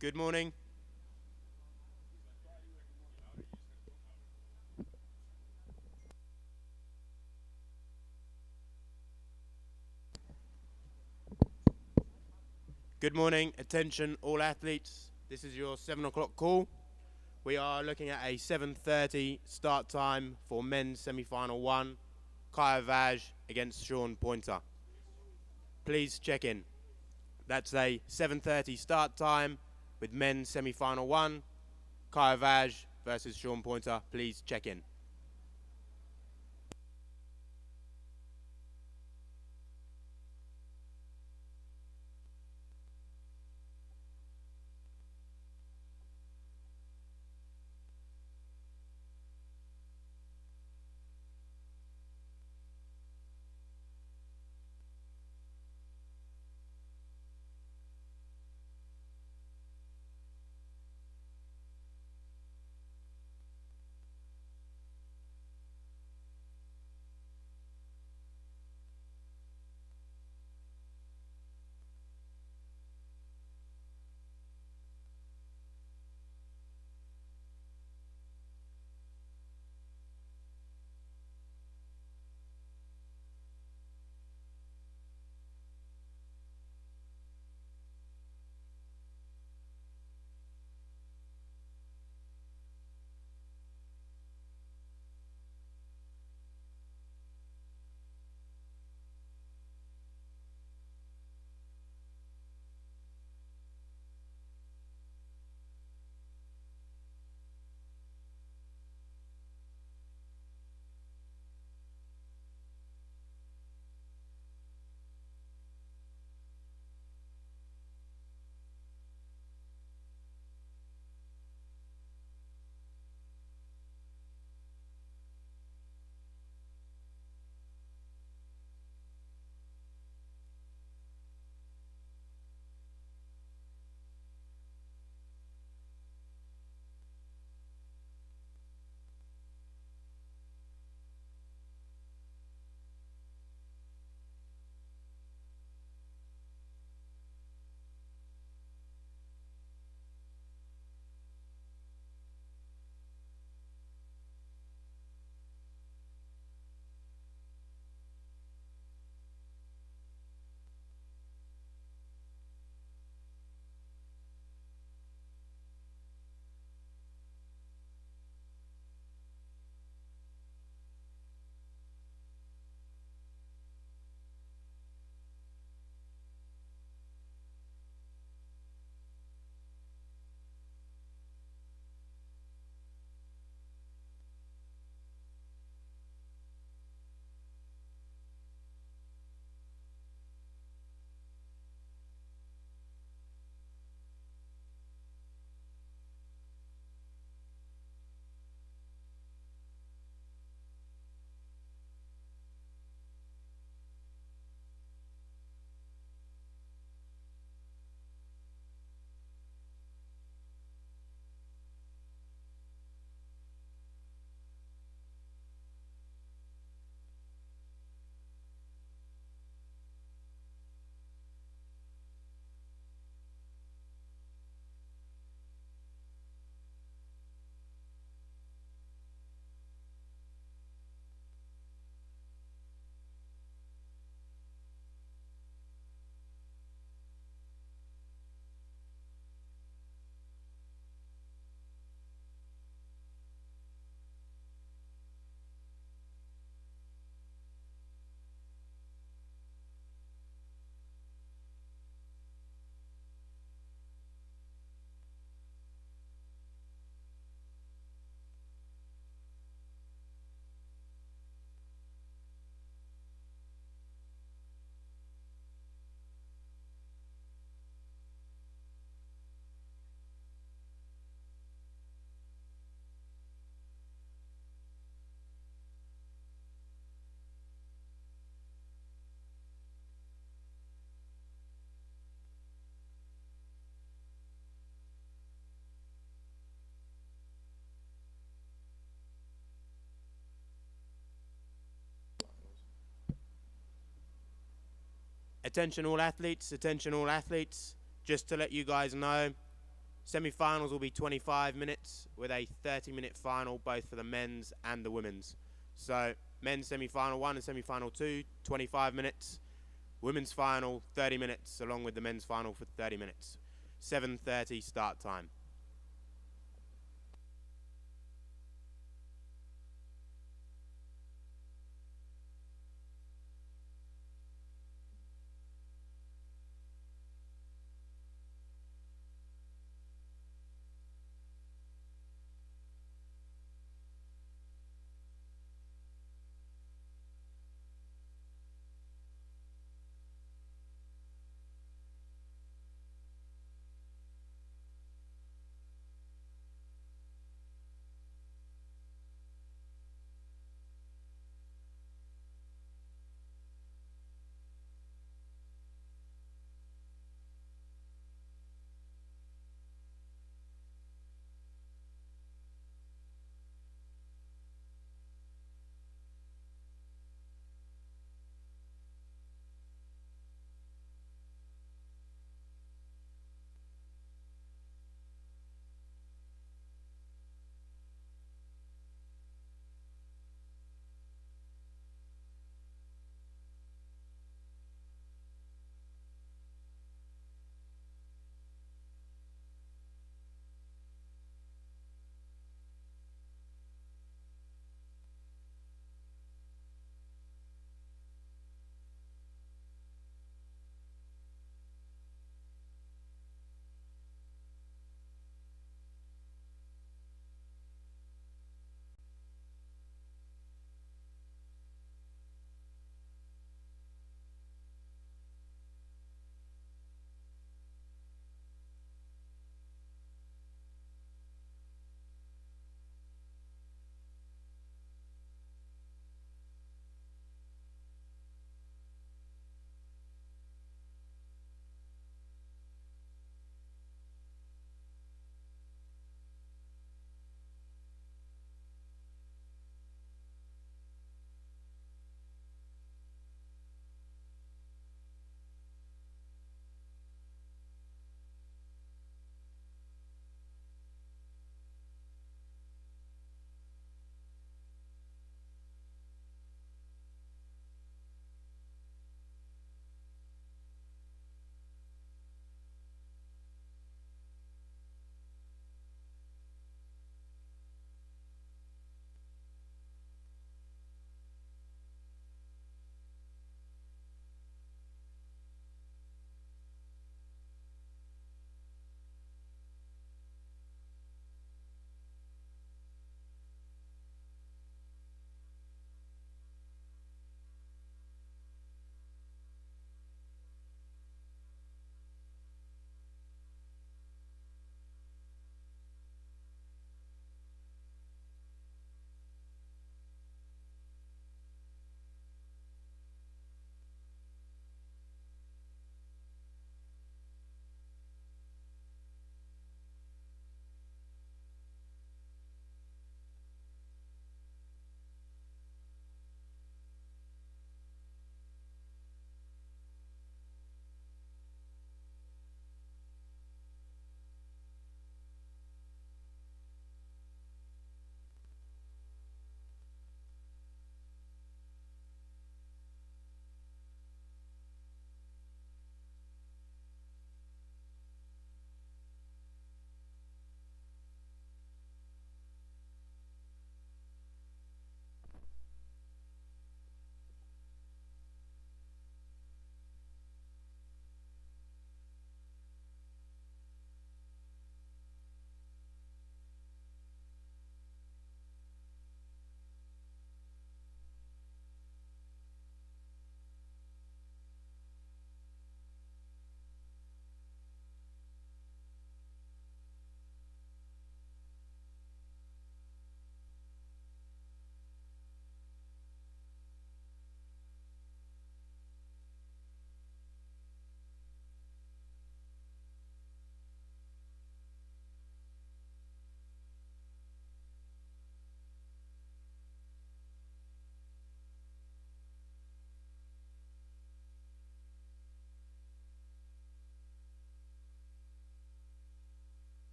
Good morning. Good morning. Attention all athletes. This is your 7 o'clock call. We are looking at a 7:30 start time for men's semi-final 1. Kaya Vaj against Sean Pointer. Please check in. That's a 7:30 start time with men's semi-final 1. Kaya Vaj versus Sean Pointer. Please check in. Attention all athletes. Attention all athletes. Just to let you guys know, Semi-finals will be 25 minutes with a 30-minute final, both for the men's and the women's. So men's semi-final 1 and semi-final 2, 25 minutes. Women's final, 30 minutes, along with the men's final for 30 minutes. 7:30 start time.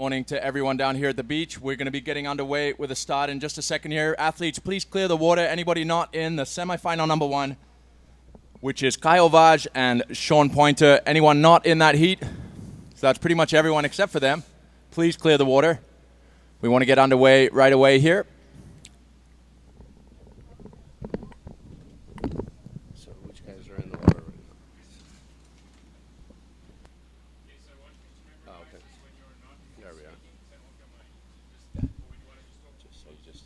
Morning to everyone down here at the beach. We're going to be getting underway with a start in just a second here. Athletes, please clear the water. Anybody not in the semifinal number 1, which is Kyle Vaj and Sean Pointer. Anyone not in that heat? So that's pretty much everyone except for them. Please clear the water. We want to get underway right away here. So which guys are in the water right now? Oh, okay. There we are. Just so you just.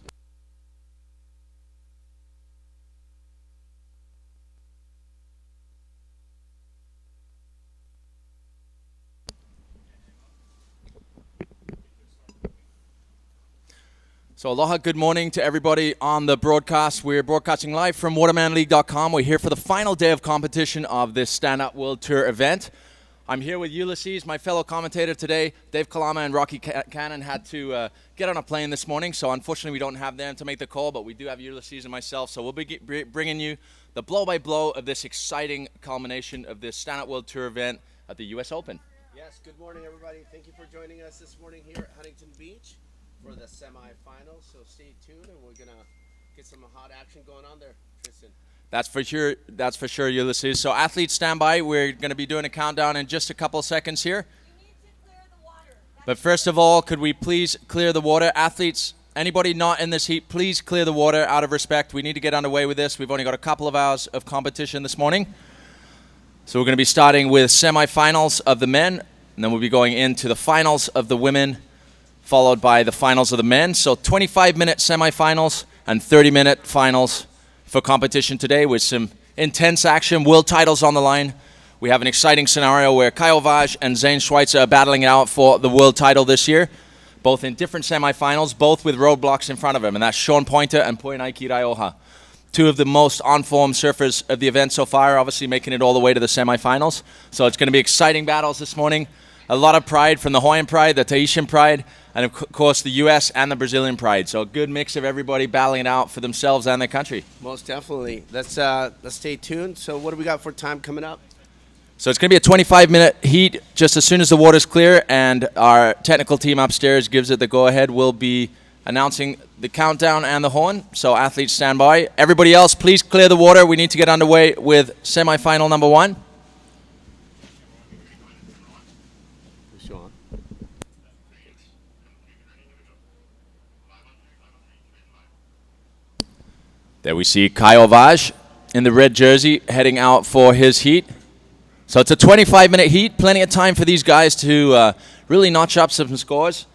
So aloha, good morning to everybody on the broadcast. We're broadcasting live from watermanleague.com. We're here for the final day of competition of this Stand Up World Tour event. I'm here with Ulysses, my fellow commentator today. Dave Kalama and Rocky Cannon had to get on a plane this morning, so unfortunately we don't have them to make the call, but we do have Ulysses and myself, so we'll be bringing you the blow-by-blow of this exciting culmination of this Stand Up World Tour event at the U.S. Open. Yes, good morning, everybody. Thank you for joining us this morning here at Huntington Beach for the semifinals. So stay tuned, and we're gonna get some hot action going on there, Tristan. That's for sure, Ulysses. So athletes, stand by. We're going to be doing a countdown in just a couple of seconds here. You need to clear the water. But first of all, could we please clear the water? Athletes, anybody not in this heat, please clear the water out of respect. We need to get underway with this. We've only got a couple of hours of competition this morning. So we're going to be starting with semifinals of the men, and then we'll be going into the finals of the women, followed by the finals of the men. So 25-minute semifinals and 30-minute finals for competition today with some intense action, world titles on the line. We have an exciting scenario where Kyle Vaj and Zane Schweitzer are battling it out for the world title this year, both in different semifinals, both with roadblocks in front of them, and that's Sean Pointer and Poinaiki Raioha. Two of the most on-form surfers of the event so far, obviously making it all the way to the semifinals. So it's going to be exciting battles this morning. A lot of pride from the Hawaiian pride, the Tahitian pride, and of course the U.S. and the Brazilian pride. So a good mix of everybody battling it out for themselves and their country. Most definitely. Let's stay tuned. So what do we got for time coming up? So it's going to be a 25-minute heat just as soon as the water's clear, and our technical team upstairs gives it the go-ahead. We'll be announcing the countdown and the horn. So athletes, stand by. Everybody else, please clear the water. We need to get underway with semifinal number 1. Sean. There we see Kyle Vaj in the red jersey heading out for his heat. So it's a 25-minute heat, plenty of time for these guys to really notch up some scores.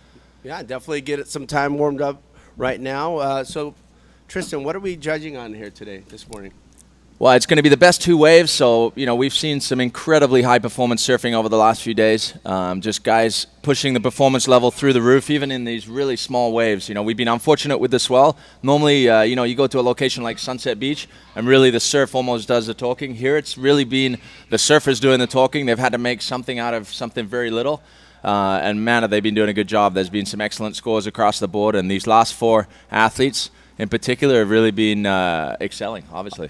Yeah, definitely get it some time warmed up right now. So, Tristan, what are we judging on here today, this morning? Well, it's going to be the best 2 waves, so, we've seen some incredibly high-performance surfing over the last few days. Just guys pushing the performance level through the roof, even in these really small waves. We've been unfortunate with the swell. Normally, you go to a location like Sunset Beach, and really the surf almost does the talking. Here, it's really been the surfers doing the talking. They've had to make something out of something very little. And, man, have they been doing a good job. There's been some excellent scores across the board, and these last 4 athletes in particular have really been excelling, obviously.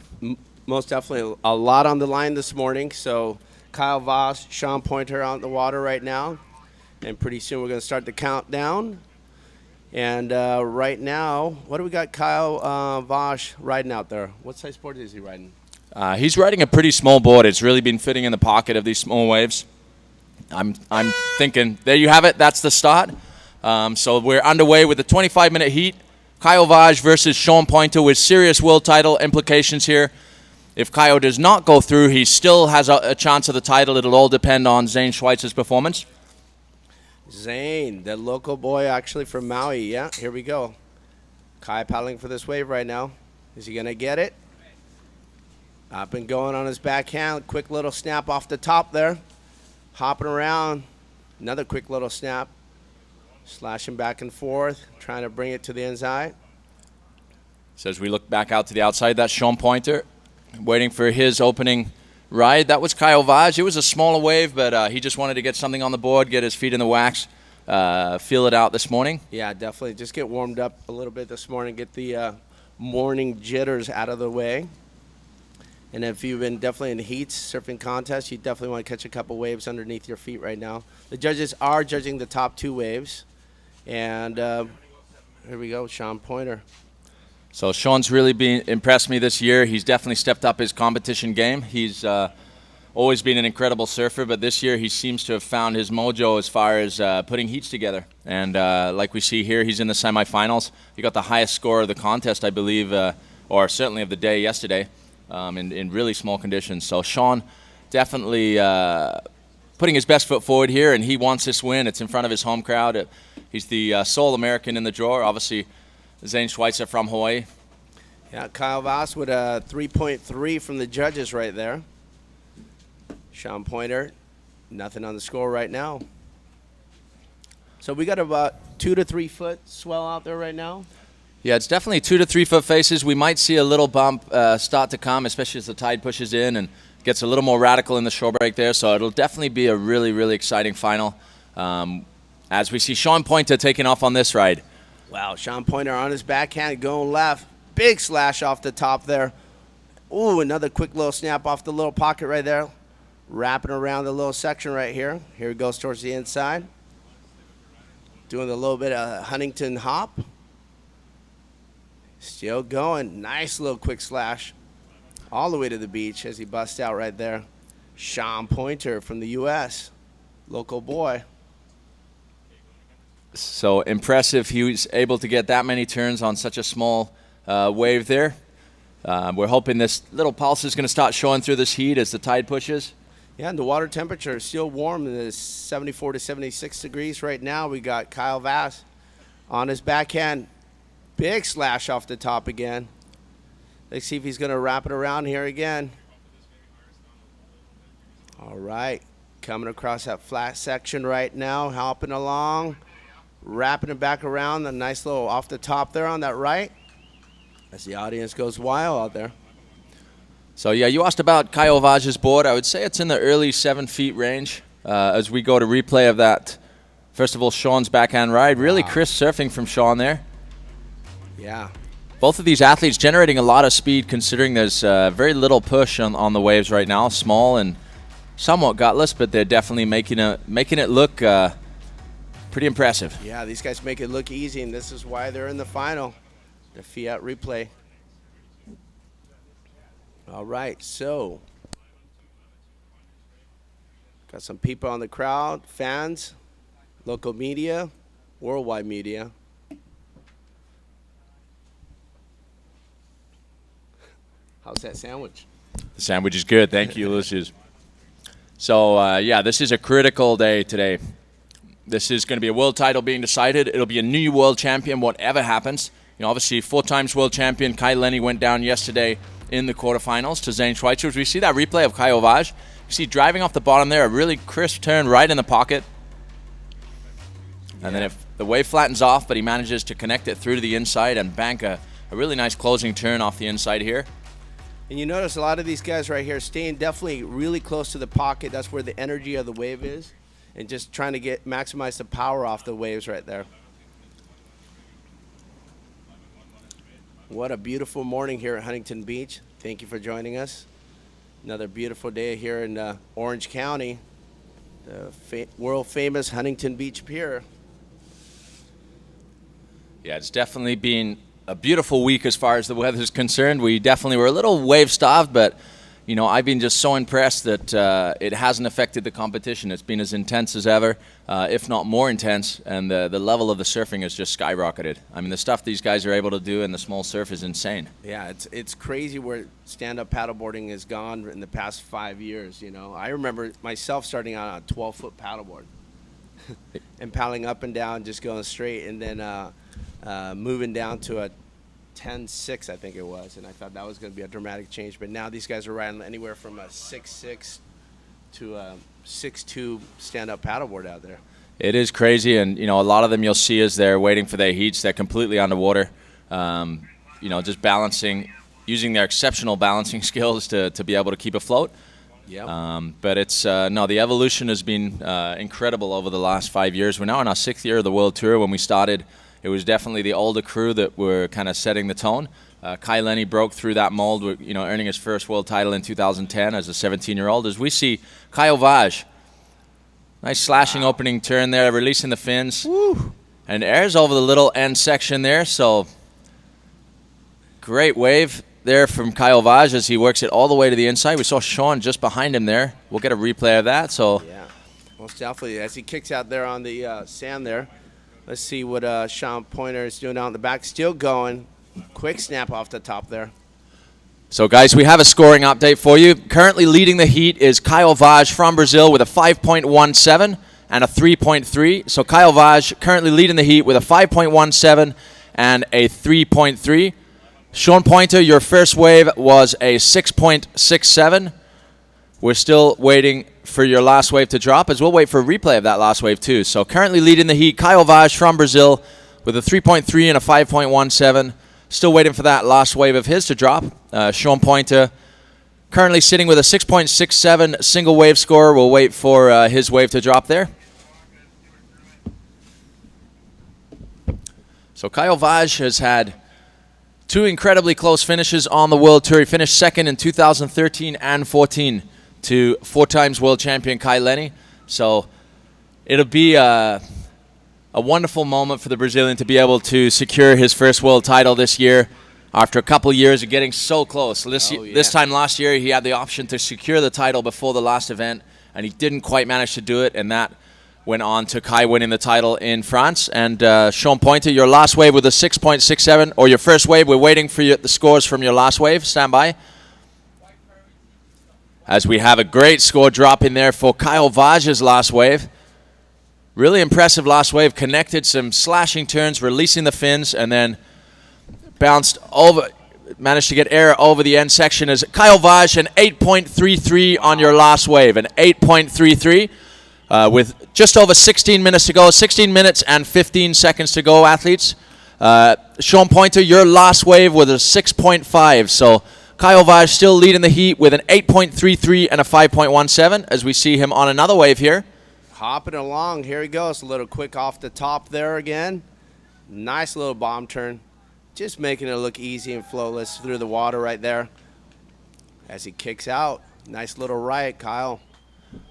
Most definitely a lot on the line this morning. So Kyle Voss, Sean Pointer on the water right now. And pretty soon we're going to start the countdown. And right now, what do we got Kyle Voss riding out there? What size board is he riding? He's riding a pretty small board. It's really been fitting in the pocket of these small waves. I'm thinking, there you have it. That's the start. So we're underway with the 25-minute heat. Kyle Vaj versus Sean Pointer with serious world title implications here. If Kyle does not go through, he still has a chance of the title. It'll all depend on Zane Schweitzer's performance. Zane, the local boy actually from Maui. Yeah, here we go. Kai paddling for this wave right now. Is he going to get it? Up and going on his backhand. Quick little snap off the top there. Hopping around. Another quick little snap. Slashing back and forth. Trying to bring it to the inside. So as we look back out to the outside, that's Sean Pointer waiting for his opening ride. That was Kyle Vaj. It was a smaller wave, but he just wanted to get something on the board, get his feet in the wax, feel it out this morning. Yeah, definitely. Just get warmed up a little bit this morning. Get the morning jitters out of the way. And if you've been definitely in heats, surfing contests, you definitely want to catch a couple waves underneath your feet right now. The judges are judging the top 2 waves. And here we go, Sean Pointer. So Sean's really impressed me this year. He's definitely stepped up his competition game. He's always been an incredible surfer, but this year he seems to have found his mojo as far as putting heats together. And like we see here, he's in the semifinals. He got the highest score of the contest, I believe, or certainly of the day yesterday, in really small conditions. So Sean definitely putting his best foot forward here, and he wants this win. It's in front of his home crowd. He's the sole American in the draw. Obviously, Zane Schweitzer from Hawaii. Yeah, Kyle Voss with a 3.3 from the judges right there. Sean Pointer, nothing on the score right now. So we got about 2 to 3 foot swell out there right now. Yeah, it's definitely 2 to 3 foot faces. We might see a little bump start to come, especially as the tide pushes in and gets a little more radical in the shore break there. So it'll definitely be a really, really exciting final as we see Sean Pointer taking off on this ride. Wow, Sean Pointer on his backhand going left. Big slash off the top there. Ooh, another quick little snap off the little pocket right there. Wrapping around the little section right here. Here it goes towards the inside. Doing a little bit of Huntington hop. Still going. Nice little quick slash. All the way to the beach as he busts out right there. Sean Pointer from the U.S. Local boy. So impressive. He was able to get that many turns on such a small wave there. We're hoping this little pulse is going to start showing through this heat as the tide pushes. Yeah, and the water temperature is still warm. It's 74 to 76 degrees right now. We got Kyle Voss on his backhand. Big slash off the top again. Let's see if he's going to wrap it around here again. All right. Coming across that flat section right now. Hopping along. Wrapping it back around. A nice little off the top there on that right. As the audience goes wild out there. So, yeah, you asked about Kyle Vaj's board. I would say it's in the early 7 feet range as we go to replay of that. First of all, Sean's backhand ride. Really crisp surfing from Sean there. Yeah. Both of these athletes generating a lot of speed considering there's very little push on the waves right now. Small and somewhat gutless, but they're definitely making it look pretty impressive. Yeah, these guys make it look easy, and this is why they're in the final. The Fiat replay. All right, so got some people on the crowd, fans, local media, worldwide media. How's that sandwich? The sandwich is good. Thank you, Lucius. So, yeah, this is a critical day today. This is going to be a world title being decided. It'll be a new world champion, whatever happens. You know, obviously, 4 times world champion Kai Lenny went down yesterday in the quarterfinals to Zane Schweitzer. We see that replay of Kyle Vaj. You see driving off the bottom there, a really crisp turn right in the pocket. And then if the wave flattens off, but he manages to connect it through to the inside and bank a really nice closing turn off the inside here. And you notice a lot of these guys right here staying definitely really close to the pocket. That's where the energy of the wave is. And just trying to maximize the power off the waves right there. What a beautiful morning here at Huntington Beach. Thank you for joining us. Another beautiful day here in Orange County, the world-famous Huntington Beach Pier. Yeah, it's definitely been a beautiful week as far as the weather is concerned. We definitely were a little wave-starved, but you know, I've been just so impressed that it hasn't affected the competition. It's been as intense as ever, if not more intense, and the level of the surfing has just skyrocketed. I mean, the stuff these guys are able to do in the small surf is insane. Yeah, it's crazy where stand-up paddleboarding has gone in the past 5 years, you know. I remember myself starting out on a 12-foot paddleboard and paddling up and down, just going straight, and then moving down to a 10.6, I think it was, and I thought that was going to be a dramatic change. But now these guys are riding anywhere from a 6.6 to a 6.2 stand-up paddleboard out there. It is crazy, and you know, a lot of them you'll see as they're waiting for their heats. They're completely underwater, you know, just balancing, using their exceptional balancing skills to be able to keep afloat. Yeah. But it's no, the evolution has been incredible over the last 5 years. We're now in our 6th year of the World Tour. When we started, it was definitely the older crew that were kind of setting the tone. Kai Lenny broke through that mold, earning his first world title in 2010 as a 17-year-old. As we see Kyle Vaj, nice slashing opening turn there, releasing the fins. Woo. And airs over the little end section there, so great wave there from Kyle Vaj as he works it all the way to the inside. We saw Sean just behind him there. We'll get a replay of that. So yeah, most definitely. As he kicks out there on the sand there, let's see what Sean Pointer is doing out in the back. Still going. Quick snap off the top there. So, guys, we have a scoring update for you. Currently leading the heat is Kyle Vaj from Brazil with a 5.17 and a 3.3. So Kyle Vaj currently leading the heat with a 5.17 and a 3.3. Sean Pointer, your first wave was a 6.67. We're still waiting for your last wave to drop, as we'll wait for a replay of that last wave too. So currently leading the heat, Kyle Vaj from Brazil with a 3.3 and a 5.17. Still waiting for that last wave of his to drop. Sean Pointer currently sitting with a 6.67 single wave score. We'll wait for his wave to drop there. So Kyle Vaj has had two incredibly close finishes on the World Tour. He finished second in 2013 and 14 to four times world champion Kai Lenny. So it'll be a wonderful moment for the Brazilian to be able to secure his first world title this year after a couple years of getting so close. This time last year, he had the option to secure the title before the last event, and he didn't quite manage to do it, and that went on to Kai winning the title in France. And Sean Pointer, your last wave with a 6.67, or your first wave. We're waiting for the scores from your last wave. Stand by. As we have a great score drop in there for Kyle Vaj's last wave. Really impressive last wave. Connected some slashing turns, releasing the fins, and then bounced over. Managed to get air over the end section as Kyle Vaj, an 8.33 on your last wave. An 8.33. With just over 16 minutes to go, 16 minutes and 15 seconds to go, athletes. Sean Pointer, your last wave with a 6.5. So Kyle Vaj still leading the heat with an 8.33 and a 5.17 as we see him on another wave here. Hopping along. Here he goes. A little quick off the top there again. Nice little bomb turn. Just making it look easy and flowless through the water right there. As he kicks out. Nice little right, Kyle.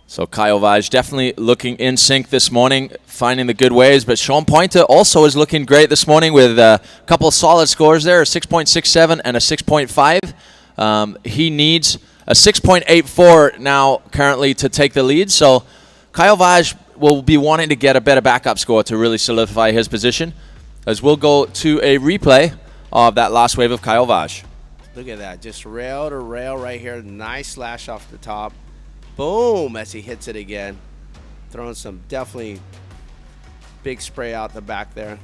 So Kyle Vaj definitely looking in sync this morning, finding the good waves. But Sean Pointer also is looking great this morning with a couple of solid scores there, a 6.67 and a 6.5. He needs a 6.84 now currently to take the lead. So Kyle Vaj will be wanting to get a better backup score to really solidify his position, as we'll go to a replay of that last wave of Kyle Vaj. Look at that. Just rail to rail right here. Nice slash off the top. Boom, as he hits it again. Throwing some definitely big spray out the back there.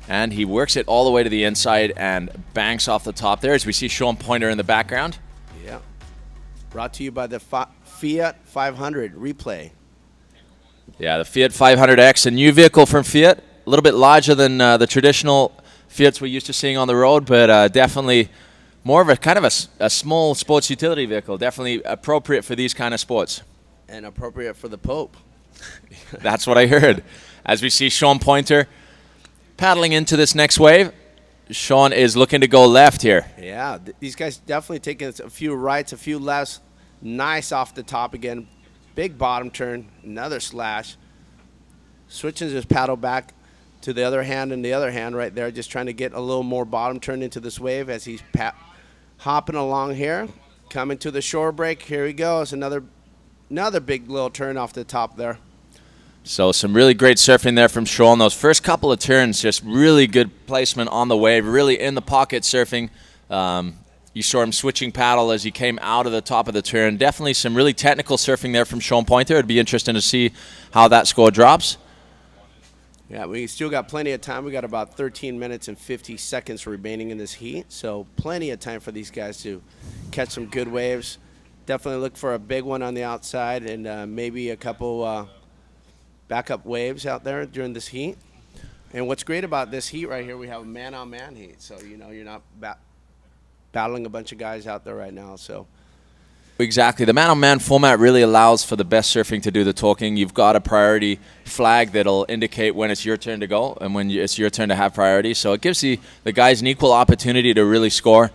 And he works it all the way to the inside and banks off the top there as we see Sean Pointer in the background. Yeah. Brought to you by the Fiat 500 replay. Yeah, the Fiat 500X, a new vehicle from Fiat. A little bit larger than the traditional Fiats we're used to seeing on the road, but definitely more of a kind of a small sports utility vehicle, definitely appropriate for these kind of sports. And appropriate for the Pope. That's what I heard. As we see Sean Pointer paddling into this next wave, Sean is looking to go left here. Yeah, these guys definitely taking a few rights, a few lefts. Nice off the top again. Big bottom turn, another slash. Switching his paddle back to the other hand and the other hand right there, just trying to get a little more bottom turn into this wave as he's hopping along here. Coming to the shore break. Here he goes. Another big little turn off the top there. So some really great surfing there from Sean. Those first couple of turns, just really good placement on the wave, really in the pocket surfing. You saw him switching paddle as he came out of the top of the turn. Definitely some really technical surfing there from Sean Pointer. It'd be interesting to see how that score drops. Yeah, we still got plenty of time. We got about 13 minutes and 50 seconds remaining in this heat, so plenty of time for these guys to catch some good waves. Definitely look for a big one on the outside and maybe a couple backup waves out there during this heat. And what's great about this heat right here, we have a man-on-man heat, so you're not battling a bunch of guys out there right now. So Exactly. The man-on-man format really allows for the best surfing to do the talking. You've got a priority flag that'll indicate when it's your turn to go and when it's your turn to have priority. So it gives the guys an equal opportunity to really score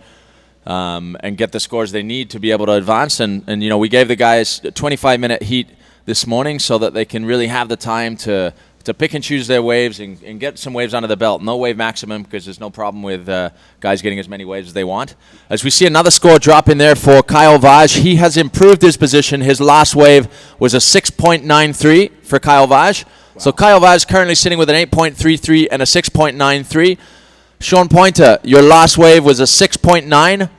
and get the scores they need to be able to advance. And we gave the guys a 25-minute heat this morning so that they can really have the time to pick and choose their waves and get some waves under the belt. No wave maximum because there's no problem with guys getting as many waves as they want. As we see another score drop in there for Kyle Vaj. He has improved his position. His last wave was a 6.93 for Kyle Vaj. Wow. So Kyle Vaj currently sitting with an 8.33 and a 6.93. Sean Pointer, your last wave was a 6.9.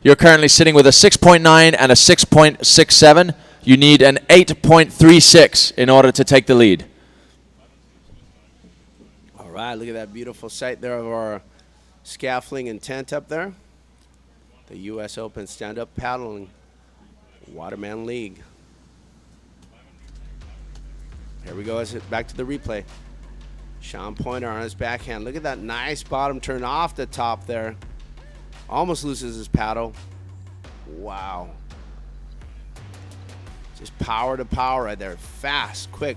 You're currently sitting with a 6.9 and a 6.67. You need an 8.36 in order to take the lead. All right, look at that beautiful sight there of our scaffolding and tent up there. The U.S. Open Stand-Up Paddling Waterman League. Here we go, back to the replay. Sean Pointer on his backhand. Look at that nice bottom turn off the top there. Almost loses his paddle. Wow. Just power to power right there. Fast, quick.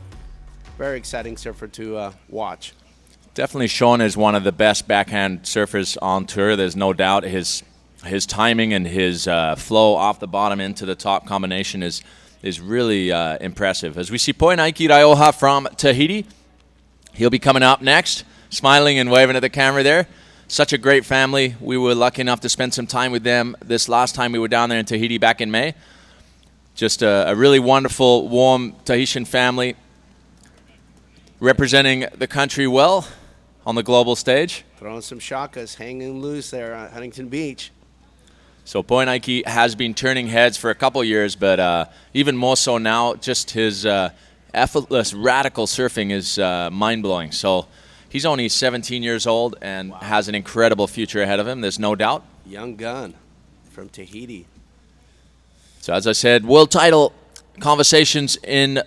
Very exciting surfer to watch. Definitely Sean is one of the best backhand surfers on tour. There's no doubt his timing and his flow off the bottom into the top combination is really impressive. As we see Poinaiki Raioha from Tahiti. He'll be coming up next, smiling and waving at the camera there. Such a great family. We were lucky enough to spend some time with them this last time we were down there in Tahiti back in May. Just a really wonderful, warm Tahitian family representing the country well on the global stage. Throwing some shakas, hanging loose there at Huntington Beach. So Poinaiki has been turning heads for a couple years, but even more so now, just his effortless, radical surfing is mind-blowing. So he's only 17 years old and has an incredible future ahead of him, there's no doubt. Young gun from Tahiti. So as I said, world title conversations in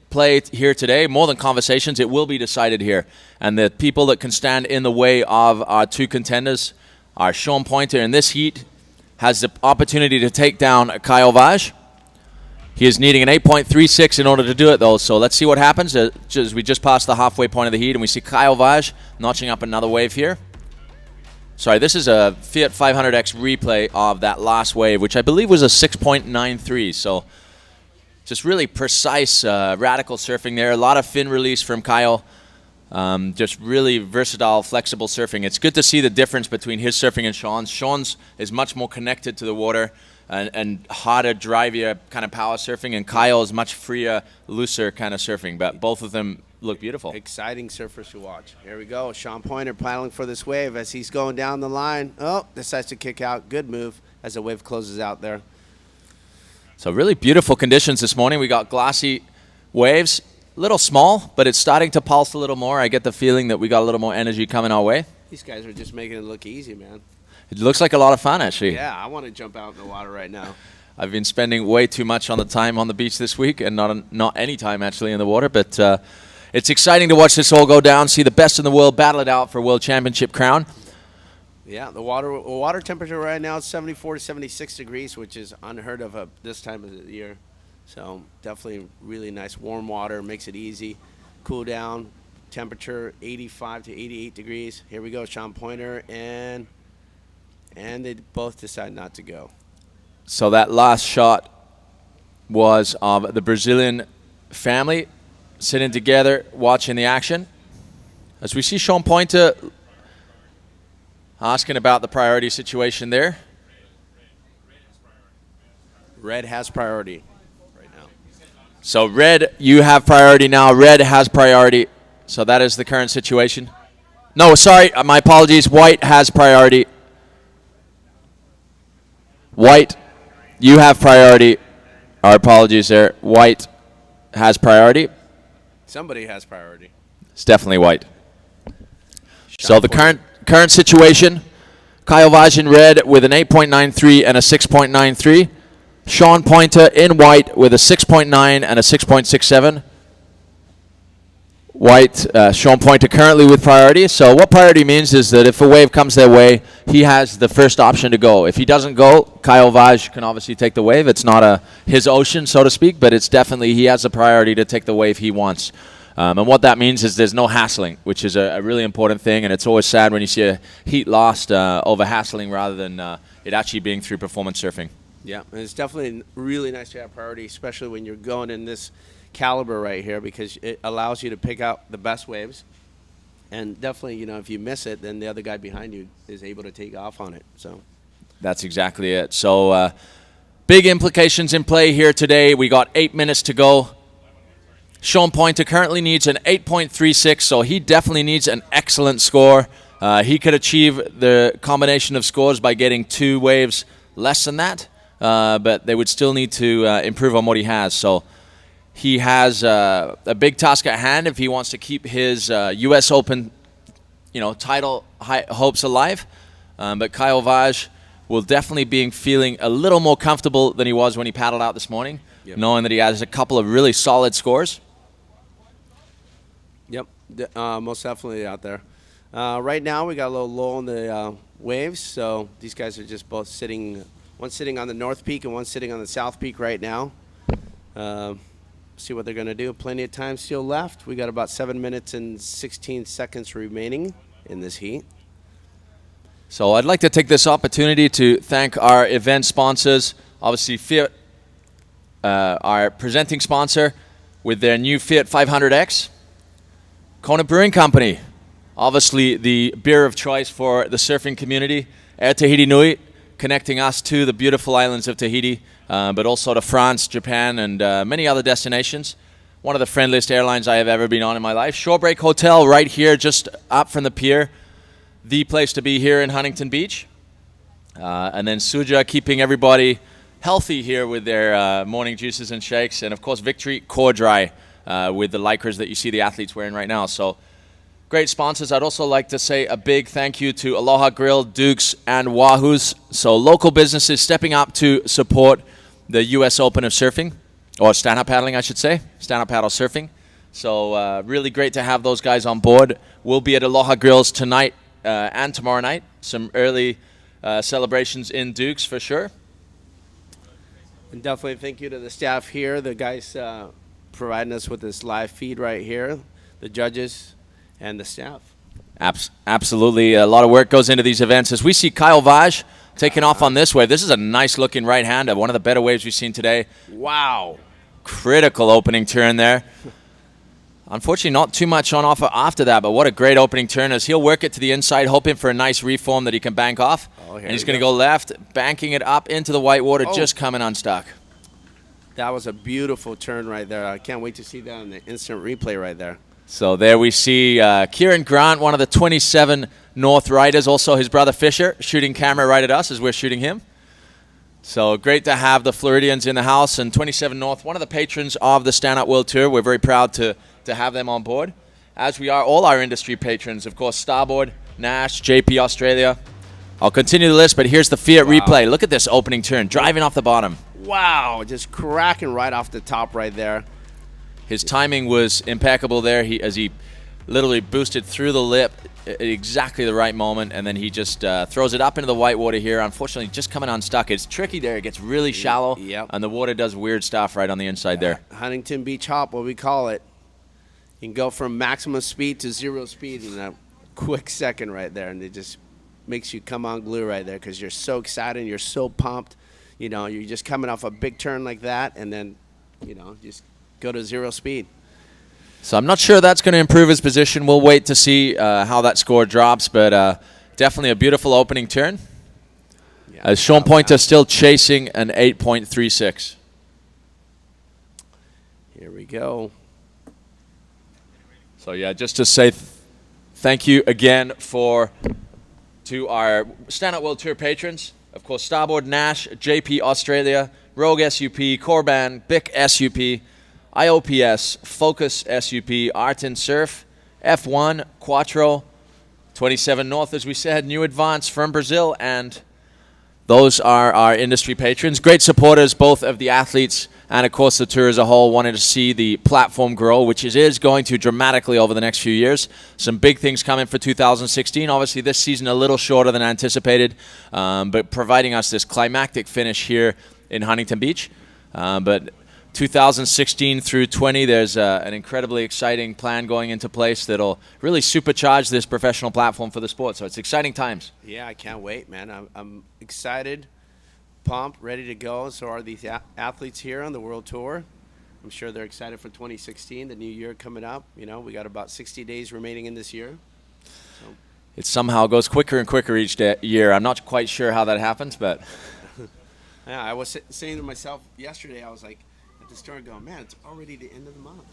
play here today. More than conversations, it will be decided here. And the people that can stand in the way of our two contenders are Sean Pointer in this heat, has the opportunity to take down Kyle Vaj. He is needing an 8.36 in order to do it, though. So let's see what happens as we just passed the halfway point of the heat, and we see Kyle Vaj notching up another wave here. Sorry, this is a Fiat 500X replay of that last wave, which I believe was a 6.93. So just really precise, radical surfing there. A lot of fin release from Kyle. Just really versatile, flexible surfing. It's good to see the difference between his surfing and Sean's. Sean's is much more connected to the water and harder, drivier kind of power surfing, and Kyle is much freer, looser kind of surfing. But both of them look beautiful. Exciting surfers to watch. Here we go. Sean Pointer paddling for this wave as he's going down the line. Oh, decides to kick out. Good move as the wave closes out there. So really beautiful conditions this morning. We got glassy waves. A little small, but it's starting to pulse a little more. I get the feeling that we got a little more energy coming our way. These guys are just making it look easy, man. It looks like a lot of fun, actually. Yeah, I want to jump out in the water right now. I've been spending way too much on the time on the beach this week and not any time, actually, in the water. But it's exciting to watch this all go down, see the best in the world battle it out for a world championship crown. Yeah, the water temperature right now is 74 to 76 degrees, which is unheard of this time of the year. So definitely really nice warm water, makes it easy. Cool down, temperature 85 to 88 degrees. Here we go, Sean Pointer, and they both decide not to go. So that last shot was of the Brazilian family sitting together watching the action. As we see Sean Pointer asking about the priority situation there. Red has priority. So red, you have priority now. Red has priority. So that is the current situation. No, sorry, my apologies. White has priority. White, you have priority. Our apologies there. White has priority. Somebody has priority. It's definitely white. So the current situation, Kyle Vaj in red with an 8.93 and a 6.93. Sean Pointer in white with a 6.9 and a 6.67. white, Sean Pointer currently with priority. So what priority means is that if a wave comes their way, he has the first option to go. If he doesn't go, Kyle Vaj can obviously take the wave. It's not his ocean, so to speak, but it's definitely he has the priority to take the wave he wants. And what that means is there's no hassling, which is a really important thing, and it's always sad when you see a heat lost over hassling rather than it actually being through performance surfing. Yeah, and it's definitely really nice to have priority, especially when you're going in this caliber right here, because it allows you to pick out the best waves. And definitely, if you miss it, then the other guy behind you is able to take off on it. So that's exactly it. So big implications in play here today. We got 8 minutes to go. Sean Pointer currently needs an 8.36, so he definitely needs an excellent score. He could achieve the combination of scores by getting 2 waves less than that, but they would still need to improve on what he has. So he has a big task at hand if he wants to keep his U.S. Open, title hopes alive. But Kyle Vaj will definitely be feeling a little more comfortable than he was when he paddled out this morning, knowing that he has a couple of really solid scores. Yep, most definitely out there. Right now, we got a little low on the waves, so these guys are just both sitting. One's sitting on the north peak and one's sitting on the south peak right now. See what they're going to do. Plenty of time still left. We got about 7 minutes and 16 seconds remaining in this heat. So I'd like to take this opportunity to thank our event sponsors. Obviously, Fiat, our presenting sponsor, with their new Fiat 500X. Kona Brewing Company, obviously the beer of choice for the surfing community. Air Tahiti Nui, connecting us to the beautiful islands of Tahiti, but also to France, Japan, and many other destinations. One of the friendliest airlines I have ever been on in my life. Shorebreak Hotel right here, just up from the pier. The place to be here in Huntington Beach. And then Suja keeping everybody healthy here with their morning juices and shakes. And, of course, Victory Core Dry with the lycras that you see the athletes wearing right now. So great sponsors. I'd also like to say a big thank you to Aloha Grill, Dukes, and Wahoo's. So local businesses stepping up to support the U.S. Open of surfing, or stand-up paddling, I should say, stand-up paddle surfing. So really great to have those guys on board. We'll be at Aloha Grills tonight and tomorrow night. Some early celebrations in Dukes for sure. And definitely thank you to the staff here, the guys providing us with this live feed right here, the judges, and the staff. Absolutely. A lot of work goes into these events. As we see Kyle Vaj taking off on this wave. This is a nice-looking right-hander, one of the better waves we've seen today. Wow. Critical opening turn there. Unfortunately, not too much on offer after that, but what a great opening turn as he'll work it to the inside, hoping for a nice reform that he can bank off. And he's going to go left, banking it up into the white water, just coming unstuck. That was a beautiful turn right there. I can't wait to see that in the instant replay right there. So there we see Kieran Grant, one of the 27 North riders, also his brother Fisher, shooting camera right at us as we're shooting him. So great to have the Floridians in the house, and 27 North, one of the patrons of the Stand Up World Tour. We're very proud to have them on board, as we are all our industry patrons. Of course, Starboard, Nash, JP Australia. I'll continue the list, but here's the Fiat replay. Look at this opening turn, driving off the bottom. Wow, just cracking right off the top right there. His timing was impeccable there as he literally boosted through the lip at exactly the right moment, and then he just throws it up into the white water here. Unfortunately, just coming unstuck. It's tricky there. It gets really shallow, and the water does weird stuff right on the inside there. Huntington Beach hop, what we call it. You can go from maximum speed to 0 speed in a quick second right there, and it just makes you come unglued right there because you're so excited and you're so pumped. You know, you're just coming off a big turn like that, and then, just go to 0 speed. So I'm not sure that's going to improve his position. We'll wait to see how that score drops, but definitely a beautiful opening turn. Yeah, as Sean Pointer still chasing an 8.36. Here we go. So yeah, just to say thank you again to our Stand Up World Tour patrons. Of course, Starboard, Nash, JP Australia, Rogue SUP, Corban, Bic SUP, IOPS, Focus SUP, Artin Surf, F1, Quattro, 27 North, as we said, New Advance from Brazil, and those are our industry patrons. Great supporters, both of the athletes and, of course, the tour as a whole wanted to see the platform grow, which it is going to dramatically over the next few years. Some big things coming for 2016. Obviously, this season a little shorter than anticipated, but providing us this climactic finish here in Huntington Beach. But 2016 through 20, there's an incredibly exciting plan going into place that'll really supercharge this professional platform for the sport. So it's exciting times. Yeah, I can't wait, man. I'm excited, pumped, ready to go. So are these athletes here on the World Tour. I'm sure they're excited for 2016, the new year coming up. You know, we got about 60 days remaining in this year. So. It somehow goes quicker and quicker each year. I'm not quite sure how that happens, but... Yeah, I was saying to myself yesterday, I was like, at the start going, man, it's already the end of the month.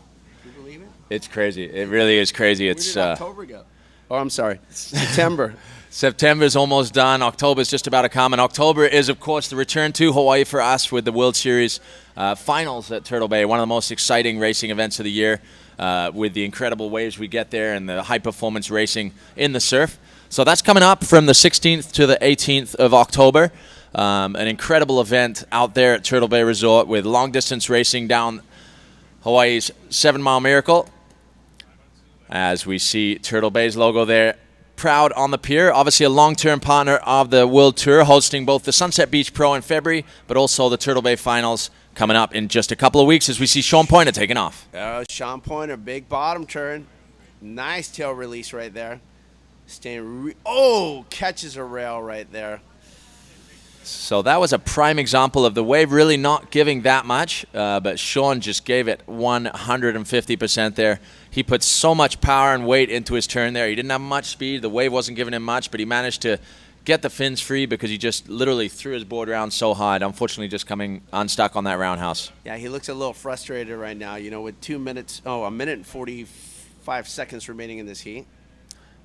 Can you believe it? It's crazy. It really is crazy. Where It's did October go? Oh, I'm sorry. September. September's almost done. October's just about to come. And October is, of course, the return to Hawaii for us with the World Series finals at Turtle Bay, one of the most exciting racing events of the year with the incredible waves we get there and the high-performance racing in the surf. So that's coming up from the 16th to the 18th of October. An incredible event out there at Turtle Bay Resort with long-distance racing down Hawaii's 7 Mile Miracle. As we see Turtle Bay's logo there, proud on the pier. Obviously a long-term partner of the World Tour, hosting both the Sunset Beach Pro in February, but also the Turtle Bay Finals coming up in just a couple of weeks as we see Sean Pointer taking off. Sean Pointer, big bottom turn. Nice tail release right there. Catches a rail right there. So that was a prime example of the wave really not giving that much, but Sean just gave it 150% there. He put so much power and weight into his turn there. He didn't have much speed. The wave wasn't giving him much, but he managed to get the fins free because he just literally threw his board around so hard, unfortunately just coming unstuck on that roundhouse. Yeah, he looks a little frustrated right now, you know, with a minute and 45 seconds remaining in this heat.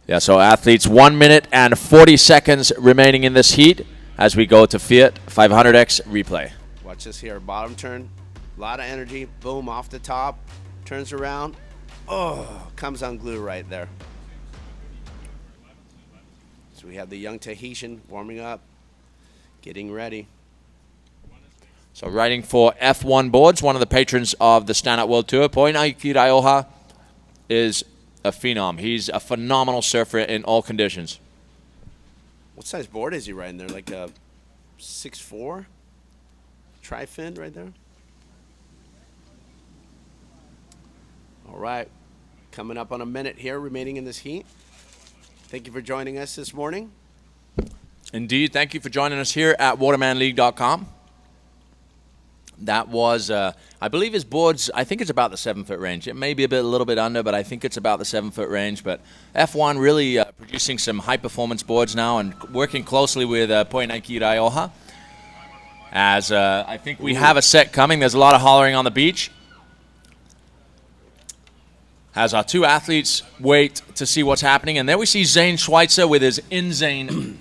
Yeah, so athletes, 1 minute and 40 seconds remaining in this heat. As we go to Fiat 500X replay. Watch this here. Bottom turn. A lot of energy. Boom, off the top. Turns around. Comes unglued right there. So we have the young Tahitian warming up. Getting ready. So riding for F1 boards, one of the patrons of the Stand Up World Tour, Poinaiki Raioha is a phenom. He's a phenomenal surfer in all conditions. What size board is he riding there? Like a 6'4"? Tri-fin right there? All right. Coming up on a minute here remaining in this heat. Thank you for joining us this morning. Indeed. Thank you for joining us here at watermanleague.com. That was, I believe his boards, I think it's about the 7-foot range. It may be a little bit under, but I think it's about the 7-foot range. But F1 really producing some high-performance boards now and working closely with Poinaiki Raioha. As I think we have a set coming. There's a lot of hollering on the beach. As our two athletes wait to see what's happening. And there we see Zane Schweitzer with his Inzane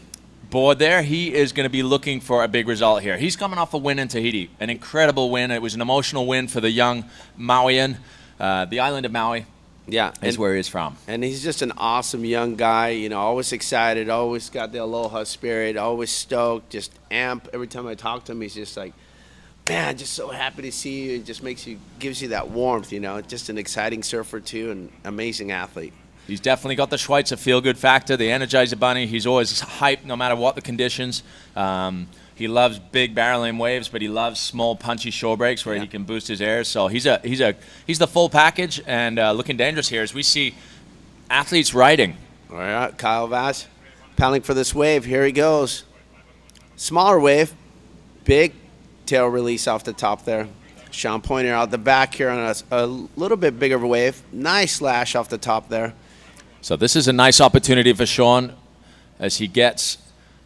board there. He is going to be looking for a big result here. He's coming off a win in Tahiti, an incredible win. It was an emotional win for the young Mauian. The island of Maui is where he's from. And he's just an awesome young guy, you know, always excited, always got the aloha spirit, always stoked, just amp. Every time I talk to him, he's just like, man, just so happy to see you. It just gives you that warmth, you know. Just an exciting surfer, too, and amazing athlete. He's definitely got the Schweitzer feel-good factor, the Energizer Bunny. He's always hyped no matter what the conditions. He loves big barreling waves, but he loves small, punchy shore breaks where he can boost his air. So he's the full package and looking dangerous here as we see athletes riding. All right, Kyle Vash paddling for this wave. Here he goes. Smaller wave, big tail release off the top there. Sean Pointer out the back here on a little bit bigger of a wave. Nice lash off the top there. So this is a nice opportunity for Sean as he gets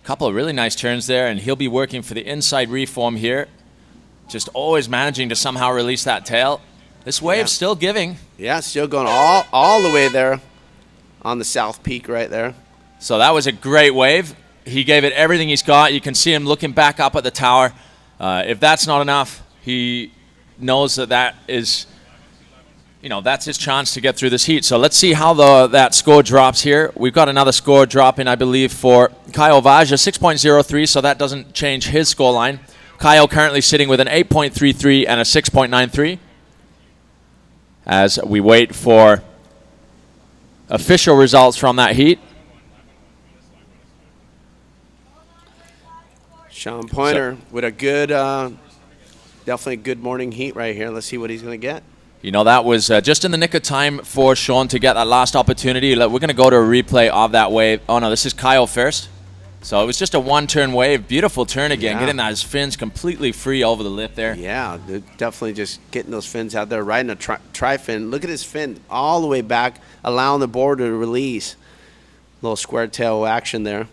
a couple of really nice turns there, and he'll be working for the inside reform here. Just always managing to somehow release that tail. This wave's still giving. Yeah, still going all the way there on the south peak right there. So that was a great wave. He gave it everything he's got. You can see him looking back up at the tower. If that's not enough, he knows that is, that's his chance to get through this heat. So let's see how that score drops here. We've got another score dropping, I believe, for Kyle Vaj, 6.03, so that doesn't change his scoreline. Kyle currently sitting with an 8.33 and a 6.93. As we wait for official results from that heat. Sean Pointer with a good, definitely good morning heat right here. Let's see what he's going to get. You know, that was just in the nick of time for Sean to get that last opportunity. We're going to go to a replay of that wave. Oh, no, this is Kyle first. So it was just a one-turn wave. Beautiful turn again, getting those fins completely free over the lip there. Yeah, definitely just getting those fins out there, riding a tri-fin. Look at his fin all the way back, allowing the board to release. Little square tail action there.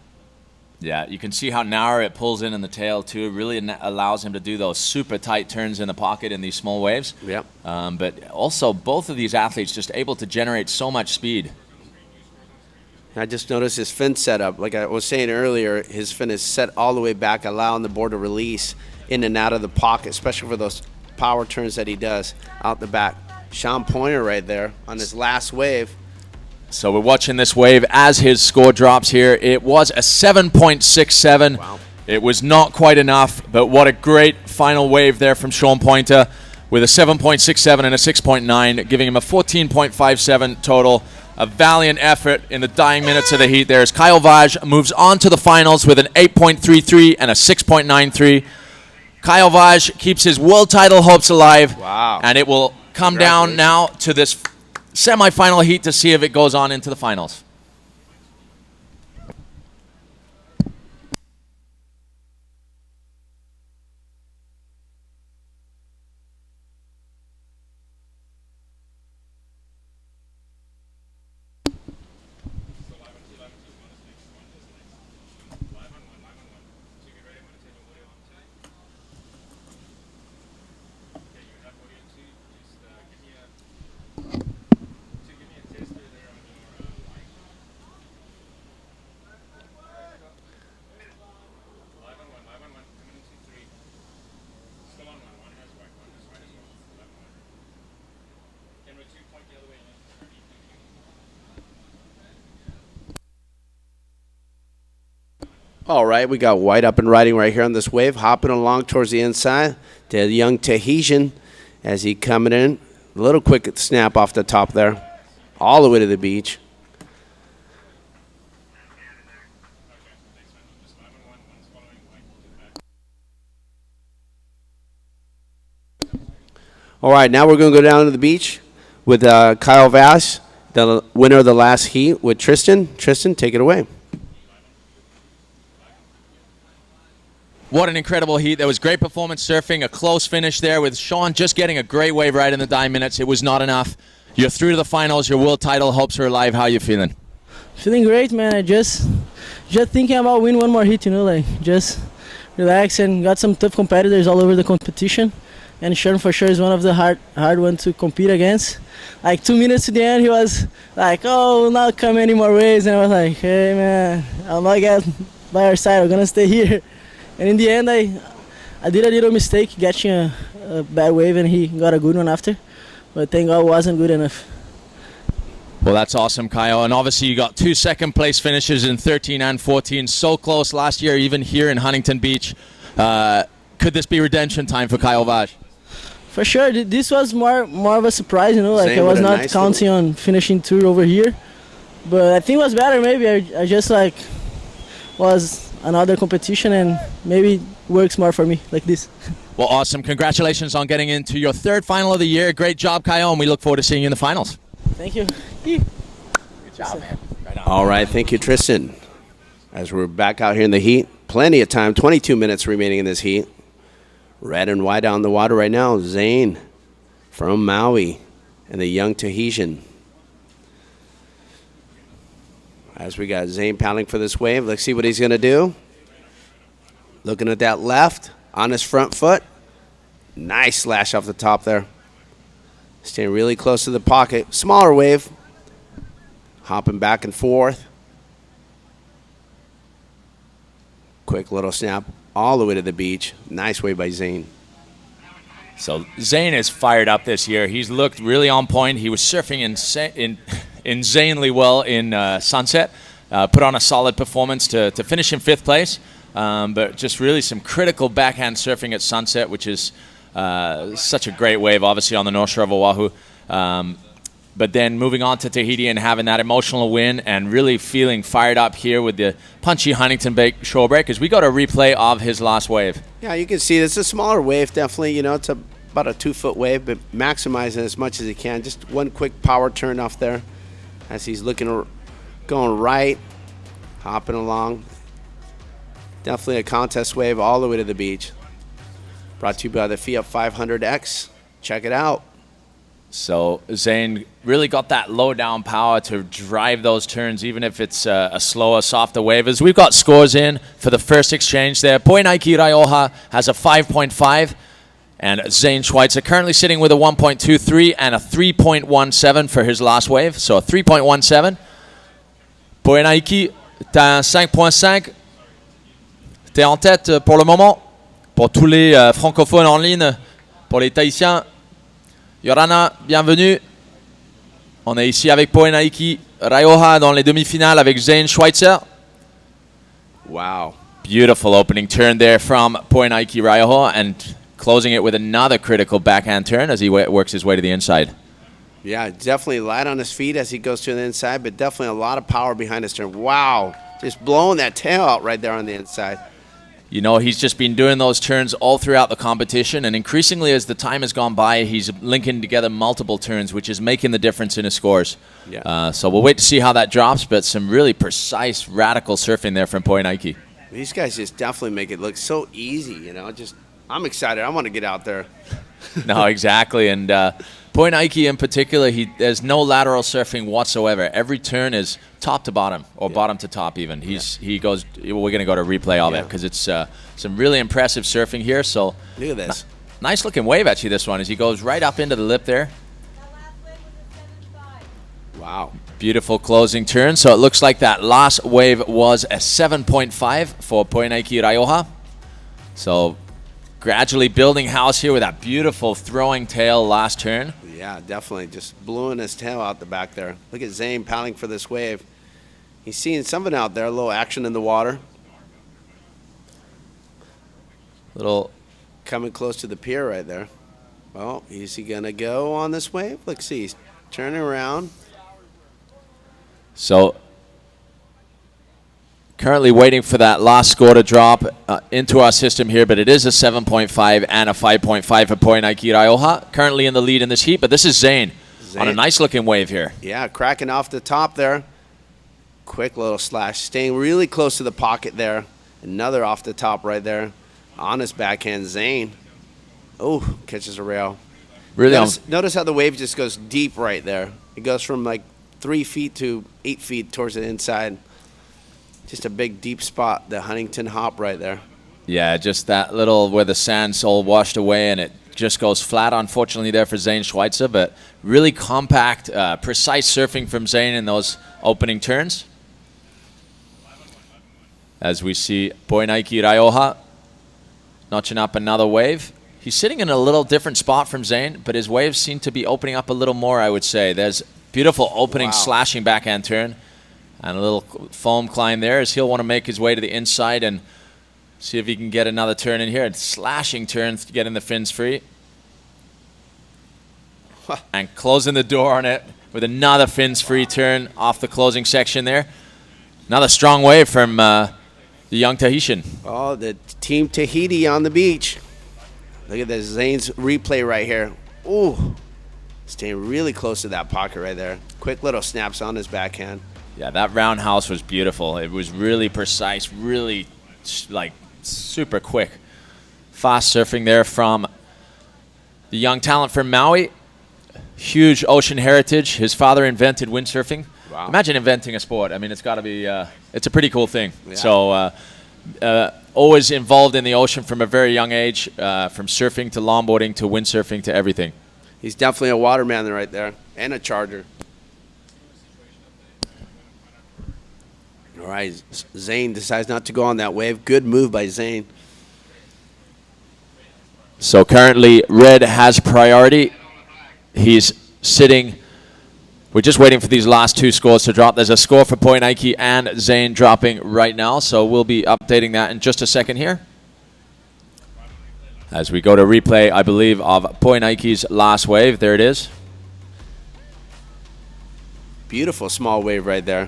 Yeah, you can see how narrow it pulls in the tail, too. It really allows him to do those super tight turns in the pocket in these small waves. Yep. But also, both of these athletes just able to generate so much speed. I just noticed his fin setup. Like I was saying earlier, his fin is set all the way back, allowing the board to release in and out of the pocket, especially for those power turns that he does out the back. Sean Pointer right there on his last wave. So we're watching this wave as his score drops here. It was a 7.67. Wow. It was not quite enough, but what a great final wave there from Sean Pointer with a 7.67 and a 6.9, giving him a 14.57 total. A valiant effort in the dying minutes of the heat there as Kyle Vaj moves on to the finals with an 8.33 and a 6.93. Kyle Vaj keeps his world title hopes alive. Wow. And it will come down now to this semifinal heat to see if it goes on into the finals. All right, we got White up and riding right here on this wave, hopping along towards the inside. The young Tahitian as he coming in. A little quick snap off the top there, all the way to the beach. All right, now we're going to go down to the beach with Kyle Vass, the winner of the last heat, with Tristan. Tristan, take it away. What an incredible heat. There was great performance surfing, a close finish there with Sean just getting a great wave right in the dying minutes. It was not enough. You're through to the finals. Your world title hopes are alive. How are you feeling? Feeling great, man. I just thinking about win one more heat, like just relax, and got some tough competitors all over the competition. And Sean for sure is one of the hard ones to compete against. Like 2 minutes to the end, he was like, "Oh, not come any more waves," and I was like, "Hey, man, I'll not get by our side. We're gonna stay here." And in the end, I did a little mistake catching a bad wave, and he got a good one after. But thank God it wasn't good enough. Well, that's awesome, Kyle. And obviously you got 2 second-place finishes in 13 and 14. So close last year, even here in Huntington Beach. Could this be redemption time for Kyle Vaj? For sure. This was more of a surprise, Like Same I was with a not nice counting on finishing tour over here. But I think it was better. Maybe I just was another competition, and maybe works more for me like this. Well, awesome. Congratulations on getting into your 3rd final of the year. Great job, Kyle, and we look forward to seeing you in the finals. Thank you. Good job, man. Right on. All right, thank you, Tristan. As we're back out here in the heat, plenty of time, 22 minutes remaining in this heat. Red and white on the water right now. Zane from Maui and the young Tahitian. As we got Zane pounding for this wave. Let's see what he's going to do. Looking at that left on his front foot. Nice slash off the top there. Staying really close to the pocket. Smaller wave. Hopping back and forth. Quick little snap all the way to the beach. Nice wave by Zane. So Zane is fired up this year. He's looked really on point. He was surfing insanely well in Sunset. Put on a solid performance to finish in 5th place. but just really some critical backhand surfing at sunset, which is such a great wave, obviously, on the North Shore of Oahu. But then moving on to Tahiti and having that emotional win and really feeling fired up here with the punchy Huntington Bay shore break, as we got a replay of his last wave. Yeah, you can see it's a smaller wave, definitely. You know, it's about a 2-foot wave, but maximizing as much as he can. Just one quick power turn off there as he's going right, hopping along. Definitely a contest wave all the way to the beach. Brought to you by the Fiat 500X. Check it out. So Zane really got that low down power to drive those turns, even if it's a slower, softer wave. As we've got scores in for the first exchange there. Poinaiki Raioha has a 5.5, and Zane Schweitzer currently sitting with a 1.23 and a 3.17 for his last wave. So a 3.17. Poinaiki, t'as un 5.5. T'es en tête pour le moment. Pour tous les francophones en ligne, pour les Tahitiens, Yorana, bienvenue. On est ici avec Poinaiki Raioha dans les demi-finales avec Zane Schweitzer. Wow. Beautiful opening turn there from Poinaiki Raioha, and closing it with another critical backhand turn as he works his way to the inside. Yeah, definitely light on his feet as he goes to the inside, but definitely a lot of power behind his turn. Wow. Just blowing that tail out right there on the inside. You know, he's just been doing those turns all throughout the competition, and increasingly as the time has gone by, he's linking together multiple turns, which is making the difference in his scores. Yeah. So we'll wait to see how that drops, but some really precise, radical surfing there from Poinaiki. These guys just definitely make it look so easy, you know. I'm excited. I want to get out there. No, exactly. And Poinaiki in particular, there's no lateral surfing whatsoever. Every turn is top to bottom, or bottom to top even. He goes. We're going to go to replay of it because it's some really impressive surfing here. So look at this. Nice looking wave actually, this one, as he goes right up into the lip there. That last wave was a 7.5. Wow. Beautiful closing turn. So it looks like that last wave was a 7.5 for Poinaiki Raioha. So gradually building house here with that beautiful throwing tail last turn. Yeah, definitely. Just blowing his tail out the back there. Look at Zane paddling for this wave. He's seeing something out there, a little action in the water. Little coming close to the pier right there. Well, is he going to go on this wave? Let's see. He's turning around. So currently waiting for that last score to drop into our system here, but it is a 7.5 and a 5.5 for Poinaiki Raioha. Currently in the lead in this heat, but this is Zane on a nice-looking wave here. Yeah, cracking off the top there. Quick little slash. Staying really close to the pocket there. Another off the top right there. On his backhand, Zane. Oh, catches a rail. Really notice how the wave just goes deep right there. It goes from like 3 feet to 8 feet towards the inside. Just a big deep spot, the Huntington hop right there. Yeah, just that little where the sand's all washed away and it just goes flat, unfortunately, there for Zane Schweitzer, but really compact, precise surfing from Zane in those opening turns. As we see Poinaiki Raioha notching up another wave. He's sitting in a little different spot from Zane, but his waves seem to be opening up a little more, I would say. There's beautiful opening, slashing backhand turn. And a little foam climb there as he'll want to make his way to the inside and see if he can get another turn in here. And slashing turns to get in the fins free. And closing the door on it with another fins free turn off the closing section there. Another strong wave from the young Tahitian. Oh, the Team Tahiti on the beach. Look at this Zane's replay right here. Ooh, staying really close to that pocket right there. Quick little snaps on his backhand. Yeah, that roundhouse was beautiful. It was really precise, really like super quick. Fast surfing there from the young talent from Maui. Huge ocean heritage. His father invented windsurfing. Wow. Imagine inventing a sport. I mean, it's got to be, it's a pretty cool thing. Yeah. So always involved in the ocean from a very young age, from surfing to longboarding to windsurfing to everything. He's definitely a waterman right there and a charger. All right, Zane decides not to go on that wave. Good move by Zane. So currently, red has priority. He's sitting We're just waiting for these last two scores to drop. There's a score for Point Nike and Zane dropping right now, so we'll be updating that in just a second here. As we go to replay, I believe, of Point Nike's last wave. There it is. Beautiful small wave right there.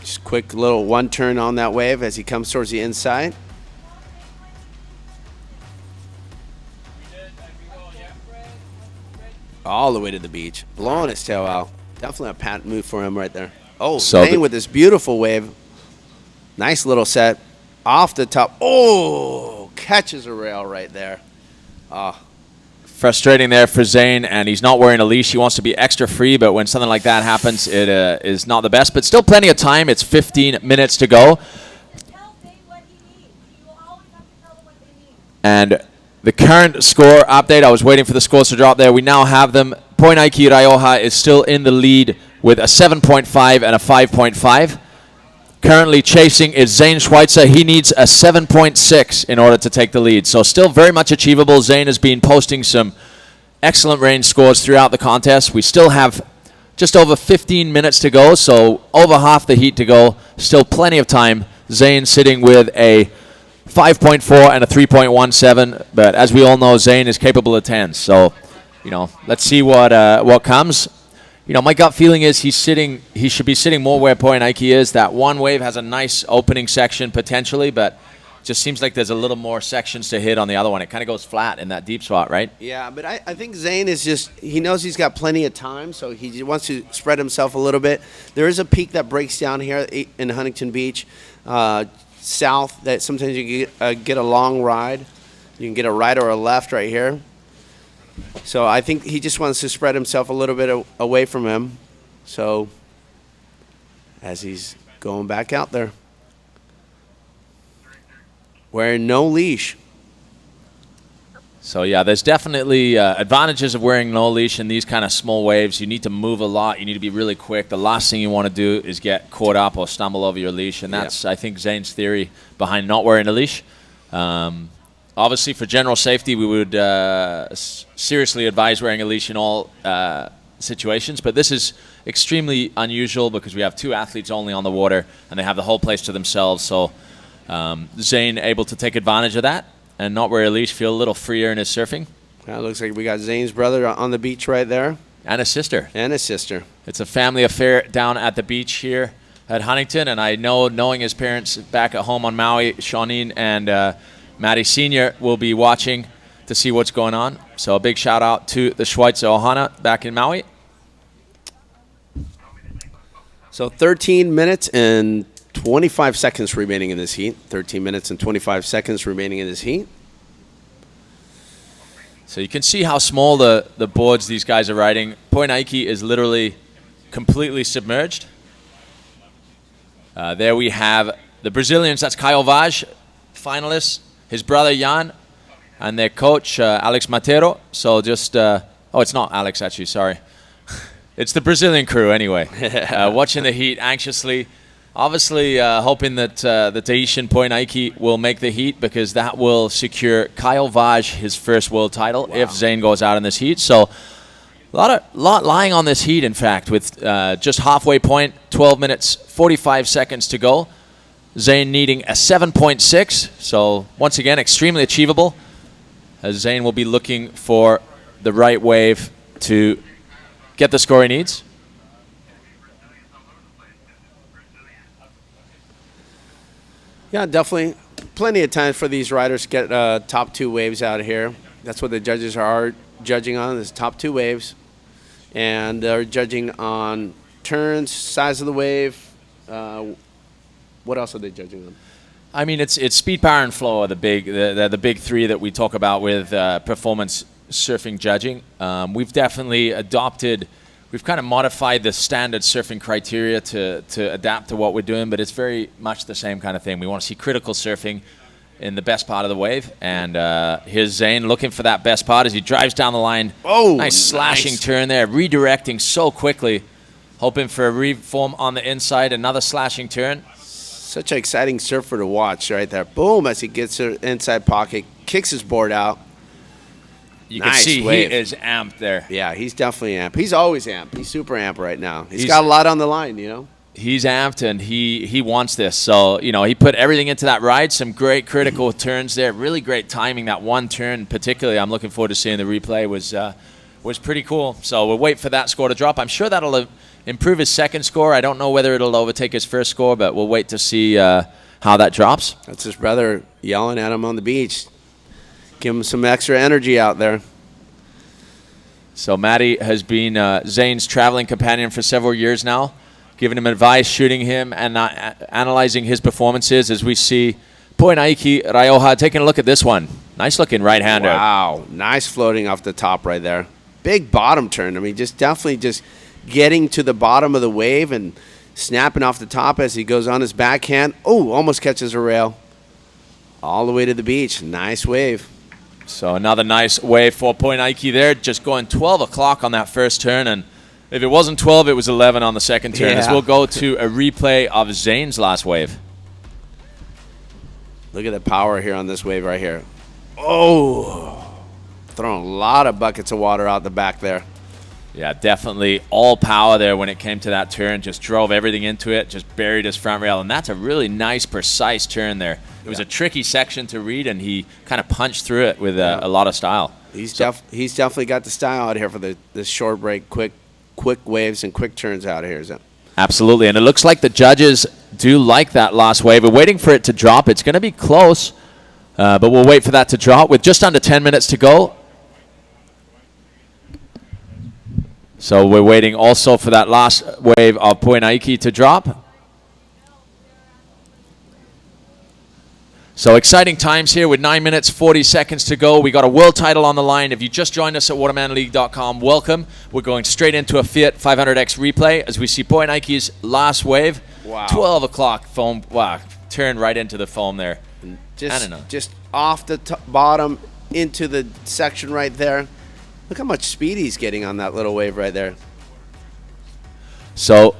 Just quick little one turn on that wave as he comes towards the inside. All the way to the beach, blowing his tail out. Definitely a patent move for him right there. Oh, So Zane with this beautiful wave. Nice little set. Off the top. Oh, catches a rail right there. Frustrating there for Zane, and he's not wearing a leash. He wants to be extra free, but when something like that happens, it is not the best. But still plenty of time. It's 15 minutes to go. Tell Zane what he needs. You will always have to tell them what they need. And the current score update, I was waiting for the scores to drop there. We now have them. Point Nike Rioja is still in the lead with a 7.5 and a 5.5. Currently chasing is Zane Schweitzer. He needs a 7.6 in order to take the lead. So still very much achievable. Zane has been posting some excellent range scores throughout the contest. We still have just over 15 minutes to go, so over half the heat to go. Still plenty of time. Zane sitting with a 5.4 and a 3.17, but as we all know, Zane is capable of 10. So, let's see what comes. My gut feeling is he should be sitting more where Point Nike is. That one wave has a nice opening section potentially, but just seems like there's a little more sections to hit on the other one. It kind of goes flat in that deep spot, right? Yeah, but I think Zane is he knows he's got plenty of time, so he wants to spread himself a little bit. There is a peak that breaks down here in Huntington Beach, south, that sometimes you get a long ride. You can get a right or a left right here. So I think he just wants to spread himself a little bit away from him. So as he's going back out there, wearing no leash. So, yeah, there's definitely advantages of wearing no leash in these kind of small waves. You need to move a lot. You need to be really quick. The last thing you want to do is get caught up or stumble over your leash, and that's, I think, Zane's theory behind not wearing a leash. Obviously, for general safety, we would seriously advise wearing a leash in all situations, but this is extremely unusual because we have two athletes only on the water, and they have the whole place to themselves. So Zane able to take advantage of that and not wear a leash, feel a little freer in his surfing. It looks like we got Zane's brother on the beach right there. And his sister. And his sister. It's a family affair down at the beach here at Huntington, and I know, knowing his parents back at home on Maui, Shawneen and Maddie Sr. will be watching to see what's going on. So a big shout out to the Schweitzer Ohana back in Maui. So 13 minutes and 25 seconds remaining in this heat. 13 minutes and 25 seconds remaining in this heat. So you can see how small the boards these guys are riding. Point Nike is literally completely submerged. There we have the Brazilians. That's Caio Vaz, finalists. His brother Jan, and their coach Alex Matero. So just, it's not Alex actually, sorry. It's the Brazilian crew anyway. Watching the heat anxiously. Obviously hoping that the Tahitian Point Nike will make the heat, because that will secure Caio Vaz his first world title if Zane goes out in this heat. So a lot lying on this heat, in fact, with just halfway point, 12 minutes, 45 seconds to go. Zane needing a 7.6, so once again, extremely achievable, as Zane will be looking for the right wave to get the score he needs. Yeah, definitely. Plenty of time for these riders to get top two waves out here. That's what the judges are judging on, is top two waves. And they're judging on turns, size of the wave. What else are they judging on? I mean, it's speed, power, and flow are the big three that we talk about with performance surfing judging. We've definitely we've kind of modified the standard surfing criteria to adapt to what we're doing, but it's very much the same kind of thing. We want to see critical surfing in the best part of the wave, and here's Zane looking for that best part as he drives down the line. Oh, nice slashing turn there, redirecting so quickly, hoping for a reform on the inside, another slashing turn. Such an exciting surfer to watch right there. Boom, as he gets her inside pocket, kicks his board out. You can Nice see wave. he is amped there. Yeah, he's definitely amped. He's always amped. He's super amped right now. He's got a lot on the line, you know. He's amped, and he wants this. So, you know, he put everything into that ride. Some great critical turns there. Really great timing. That one turn particularly, I'm looking forward to seeing the replay, was pretty cool. So we'll wait for that score to drop. I'm sure that'll improve his second score. I don't know whether it'll overtake his first score, but we'll wait to see how that drops. That's his brother yelling at him on the beach. Give him some extra energy out there. So Matty has been Zane's traveling companion for several years now, giving him advice, shooting him, and analyzing his performances as we see Poinaiki Raioha taking a look at this one. Nice looking right-hander. Wow, nice floating off the top right there. Big bottom turn. I mean, just definitely just getting to the bottom of the wave and snapping off the top as he goes on his backhand. Oh, almost catches a rail. All the way to the beach. Nice wave. So another nice wave for Poinaiki there, just going 12 o'clock on that first turn, and if it wasn't 12, it was 11 on the second turn. As we'll go to a replay of Zane's last wave. Look at the power here on this wave right here. Oh, throwing a lot of buckets of water out the back there. Yeah, definitely all power there when it came to that turn. Just drove everything into it, just buried his front rail. And that's a really nice, precise turn there. It was a tricky section to read, and he kind of punched through it with a lot of style. He's definitely got the style out here for the short break, quick waves and quick turns out here. So. Absolutely, and it looks like the judges do like that last wave. We're waiting for it to drop. It's going to be close, but we'll wait for that to drop with just under 10 minutes to go. So we're waiting also for that last wave of Poinaiki to drop. So exciting times here with 9 minutes, 40 seconds to go. We got a world title on the line. If you just joined us at watermanleague.com, welcome. We're going straight into a Fiat 500X replay as we see Poinaiki's last wave. Wow. 12 o'clock foam. Wow, turn right into the foam there. Just off the bottom into the section right there. Look how much speed he's getting on that little wave right there. So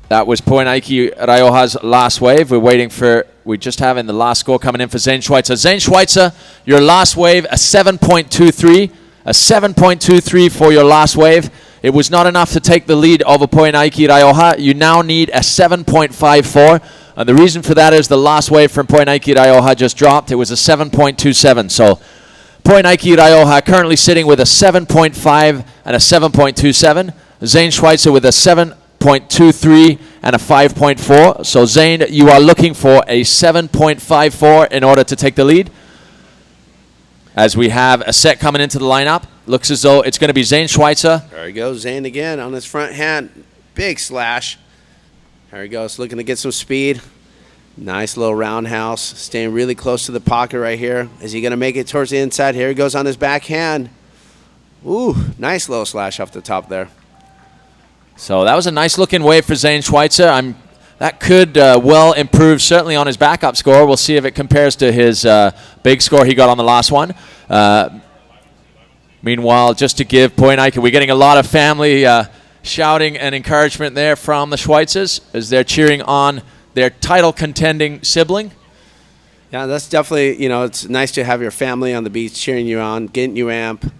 that was Poinaiki Raioha's last wave. We're just having the last score coming in for Zane Schweitzer. Zane Schweitzer, your last wave, a 7.23. A 7.23 for your last wave. It was not enough to take the lead over Poinaiki Raioha. You now need a 7.54. And the reason for that is the last wave from Poinaiki Raioha just dropped. It was a 7.27. So Poinaiki Raioha currently sitting with a 7.5 and a 7.27. Zane Schweitzer with a 7.23 and a 5.4. So Zane, you are looking for a 7.54 in order to take the lead. As we have a set coming into the lineup. Looks as though it's going to be Zane Schweitzer. There he goes, Zane again on his front hand. Big slash. There he goes, looking to get some speed. Nice little roundhouse. Staying really close to the pocket right here. Is he going to make it towards the inside? Here he goes on his backhand. Ooh, nice little slash off the top there. So that was a nice looking wave for Zane Schweitzer. That could well improve, certainly on his backup score. We'll see if it compares to his big score he got on the last one. Meanwhile, just to give Poinaiki, we're getting a lot of family shouting and encouragement there from the Schweitzers as they're cheering on their title contending sibling. Yeah, that's definitely, it's nice to have your family on the beach cheering you on, getting you amp.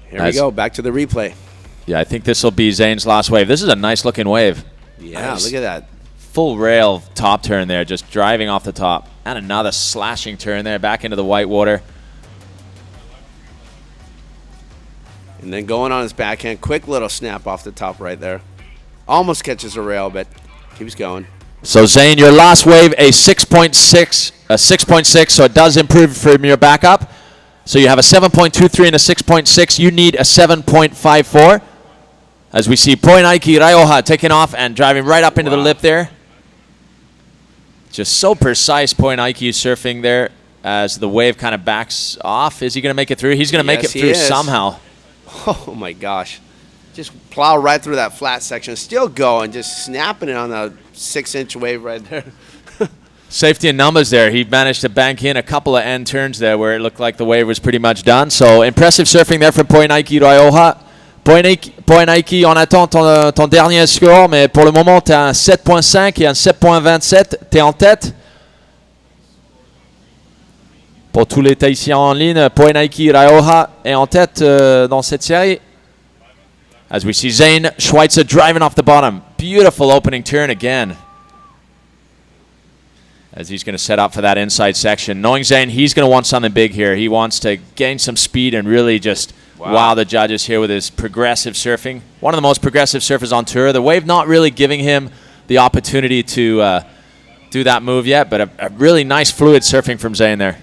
Here we go, back to the replay. Yeah, I think this will be Zane's last wave. This is a nice looking wave. Yeah, nice. Look at that. Full rail top turn there, just driving off the top. And another slashing turn there, back into the white water. And then going on his backhand, quick little snap off the top right there. Almost catches a rail, but keeps going. So Zane, your last wave, a 6.6, so it does improve from your backup. So you have a 7.23 and a 6.6. You need a 7.54. As we see Poinaiki Raioha taking off and driving right up into the lip there. Just so precise, Poinaiki surfing there as the wave kind of backs off. Is he going to make it through? He's going to make it through somehow. Oh, my gosh. Just plow right through that flat section. Still going, just snapping it on the 6-inch wave right there. Safety in numbers there. He managed to bank in a couple of end turns there where it looked like the wave was pretty much done. So impressive surfing there from Poinaiki Raioha. Poinaiki, on attend ton dernier score, mais pour le moment, tu as un 7.5 et un 7.27. Tu es en tête. Pour tous les Tahitiens en ligne, Poenaiki Raioha est en tête dans cette série. As we see Zane Schweitzer driving off the bottom. Beautiful opening turn again. As he's going to set up for that inside section. Knowing Zane, he's going to want something big here. He wants to gain some speed and really just wow the judges here with his progressive surfing. One of the most progressive surfers on tour. The wave not really giving him the opportunity to do that move yet, but a really nice fluid surfing from Zane there.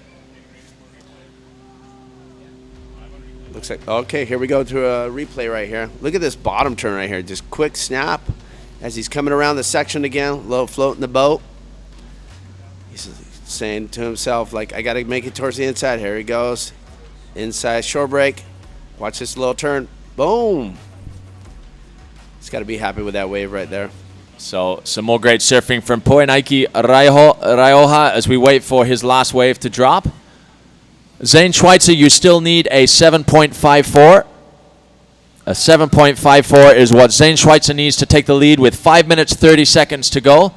Looks like, okay, here we go to a replay right here. Look at this bottom turn right here. Just quick snap as he's coming around the section again. Low float in the boat. He's saying to himself, like, I got to make it towards the inside. Here he goes. Inside shore break. Watch this little turn. Boom. He's got to be happy with that wave right there. So some more great surfing from Poenaiki Raioha as we wait for his last wave to drop. Zane Schweitzer, you still need a 7.54. A 7.54 is what Zane Schweitzer needs to take the lead with 5 minutes 30 seconds to go.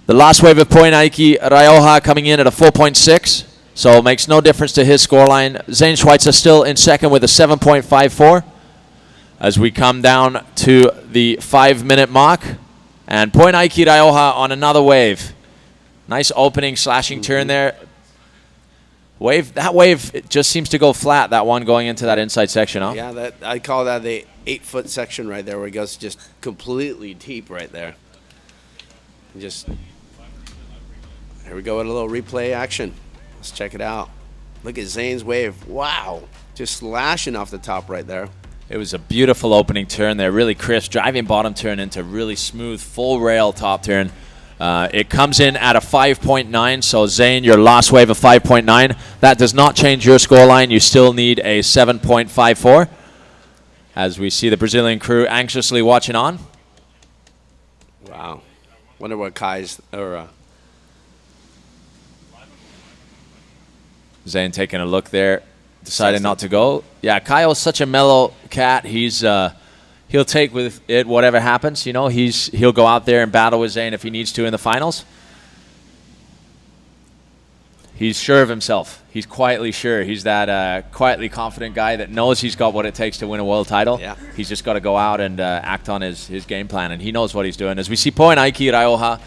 The last wave of Poenaiki Raioha coming in at a 4.6, so it makes no difference to his scoreline. Zane Schweitzer still in second with a 7.54 as we come down to the 5 minute mark. And Poenaiki Raioha on another wave. Nice opening slashing turn there. That wave it just seems to go flat, that one going into that inside section, huh? Yeah, I call that the 8-foot section right there where it goes just completely deep right there. Just here we go with a little replay action. Let's check it out. Look at Zane's wave. Wow. Just slashing off the top right there. It was a beautiful opening turn there, really crisp, driving bottom turn into really smooth, full rail top turn. It comes in at a 5.9, so Zane, your last wave of 5.9. That does not change your scoreline. You still need a 7.54. As we see the Brazilian crew anxiously watching on. Wow. Wonder what Kai's or Zane taking a look there, decided not to go. Yeah, Kyle's such a mellow cat. He'll take with it whatever happens. You know, he'll go out there and battle with Zane if he needs to in the finals. He's sure of himself. He's quietly sure. He's that quietly confident guy that knows he's got what it takes to win a world title. Yeah. He's just got to go out and act on his game plan, and he knows what he's doing. As we see Poenaiki Raioha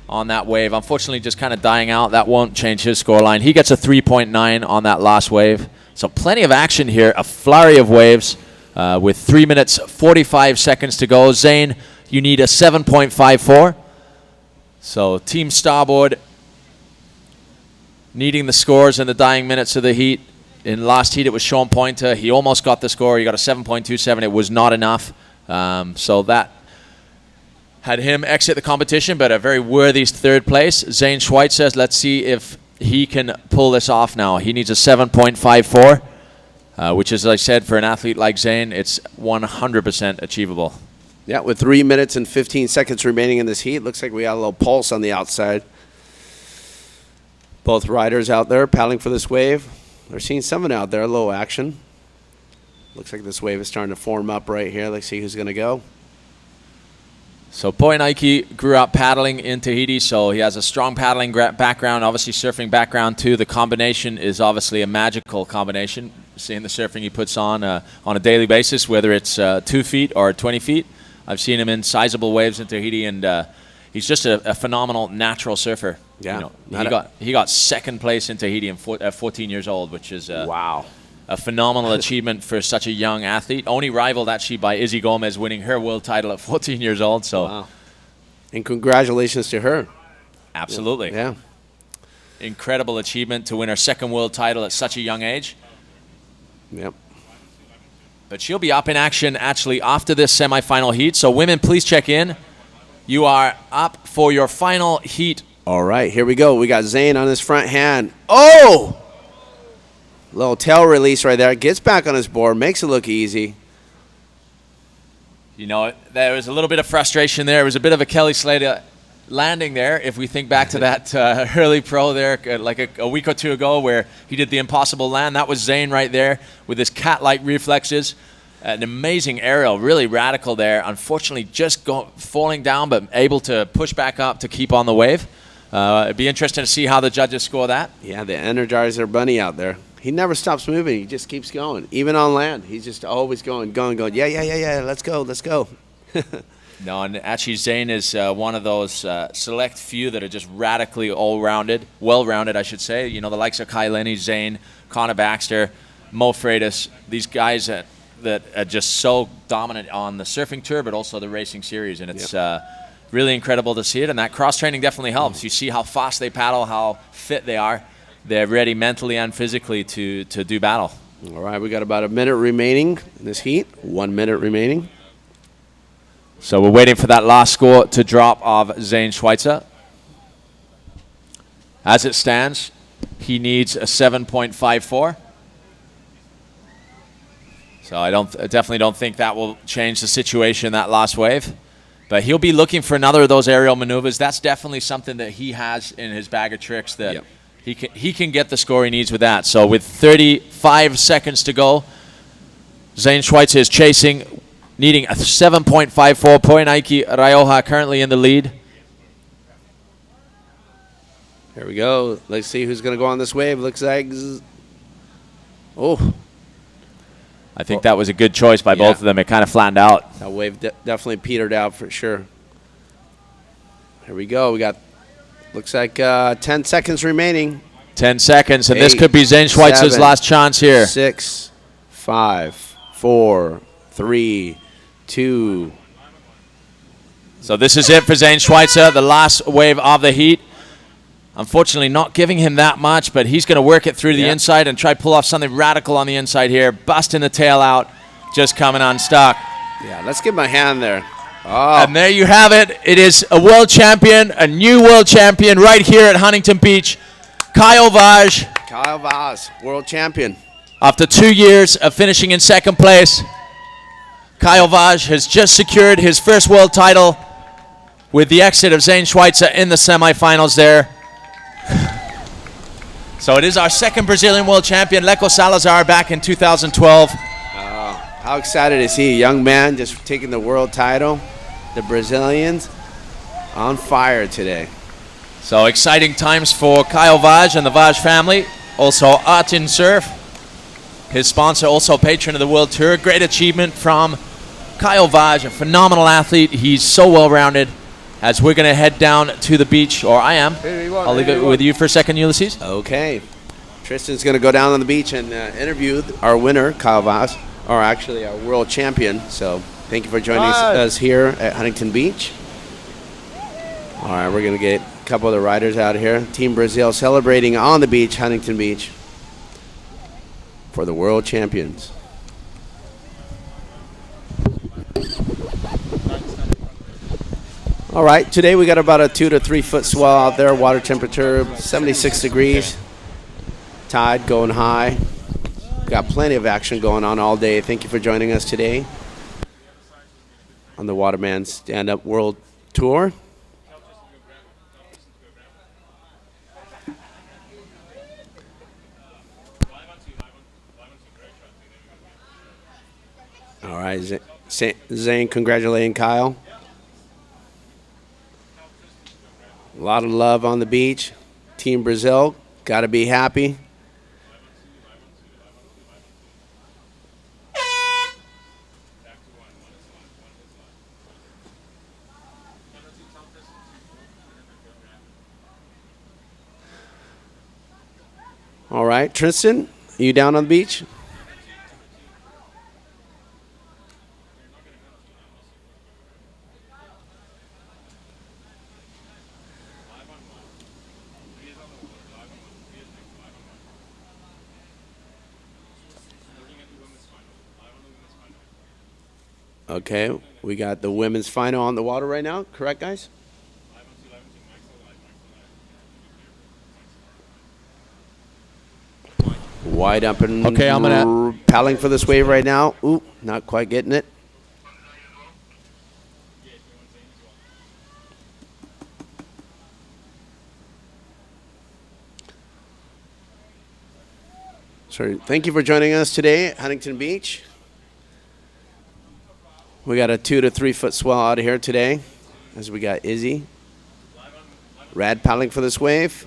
on that wave, unfortunately just kind of dying out. That won't change his scoreline. He gets a 3.9 on that last wave. So plenty of action here, a flurry of waves with 3 minutes 45 seconds to go. Zane, you need a 7.54. So Team Starboard needing the scores in the dying minutes of the heat. In last heat, it was Sean Pointer. He almost got the score. He got a 7.27. It was not enough. So that had him exit the competition, but a very worthy third place. Zane Schweitzer, let's see if he can pull this off now. He needs a 7.54, which, as I said, for an athlete like Zane, it's 100% achievable. Yeah, with 3 minutes and 15 seconds remaining in this heat, looks like we got a little pulse on the outside. Both riders out there paddling for this wave. They're seeing someone out there, a little action. Looks like this wave is starting to form up right here. Let's see who's going to go. So Poenaiki grew up paddling in Tahiti, so he has a strong paddling background, obviously surfing background too. The combination is obviously a magical combination. Seeing the surfing he puts on a daily basis, whether it's 2 feet or 20 feet. I've seen him in sizable waves in Tahiti, and he's just a phenomenal natural surfer. Yeah, you know, he got second place in Tahiti at 14 years old, which is wow, a phenomenal achievement for such a young athlete. Only rivaled actually by Izzi Gomez winning her world title at 14 years old. So, wow. And congratulations to her. Absolutely, yeah. Incredible achievement to win her second world title at such a young age. Yep. But she'll be up in action actually after this semifinal heat. So women, please check in. You are up for your final heat. All right, here we go. We got Zane on his front hand. Oh! Little tail release right there. Gets back on his board. Makes it look easy. You know, there was a little bit of frustration there. It was a bit of a Kelly Slater landing there. If we think back to that early pro there, like a week or two ago where he did the impossible land. That was Zane right there with his cat-like reflexes. An amazing aerial, really radical there. Unfortunately, just falling down, but able to push back up to keep on the wave. It'd be interesting to see how the judges score that. Yeah, the Energizer Bunny out there. He never stops moving. He just keeps going. Even on land, he's just always going. Yeah. Let's go. No, and actually Zane is one of those select few that are just radically all-rounded, well-rounded, I should say. You know, the likes of Kai Lenny, Zane, Connor Baxter, Mo Freitas, these guys that are just so dominant on the surfing tour, but also the racing series. And it's really incredible to see it. And that cross-training definitely helps. You see how fast they paddle, how fit they are. They're ready mentally and physically to do battle. All right, we got about a minute remaining in this heat. 1 minute remaining. So we're waiting for that last score to drop of Zane Schweitzer. As it stands, he needs a 7.54. So I definitely don't think that will change the situation, that last wave. But he'll be looking for another of those aerial maneuvers. That's definitely something that he has in his bag of tricks that he can get the score he needs with that. So with 35 seconds to go, Zane Schweitzer is chasing, needing a 7.54. Poinaiki Rioja currently in the lead. Here we go. Let's see who's going to go on this wave. Looks like... Oh. I think that was a good choice by both of them. It kind of flattened out. That wave definitely petered out for sure. Here we go. We got... Looks like 10 seconds remaining. 10 seconds, and 8, this could be Zane Schweitzer's 7, last chance here. 6, 5, 4, 3, 2. So this is it for Zane Schweitzer, the last wave of the heat. Unfortunately, not giving him that much, but he's going to work it through the inside and try to pull off something radical on the inside here. Busting the tail out, just coming unstuck. Yeah, let's give him a hand there. Oh. And there you have it. It is a world champion, a new world champion right here at Huntington Beach. Kyle Vaj. Kyle Vaz, world champion. After 2 years of finishing in second place, Kyle Vaj has just secured his first world title with the exit of Zane Schweitzer in the semifinals there. So it is our second Brazilian world champion, Leco Salazar, back in 2012. How excited is he? A young man just taking the world title. The Brazilians on fire today. So exciting times for Kyle Vaj and the Vaj family. Also Artin Surf, his sponsor, also patron of the World Tour. Great achievement from Kyle Vaj, a phenomenal athlete. He's so well-rounded. As we're going to head down to the beach, or I am. I'll leave it with you for a second, Ulysses. Okay. Tristan's going to go down on the beach and interview our winner, Kyle Vaz, or actually our world champion. So thank you for joining us here at Huntington Beach. All right, we're going to get a couple of the riders out here. Team Brazil celebrating on the beach, Huntington Beach, for the world champions. All right, today we got about a 2 to 3 foot swell out there. Water temperature 76 degrees. Tide going high. Got plenty of action going on all day. Thank you for joining us today on the Waterman Stand-Up World Tour. All right, Zane, congratulating Kyle. A lot of love on the beach. Team Brazil, got to be happy. All right, Tristan, are you down on the beach? Okay, we got the women's final on the water right now. Correct, guys? Wide up and Okay, I'm gonna paddling for this wave right now. Ooh, not quite getting it. So thank you for joining us today at Huntington Beach. We got a 2 to 3 foot swell out of here today, as we got Izzy. Red paddling for this wave.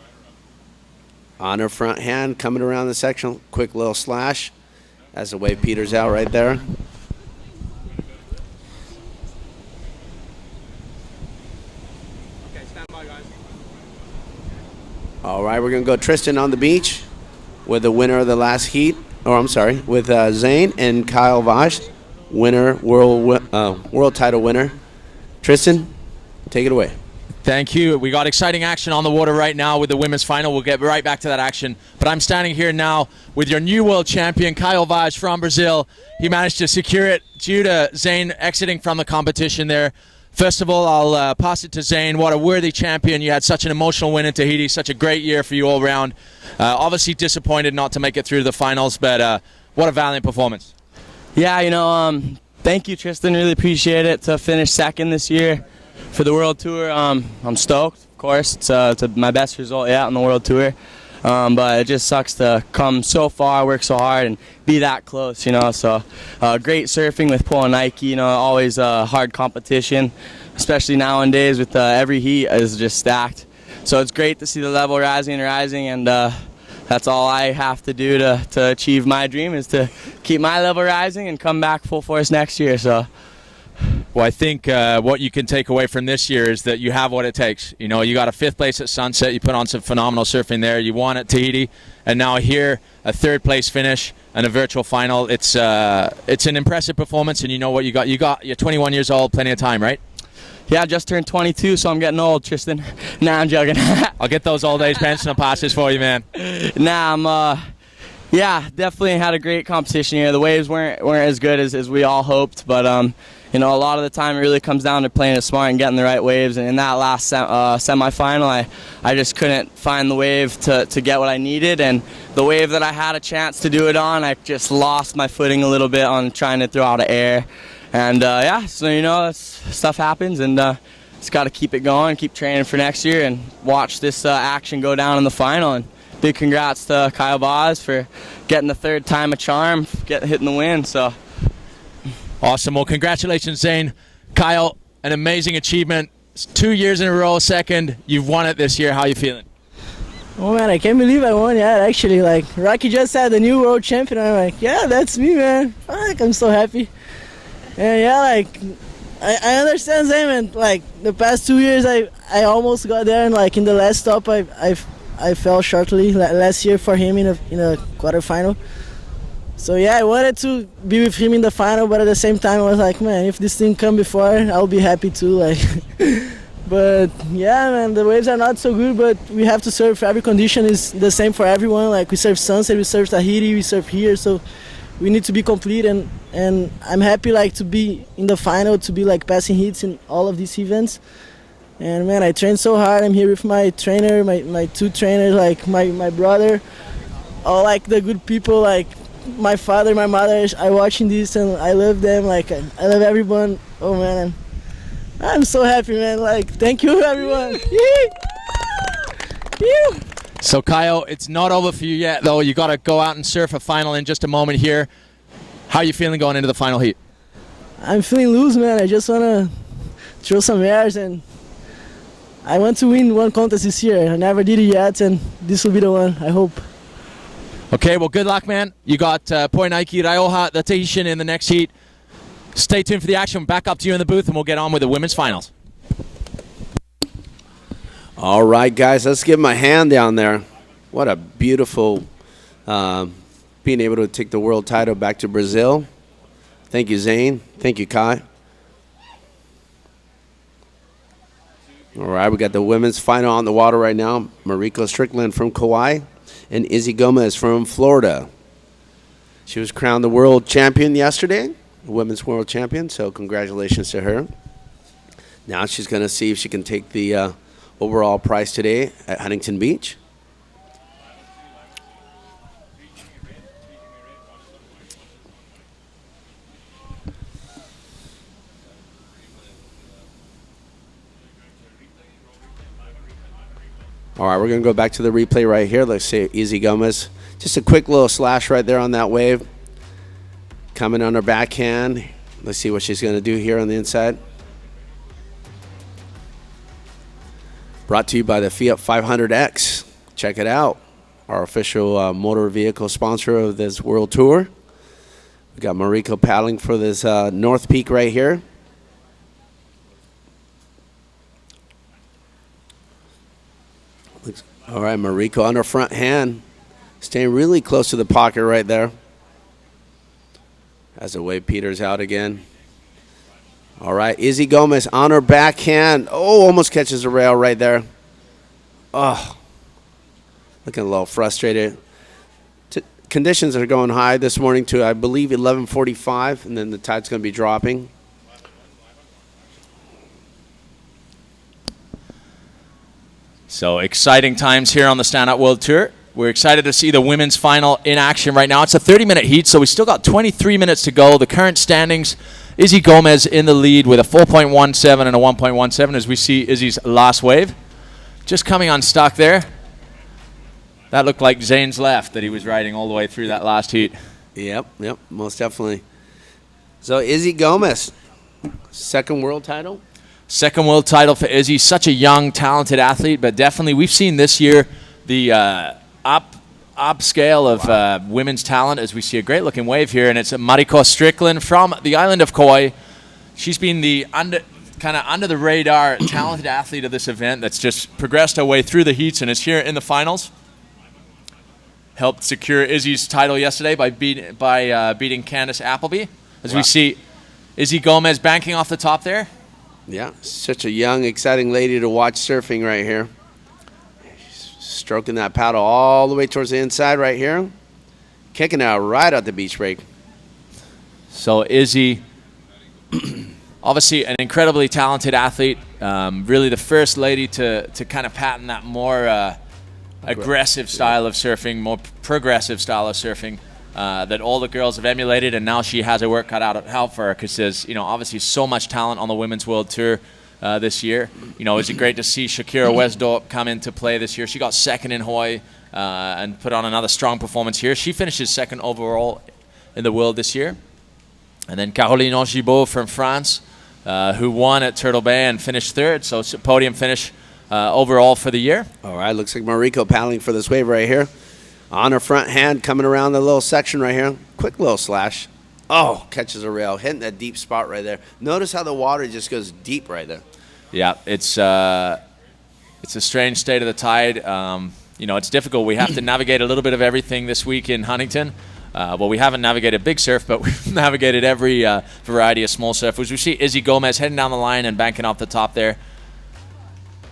On her front hand, coming around the section. Quick little slash as the wave peters out right there. Okay, stand by, guys. All right, we're going to go Tristan on the beach with the winner of the last heat. Or I'm sorry, with Zane and Kyle Vash, winner, world title winner. Tristan, take it away. Thank you. We got exciting action on the water right now with the women's final. We'll get right back to that action. But I'm standing here now with your new world champion, Kyle Vaz from Brazil. He managed to secure it due to Zane exiting from the competition there. First of all, I'll pass it to Zane. What a worthy champion. You had such an emotional win in Tahiti. Such a great year for you all around. Obviously disappointed not to make it through to the finals, but what a valiant performance. Yeah, thank you, Tristan. Really appreciate it to finish second this year for the World Tour. I'm stoked, of course. It's my best result yet on the World Tour. But it just sucks to come so far, work so hard, and be that close, So great surfing with Paul and Nike, always hard competition, especially nowadays with every heat is just stacked. So it's great to see the level rising, and that's all I have to do to achieve my dream is to keep my level rising and come back full force next year. So. Well, I think what you can take away from this year is that you have what it takes. You got a 5th place at Sunset. You put on some phenomenal surfing there. You won at Tahiti, and now here a 3rd place finish and a virtual final. It's an impressive performance, and you know what you got. You're 21 years old, plenty of time, right? Yeah, I just turned 22, so I'm getting old, Tristan. Nah, I'm joking. I'll get those old age pension passes for you, man. Nah, yeah, definitely had a great competition here. The waves weren't as good as we all hoped, but a lot of the time it really comes down to playing it smart and getting the right waves. And in that last semifinal, I just couldn't find the wave to get what I needed. And the wave that I had a chance to do it on, I just lost my footing a little bit on trying to throw out of air. And so stuff happens, and just got to keep it going, keep training for next year, and watch this action go down in the final. And big congrats to Kyle Vaz for getting the 3rd time a charm, hitting the win. So. Awesome. Well, congratulations, Zane. Kyle, an amazing achievement. It's 2 years in a row, second. You've won it this year. How are you feeling? Oh man, I can't believe I won. Yeah, actually, Rocky just said the new world champion. I'm like, yeah, that's me, man. Fuck, I'm so happy. And yeah, I understand Zane, man. The past 2 years, I almost got there, and in the last stop, I fell shortly last year for him in a quarterfinal. So yeah, I wanted to be with him in the final, but at the same time I was like, man, if this thing come before, I'll be happy too. But yeah, man, the waves are not so good, but we have to surf. Every condition is the same for everyone. We surf Sunset, we surf Tahiti, we surf here, so we need to be complete. And I'm happy to be in the final, to be passing hits in all of these events. And man, I trained so hard. I'm here with my trainer, my 2 trainers, my brother, all the good people, my father, my mother are watching this, and I love them. I love everyone. Oh man, I'm so happy, man. Thank you, everyone. So Kyle, it's not over for you yet, though. You got to go out and surf a final in just a moment here. How are you feeling going into the final heat? I'm feeling loose, man. I just wanna throw some airs, and I want to win one contest this year. I never did it yet, and this will be the one, I hope. Okay, well, good luck, man. You got Poi Nike, Raiolha, the Tahitian in the next heat. Stay tuned for the action. Back up to you in the booth, and we'll get on with the women's finals. All right, guys, let's give him a hand down there. What a beautiful being able to take the world title back to Brazil. Thank you, Zane. Thank you, Kai. All right, we got the women's final on the water right now. Mariko Strickland from Kauai and Izzi Gomez from Florida. She was crowned the world champion yesterday, the women's world champion, so congratulations to her. Now she's going to see if she can take the overall prize today at Huntington Beach. All right, we're going to go back to the replay right here. Let's see Izzi Gomez. Just a quick little slash right there on that wave. Coming on her backhand. Let's see what she's going to do here on the inside. Brought to you by the Fiat 500X. Check it out. Our official motor vehicle sponsor of this World Tour. We got Mariko paddling for this North Peak right here. All right, Mariko on her front hand. Staying really close to the pocket right there. As the wave peters out again. All right, Izzi Gomez on her backhand. Oh, almost catches the rail right there. Oh, looking a little frustrated. Conditions are going high this morning to, I believe, 11:45, and then the tide's going to be dropping. So exciting times here on the Stand Up World Tour. We're excited to see the women's final in action right now. It's a 30-minute heat, so we still got 23 minutes to go. The current standings, Izzi Gomez in the lead with a 4.17 and a 1.17 as we see Izzi's last wave. Just coming unstuck there. That looked like Zane's left that he was riding all the way through that last heat. Yep, most definitely. So Izzi Gomez, second world title? Second world title for Izzi. Such a young, talented athlete, but definitely we've seen this year the upscale of women's talent as we see a great-looking wave here, and it's Mariko Strickland from the island of Kauai. She's been the under-the-radar talented athlete of this event that's just progressed her way through the heats and is here in the finals. Helped secure Izzi's title yesterday by beating Candace Appleby. As we see Izzi Gomez banking off the top there. Yeah, such a young, exciting lady to watch surfing right here. Stroking that paddle all the way towards the inside right here. Kicking out right out the beach break. So Izzi, obviously an incredibly talented athlete. Really the first lady to kind of patent that more aggressive style of surfing, more progressive style of surfing that all the girls have emulated, and now she has her work cut out for her because there's obviously so much talent on the Women's World Tour this year. Is it great to see Shakira Wesdorp come into play this year? She got second in Hawaii and put on another strong performance here. She finishes second overall in the world this year. And then Caroline Angibault from France, who won at Turtle Bay and finished third, so it's a podium finish overall for the year. All right, looks like Mariko paddling for this wave right here. On her front hand, coming around the little section right here. Quick little slash. Oh, catches a rail, hitting that deep spot right there. Notice how the water just goes deep right there. Yeah, it's a strange state of the tide. It's difficult. We have to navigate a little bit of everything this week in Huntington. Well, we haven't navigated big surf, but we've navigated every variety of small surf. As we see Izzi Gomez heading down the line and banking off the top there.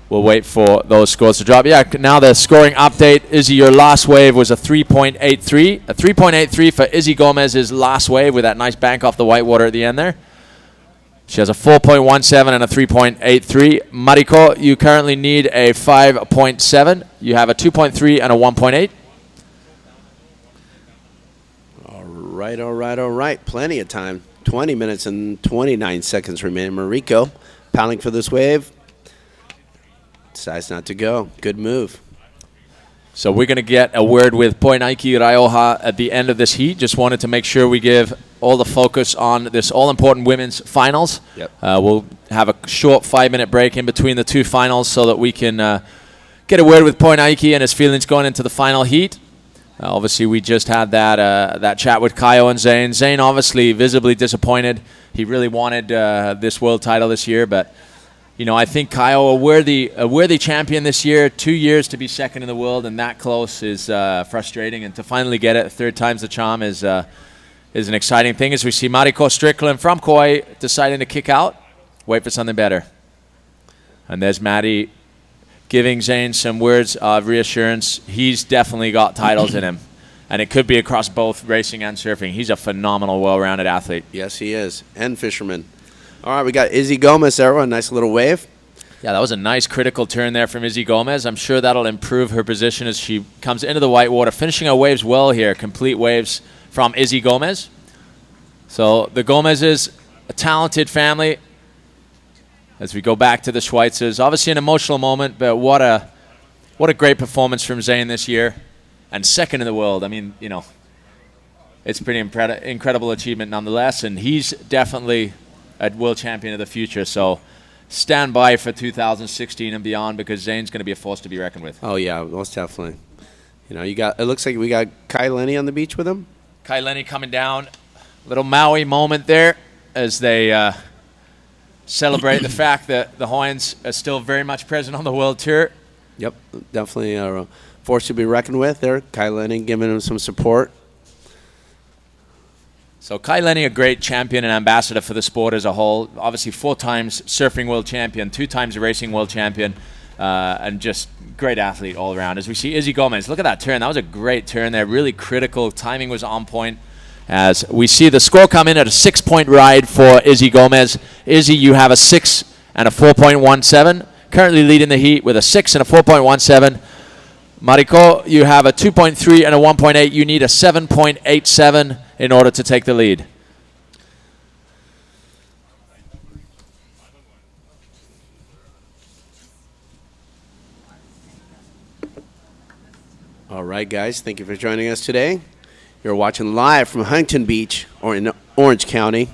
We'll wait for those scores to drop. Yeah, now the scoring update. Izzi, your last wave was a 3.83. A 3.83 for Izzi Gomez's last wave with that nice bank off the whitewater at the end there. She has a 4.17 and a 3.83. Mariko, you currently need a 5.7. You have a 2.3 and a 1.8. All right. Plenty of time. 20 minutes and 29 seconds remaining. Mariko paddling for this wave. Decides not to go. Good move. So we're going to get a word with Poinaiki Raioha at the end of this heat. Just wanted to make sure we give all the focus on this all-important women's finals. Yep. We'll have a short 5-minute break in between the two finals so that we can get a word with Poinaiki and his feelings going into the final heat. Obviously, we just had that chat with Kaio and Zane. Zane obviously visibly disappointed. He really wanted this world title this year, but I think Kaio, a worthy champion this year. 2 years to be second in the world and that close is frustrating, and to finally get it, third time's the charm, is an exciting thing. As we see Mariko Strickland from Kauai deciding to kick out, wait for something better. And there's Maddie giving Zane some words of reassurance. He's definitely got titles in him, and it could be across both racing and surfing. He's a phenomenal, well-rounded athlete. Yes, he is, and fisherman. All right, we got Izzi Gomez there. A nice little wave. Yeah, that was a nice critical turn there from Izzi Gomez. I'm sure that'll improve her position as she comes into the whitewater, finishing her waves well here. Complete waves from Izzi Gomez. So the Gomez's a talented family. As we go back to the Schweitzers, obviously an emotional moment, but what a great performance from Zane this year, and second in the world. I mean, it's pretty incredible achievement nonetheless, and he's definitely a world champion of the future. So stand by for 2016 and beyond, because Zane's going to be a force to be reckoned with. Oh yeah, most definitely. You know, it looks like we got Kai Lenny on the beach with him. Kai Lenny coming down. Little Maui moment there as they celebrate the fact that the Hawaiians are still very much present on the World Tour. Yep, definitely a force to be reckoned with there. Kai Lenny giving him some support. So Kai Lenny, a great champion and ambassador for the sport as a whole. Obviously 4 times surfing world champion, 2 times racing world champion, and just great athlete all around. As we see Izzi Gomez, look at that turn. That was a great turn there, really critical. Timing was on point. As we see the score come in at a 6-point ride for Izzi Gomez. Izzi, you have a 6 and a 4.17. Currently leading the heat with a 6 and a 4.17. Mariko, you have a 2.3 and a 1.8. You need a 7.87 in order to take the lead. All right, guys, thank you for joining us today. You're watching live from Huntington Beach, or in Orange County.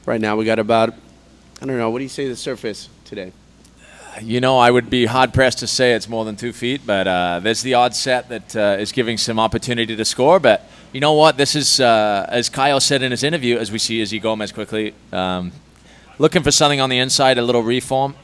Right now we got about, I don't know, what do you say the surf is today? You know, I would be hard-pressed to say it's more than 2 feet, but there's the odd set that is giving some opportunity to score. But you know what? This is, as Kyle said in his interview, as we see Izzi Gomez quickly, looking for something on the inside, a little reform.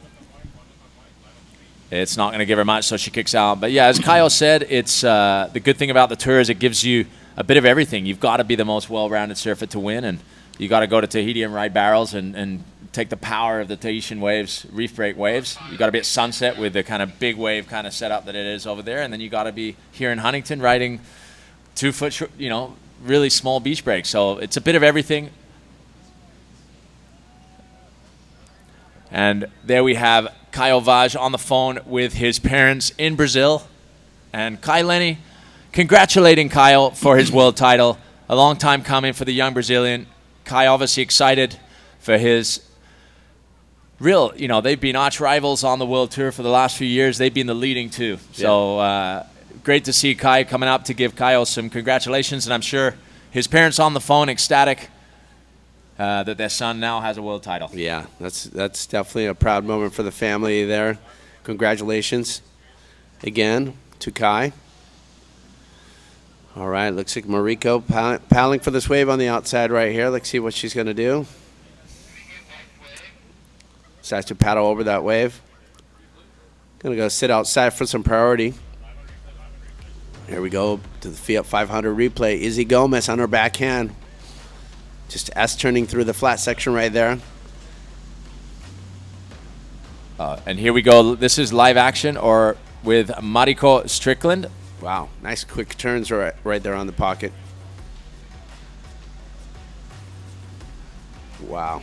It's not going to give her much, so she kicks out. But yeah, as Kyle said, it's the good thing about the tour is it gives you a bit of everything. You've got to be the most well-rounded surfer to win, and you got to go to Tahiti and ride barrels and take the power of the Tahitian waves, reef break waves. You got to be at sunset with the kind of big wave kind of setup that it is over there, and then you got to be here in Huntington riding 2-foot, really small beach breaks. So it's a bit of everything. And there we have Kyle Vaj on the phone with his parents in Brazil. And Kai Lenny congratulating Kyle for his world title. A long time coming for the young Brazilian. Kai obviously excited for his real, they've been arch rivals on the World Tour for the last few years. They've been the leading two. Yeah. So great to see Kai coming up to give Kyle some congratulations. And I'm sure his parents on the phone ecstatic that their son now has a world title. Yeah, that's definitely a proud moment for the family there. Congratulations again to Kai. All right, looks like Mariko paddling for this wave on the outside right here. Let's see what she's going to do. Decides to paddle over that wave. Going to go sit outside for some priority. Here we go to the Fiat 500 replay. Izzi Gomez on her backhand. Just S turning through the flat section right there. And here we go. This is live action or with Mariko Strickland. Wow, nice quick turns right there on the pocket. Wow.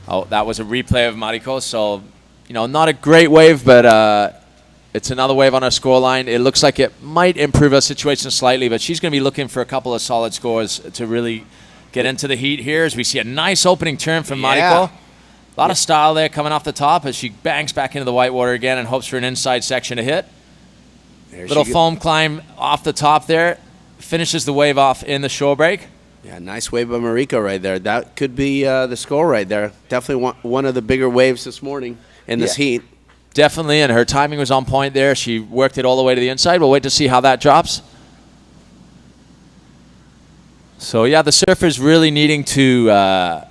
Oh, that was a replay of Mariko. So, not a great wave, but it's another wave on her scoreline. It looks like it might improve her situation slightly, but she's going to be looking for a couple of solid scores to really get into the heat here, as we see a nice opening turn from Mariko. A lot of style there coming off the top as she bangs back into the whitewater again and hopes for an inside section to hit. Little foam climb off the top there. Finishes the wave off in the shore break. Yeah, nice wave by Mariko right there. That could be the score right there. Definitely one of the bigger waves this morning in this heat. Definitely, and her timing was on point there. She worked it all the way to the inside. We'll wait to see how that drops. So, yeah, the surfer's really needing to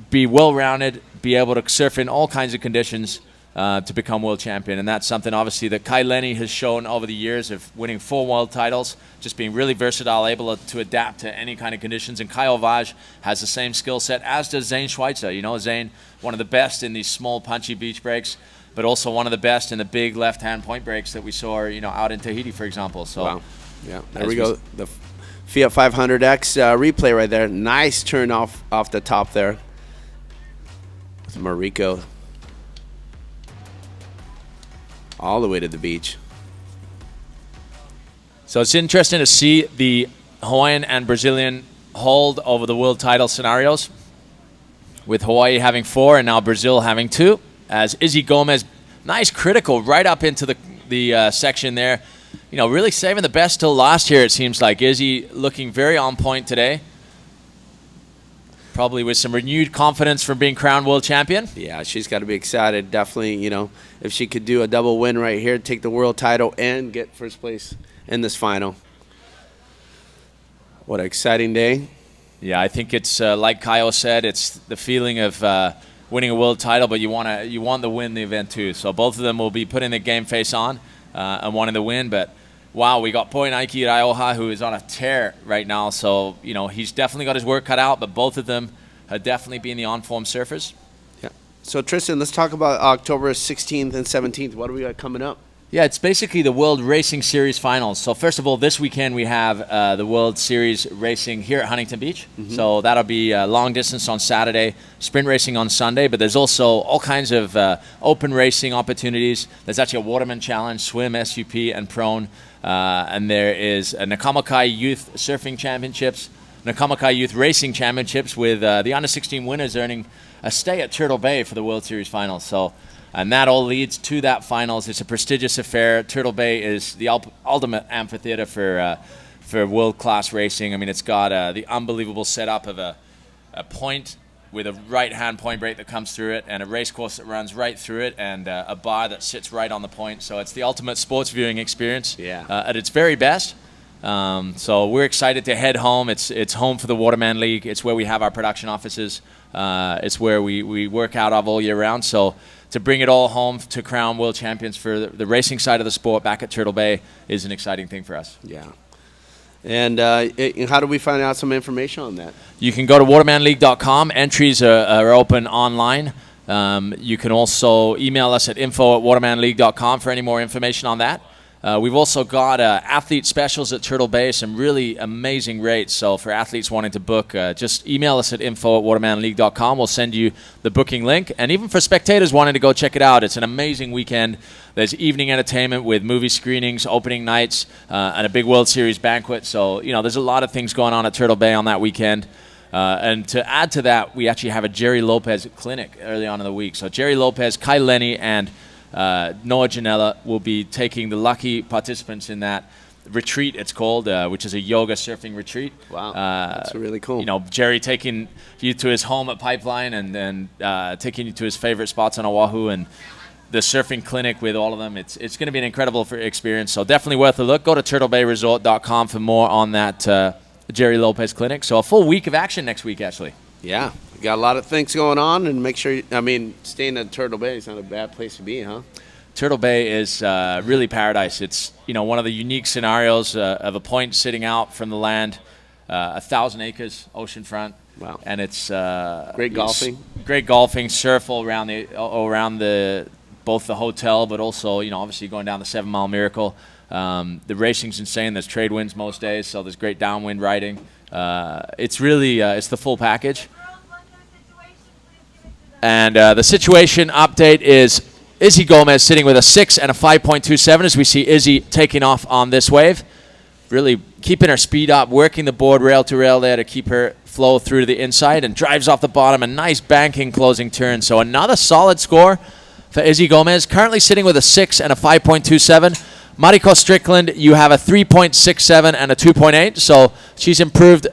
be well-rounded, be able to surf in all kinds of conditions to become world champion. And that's something, obviously, that Kai Lenny has shown over the years of winning 4 world titles, just being really versatile, able to adapt to any kind of conditions. And Kyle Vaj has the same skill set, as does Zane Schweitzer. Zane, one of the best in these small, punchy beach breaks, but also one of the best in the big left-hand point breaks that we saw, out in Tahiti, for example. So, wow. Yeah, there we go. The Fiat 500X replay right there. Nice turn off the top there. With Mariko all the way to the beach. So it's interesting to see the Hawaiian and Brazilian hold over the world title scenarios, with Hawaii having 4 and now Brazil having 2. As Izzi Gomez, nice critical right up into the section there. Really saving the best till last year, it seems like. Izzi looking very on point today. probably with some renewed confidence from being crowned world champion. Yeah, she's got to be excited. Definitely, you know, if she could do a double win right here, take the world title and get first place in this final. What an exciting day. Yeah, I think it's like Kyle said, it's the feeling of winning a world title, but you want to win the event too. So both of them will be putting the game face on and wanting to win. But wow, we got Poinaiki Raioha, who is on a tear right now. So, you know, he's definitely got his work cut out, but both of them have definitely been the on-form surfers. Yeah. So, Tristan, let's talk about October 16th and 17th. What do we got coming up? Yeah, it's basically the World Racing Series finals. So first of all, this weekend we have the World Series racing here at Huntington Beach. So that'll be long distance on Saturday, sprint racing on Sunday, but there's also all kinds of open racing opportunities. There's actually a Waterman Challenge, swim, SUP, and prone. And there is a Nakamakai Youth Surfing Championships, Nakamakai Youth Racing Championships with the under-16 winners earning a stay at Turtle Bay for the World Series finals. So. And that all leads to that finals. It's a prestigious affair. Turtle Bay is the ultimate amphitheater for world-class racing. I mean, it's got the unbelievable setup of a point with a right-hand point break that comes through it and a race course that runs right through it and a bar that sits right on the point. So it's the ultimate sports viewing experience at its very best. So we're excited to head home. It's home for the Waterman League. It's where we have our production offices. It's where we work out of all year round. So to bring it all home to crown world champions for the racing side of the sport back at Turtle Bay is an exciting thing for us. Yeah. And how do we find out some information on that? You can go to watermanleague.com. Entries are open online. You can also email us at info@watermanleague.com for any more information on that. We've also got athlete specials at Turtle Bay, some really amazing rates. So for athletes wanting to book, just email us at info@watermanleague.com. We'll send you the booking link. And even for spectators wanting to go check it out, it's an amazing weekend. There's evening entertainment with movie screenings, opening nights, and a big World Series banquet. So, you know, there's a lot of things going on at Turtle Bay on that weekend. And to add to that, we actually have a Jerry Lopez clinic early on in the week. So Jerry Lopez, Kai Lenny, and Noah Janella will be taking the lucky participants in that retreat, it's called, which is a yoga surfing retreat. Wow, that's really cool. You know, Jerry taking you to his home at Pipeline and then taking you to his favorite spots on Oahu and the surfing clinic with all of them. It's going to be an incredible experience, so definitely worth a look. Go to turtlebayresort.com for more on that Jerry Lopez clinic. So a full week of action next week, actually. Yeah, we got a lot of things going on, and make sure, staying at Turtle Bay is not a bad place to be, huh? Turtle Bay is really paradise. It's, you know, one of the unique scenarios of a point sitting out from the land, 1,000 acres oceanfront. Wow. And it's great golfing. Great golfing, surf all around both the hotel, but also, you know, obviously going down the 7 Mile Miracle. The racing's insane. There's trade winds most days, so there's great downwind riding. It's really it's the full package. And the situation update is Izzi Gomez sitting with a 6 and a 5.27 as we see Izzi taking off on this wave. Really keeping her speed up, working the board rail to rail there to keep her flow through to the inside, and drives off the bottom. A nice banking closing turn. So another solid score for Izzi Gomez. Currently sitting with a 6 and a 5.27. Mariko Strickland, you have a 3.67 and a 2.8. So she's improved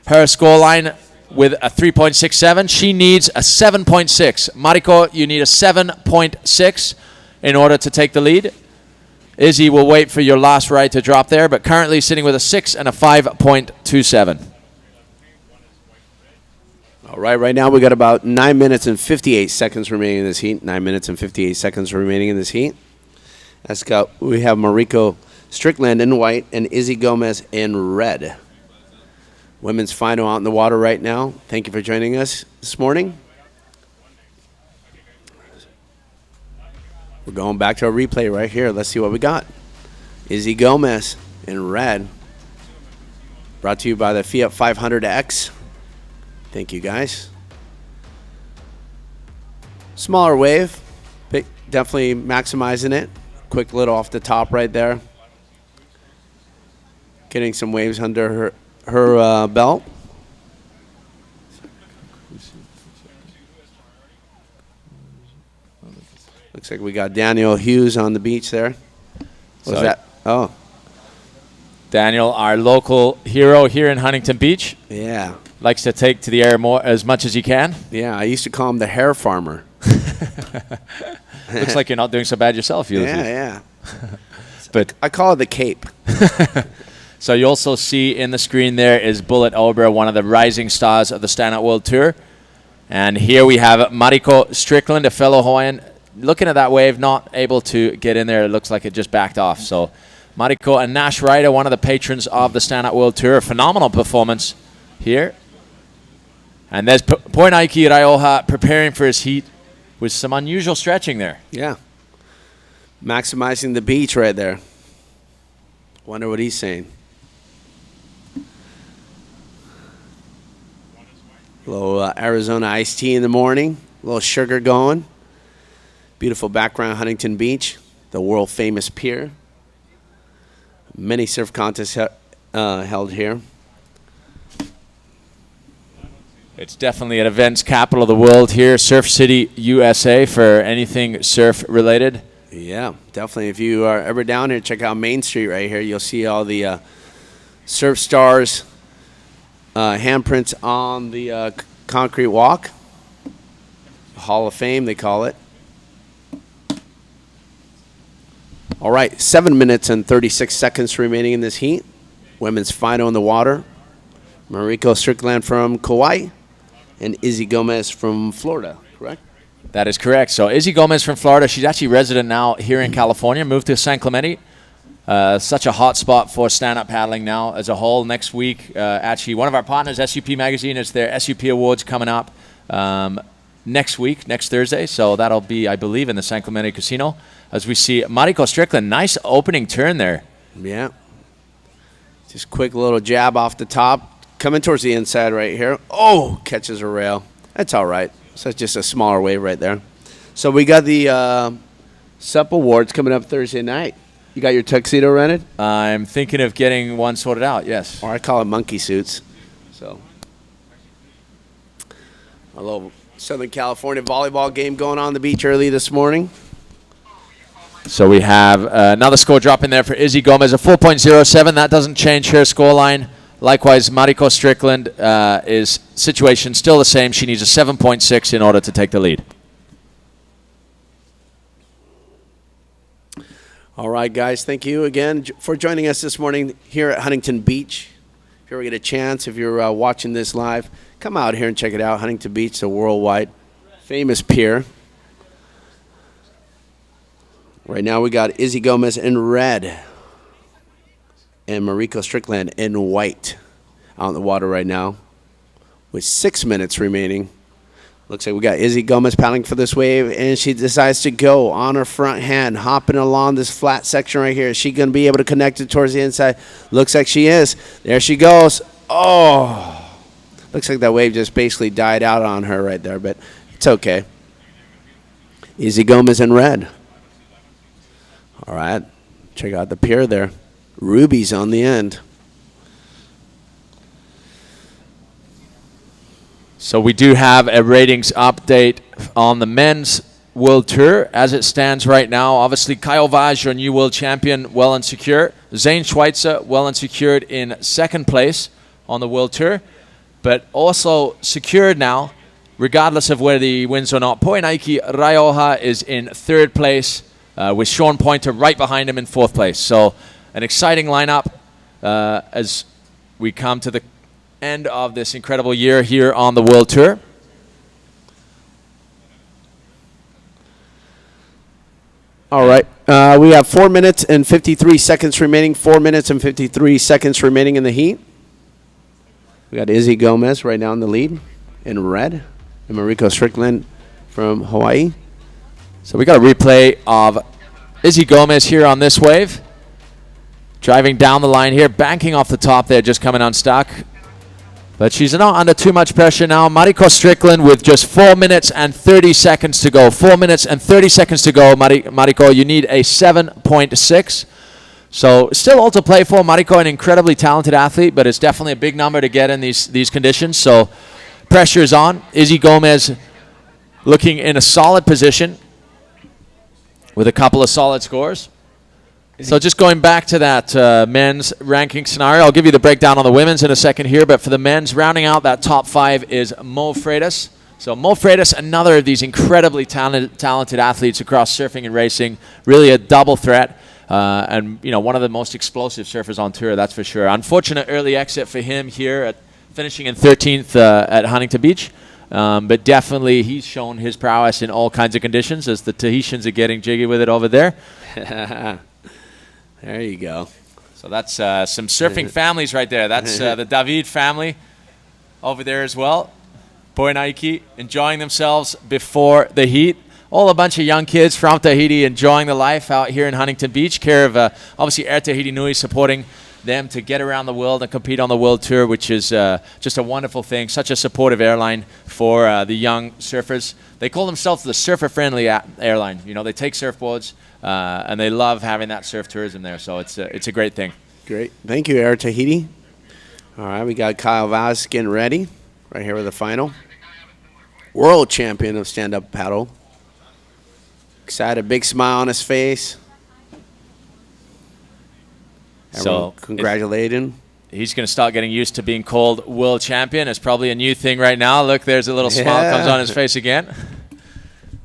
her scoreline with a 3.67. She needs a 7.6. Mariko, you need a 7.6 in order to take the lead. Izzi will wait for your last ride to drop there, but currently sitting with a 6 and a 5.27. All right now we got about 9 minutes and 58 seconds remaining in this heat. 9 minutes and 58 seconds remaining in this heat. We have Mariko Strickland in white and Izzi Gomez in red. Women's final out in the water right now. Thank you for joining us this morning. We're going back to a replay right here. Let's see what we got. Izzi Gomez in red. Brought to you by the Fiat 500X. Thank you, guys. Smaller wave. Definitely maximizing it. Quick little off the top right there. Getting some waves under her belt. Looks like we got Daniel Hughes on the beach there. What was that? Oh. Daniel, our local hero here in Huntington Beach. Yeah. Likes to take to the air more as much as he can. Yeah, I used to call him the hair farmer. Looks like you're not doing so bad yourself, Izzi. Yeah. But I call it the cape. so you also see in the screen there is Bullet Obra, one of the rising stars of the Stand-Up World Tour. And here we have Mariko Strickland, a fellow Hawaiian, looking at that wave, not able to get in there. It looks like it just backed off. So Mariko and Nash Ryder, one of the patrons of the Stand-Up World Tour. A phenomenal performance here. And there's Poinaiki Raioha preparing for his heat with some unusual stretching there. Yeah. Maximizing the beach right there. Wonder what he's saying. A little Arizona iced tea in the morning. A little sugar going. Beautiful background, Huntington Beach. The world famous pier. Many surf contests held here. It's definitely an events capital of the world here. Surf City, USA, for anything surf related. Yeah, definitely. If you are ever down here, check out Main Street right here. You'll see all the surf stars handprints on the concrete walk. Hall of Fame, they call it. All right, 7 minutes and 36 seconds remaining in this heat. Women's final in the water. Mariko Strickland from Kauai and Izzi Gomez from Florida, correct? That is correct. So Izzi Gomez from Florida, she's actually resident now here in California, moved to San Clemente. Such a hot spot for stand-up paddling now as a whole. Next week, actually, one of our partners, SUP Magazine, is their SUP Awards coming up next week, next Thursday. So that'll be, I believe, in the San Clemente Casino. As we see Mariko Strickland, nice opening turn there. Yeah. Just quick little jab off the top. Coming towards the inside right here. Oh, catches a rail. That's all right. So it's just a smaller wave right there. So we got the SUP Awards coming up Thursday night. You got your tuxedo rented? I'm thinking of getting one sorted out, yes. Or I call it monkey suits. So a little Southern California volleyball game going on the beach early this morning. So we have another score drop in there for Izzi Gomez, a 4.07. That doesn't change her scoreline. Likewise, Mariko Strickland is situation still the same. She needs a 7.6 in order to take the lead. All right, guys. Thank you again for joining us this morning here at Huntington Beach. If you ever get a chance, if you're watching this live, come out here and check it out. Huntington Beach, the worldwide famous pier. Right now we got Izzi Gomez in red and Mariko Strickland in white out in the water right now with 6 minutes remaining. Looks like we got Izzi Gomez paddling for this wave, and she decides to go on her front hand, hopping along this flat section right here. Is she going to be able to connect it towards the inside? Looks like she is. There she goes. Oh, looks like that wave just basically died out on her right there, but it's okay. Izzi Gomez in red. All right, check out the pier there. Rubies on the end. So we do have a ratings update on the men's World Tour as it stands right now. Obviously, Kyle Vaj, your new world champion, well and secure. Zane Schweitzer, well and secured in second place on the World Tour, but also secured now, regardless of whether he wins or not. Poinaiki Raioha is in third place with Sean Pointer right behind him in fourth place. So an exciting lineup as we come to the end of this incredible year here on the World Tour. All right. We have 4 minutes and 53 seconds remaining. 4 minutes and 53 seconds remaining in the heat. We got Izzi Gomez right now in the lead in red, and Mariko Strickland from Hawaii. So we got a replay of Izzi Gomez here on this wave. Driving down the line here, banking off the top there, just coming unstuck. But she's not under too much pressure now. Mariko Strickland with just 4 minutes and 30 seconds to go. 4 minutes and 30 seconds to go, Mariko. You need a 7.6. So still all to play for. Mariko, an incredibly talented athlete, but it's definitely a big number to get in these conditions. So pressure is on. Izzi Gomez looking in a solid position with a couple of solid scores. So just going back to that men's ranking scenario, I'll give you the breakdown on the women's in a second here, but for the men's, rounding out that top 5 is Mo Freitas. So Mo Freitas, another of these incredibly talented athletes across surfing and racing, really a double threat, and one of the most explosive surfers on tour, that's for sure. Unfortunate early exit for him here, at finishing in 13th at Huntington Beach. But definitely he's shown his prowess in all kinds of conditions as the Tahitians are getting jiggy with it over there. There you go. So that's some surfing families right there. That's the David family over there as well. Poinaiki enjoying themselves before the heat. All a bunch of young kids from Tahiti enjoying the life out here in Huntington Beach. Care of obviously Air Tahiti Nui supporting them to get around the world and compete on the world tour, which is just a wonderful thing. Such a supportive airline for the young surfers. They call themselves the surfer-friendly airline. They take surfboards and they love having that surf tourism there. So it's a great thing. Great. Thank you, Air Tahiti. All right, we got Kyle Vaz getting ready right here with the final. World champion of stand-up paddle. Excited, big smile on his face. Everyone congratulating. He's going to start getting used to being called world champion. It's probably a new thing right now. Look, there's a little smile comes on his face again.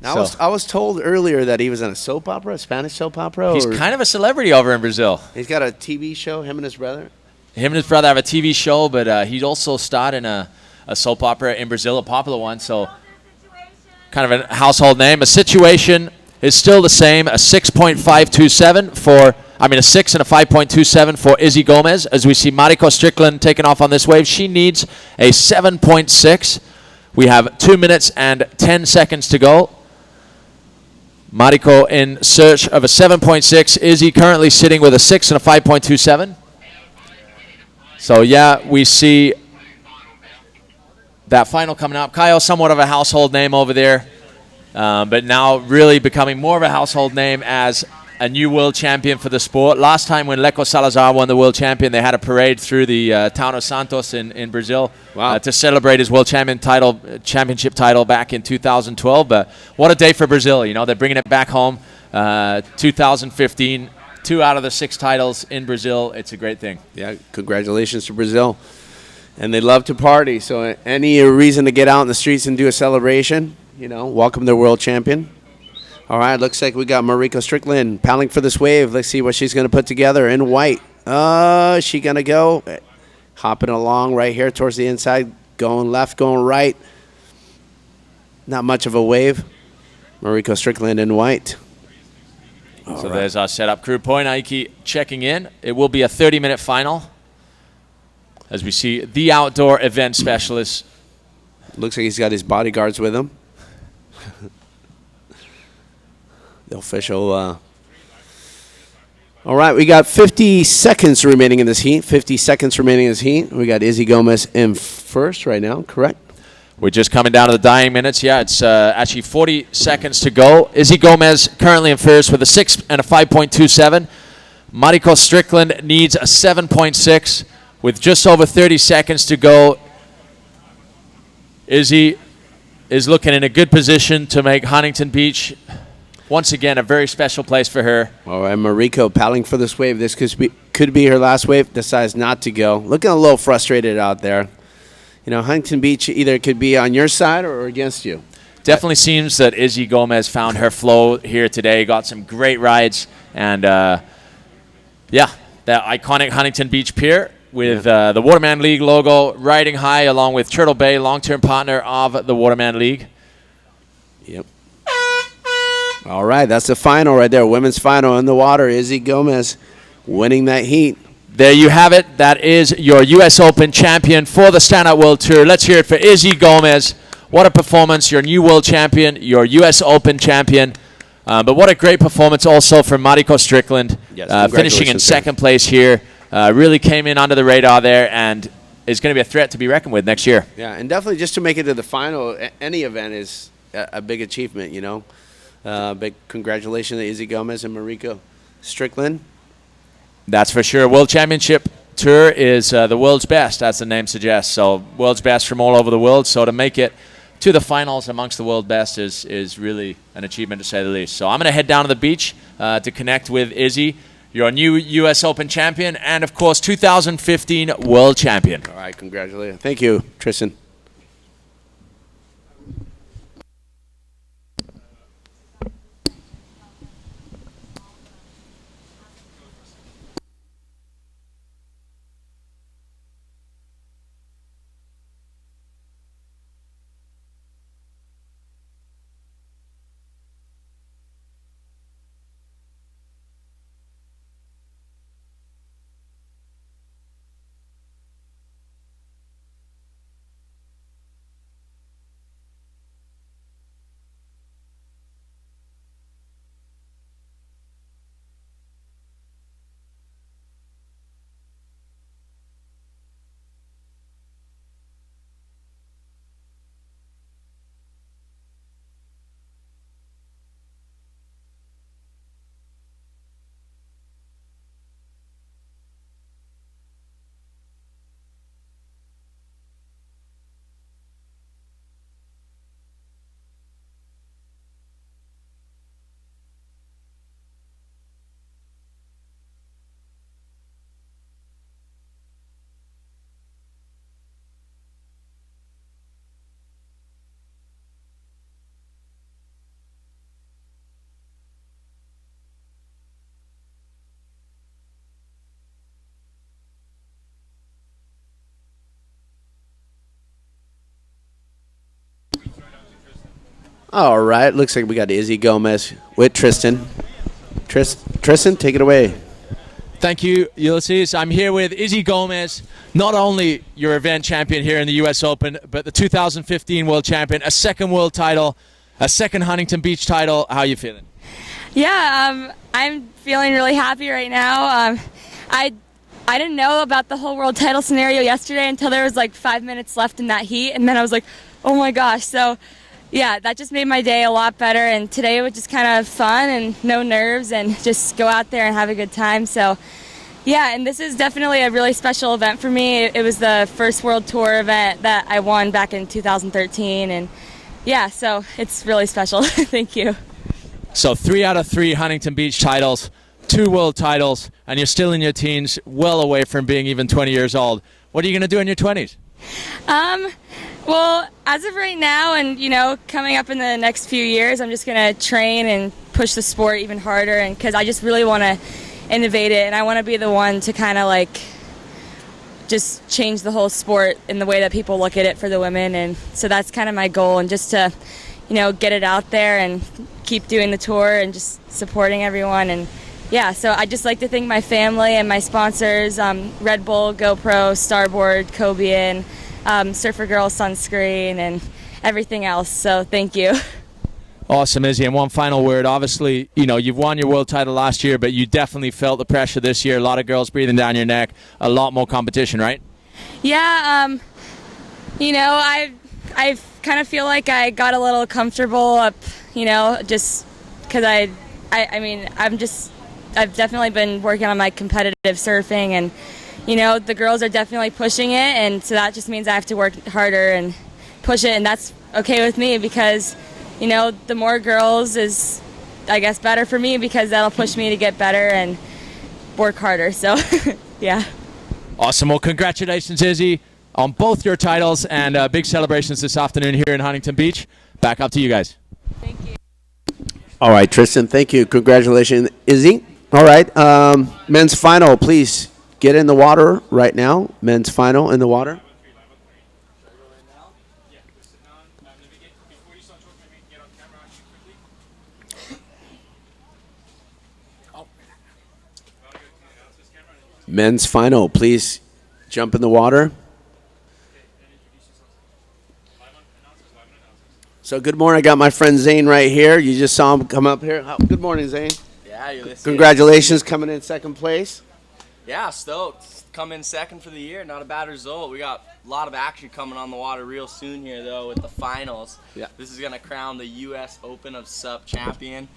Now, I was told earlier that he was in a soap opera, a Spanish soap opera. He's kind of a celebrity over in Brazil. He's got a TV show, him and his brother. Him and his brother have a TV show, but he also starred in a soap opera in Brazil, a popular one. So kind of a household name. A Situation is still the same, a 6.527 for... a 6 and a 5.27 for Izzi Gomez. As we see Mariko Strickland taking off on this wave, she needs a 7.6. We have 2 minutes and 10 seconds to go. Mariko in search of a 7.6. Izzi currently sitting with a 6 and a 5.27. So yeah, we see that final coming up. Kyle, somewhat of a household name over there, but now really becoming more of a household name as a new world champion for the sport. Last time when Leco Salazar won the world champion, they had a parade through the town of Santos in Brazil to celebrate his world championship title back in 2012. But what a day for Brazil. They're bringing it back home. 2015, 2 out of the 6 titles in Brazil. It's a great thing. Yeah, congratulations to Brazil. And they love to party, so any reason to get out in the streets and do a celebration, welcome their world champion. All right, looks like we got Mariko Strickland paddling for this wave. Let's see what she's going to put together in white. Is she going to go? Hopping along right here towards the inside, going left, going right. Not much of a wave. Mariko Strickland in white. So there's our setup crew. Poinaiki checking in. It will be a 30-minute final. As we see the outdoor event specialist. Looks like he's got his bodyguards with him. The official. All right, we got 50 seconds remaining in this heat. 50 seconds remaining in this heat. We got Izzi Gomez in first right now, correct? We're just coming down to the dying minutes. Yeah, it's actually 40 seconds to go. Izzi Gomez currently in first with a 6 and a 5.27. Mariko Strickland needs a 7.6 with just over 30 seconds to go. Izzi is looking in a good position to make Huntington Beach once again a very special place for her. All right, Mariko paddling for this wave. This could be her last wave. Decides not to go. Looking a little frustrated out there. Huntington Beach either could be on your side or against you. Definitely seems that Izzi Gomez found her flow here today. Got some great rides. And, that iconic Huntington Beach pier with the Waterman League logo riding high along with Turtle Bay, long-term partner of the Waterman League. Yep. All right, that's the final right there. Women's final in the water. Izzi Gomez winning that heat. There you have it. That is your U.S. Open champion for the Stand Up World Tour. Let's hear it for Izzi Gomez. What a performance. Your new world champion, your U.S. Open champion. But what a great performance also from Mariko Strickland. Yes, finishing in second place here. Really came in under the radar there and is going to be a threat to be reckoned with next year. Yeah, and definitely just to make it to the final, any event is a big achievement, Big congratulations to Izzi Gomez and Mariko Strickland. That's for sure. World Championship Tour is the world's best, as the name suggests. So world's best from all over the world. So to make it to the finals amongst the world best is really an achievement, to say the least. So I'm going to head down to the beach to connect with Izzi. You're a new U.S. Open champion and, of course, 2015 world champion. All right, congratulations. Thank you, Tristan. All right, looks like we got Izzi Gomez with Tristan. Tristan, take it away. Thank you, Ulysses. I'm here with Izzi Gomez, not only your event champion here in the U.S. Open, but the 2015 world champion, a second world title, a second Huntington Beach title. How are you feeling? Yeah, I'm feeling really happy right now. I didn't know about the whole world title scenario yesterday until there was like 5 minutes left in that heat, and then I was like, oh my gosh. So yeah, that just made my day a lot better, and today was just kind of fun and no nerves and just go out there and have a good time. So yeah, and this is definitely a really special event for me. It was the first World Tour event that I won back in 2013, and yeah, so it's really special. Thank you. So 3 out of 3 Huntington Beach titles, 2 world titles, and you're still in your teens, well away from being even 20 years old. What are you going to do in your 20s? Well, as of right now and, coming up in the next few years, I'm just going to train and push the sport even harder, and because I just really want to innovate it, and I want to be the one to kind of just change the whole sport in the way that people look at it for the women, and so that's kind of my goal, and just to, get it out there and keep doing the tour and just supporting everyone. And yeah, so I just like to thank my family and my sponsors, Red Bull, GoPro, Starboard, Cobian, Surfer Girl Sunscreen, and everything else. So thank you. Awesome, Izzy. And one final word. Obviously, you've won your world title last year, but you definitely felt the pressure this year. A lot of girls breathing down your neck, a lot more competition, right? Yeah, I kind of feel like I got a little comfortable up, just because I've definitely been working on my competitive surfing, and the girls are definitely pushing it, and so that just means I have to work harder and push it, and that's okay with me because the more girls is, I guess, better for me because that'll push me to get better and work harder. So yeah. Awesome. Well, congratulations, Izzy, on both your titles, and big celebrations this afternoon here in Huntington Beach. Back up to you guys. Thank you. All right, Tristan, thank you. Congratulations, Izzy. All right, men's final, please get in the water right now. Men's final in the water. Men's final, please jump in the water. So good morning. I got my friend Zane right here. You just saw him come up here. Good morning, Zane. Yeah, Ulysses. Congratulations coming in second place. Yeah, stoked. Come in second for the year. Not a bad result. We got a lot of action coming on the water real soon here, though, with the finals. Yeah. This is going to crown the U.S. Open of SUP champion.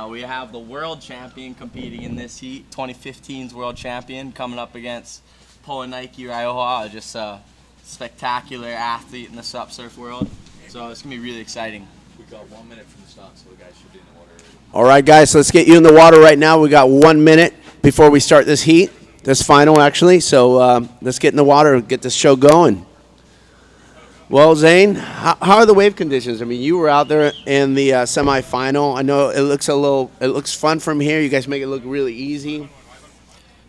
We have the world champion competing in this heat, 2015's world champion, coming up against Nike Raioha, just a spectacular athlete in the SUP surf world. So it's going to be really exciting. We got 1 minute from the start, so the guys should be in the water. All right, guys, let's get you in the water right now. We got 1 minute. before we start this heat, this final actually. So let's get in the water, get this show going. Well, Zane, how are the wave conditions? I mean, you were out there in the semifinal. I know it looks fun from here. You guys make it look really easy.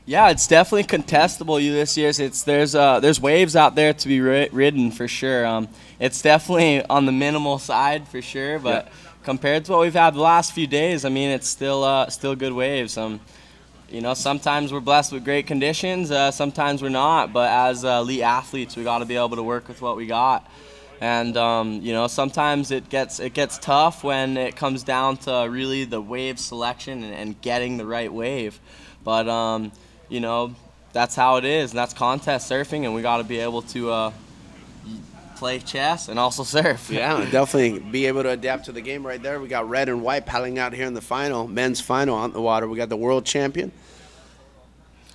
Yeah, it's definitely contestable, Ulysses. There's waves out there to be ridden for sure. It's definitely on the minimal side for sure, but compared to what we've had the last few days, I mean, it's still good waves. Sometimes we're blessed with great conditions, sometimes we're not. But as elite athletes, we got to be able to work with what we got. And sometimes it gets tough when it comes down to really the wave selection and getting the right wave. But that's how it is, and that's contest surfing, and we got to be able to play chess and also surf. Yeah, definitely be able to adapt to the game right there. We got red and white paddling out here in the final, men's final on the water. We got the world champion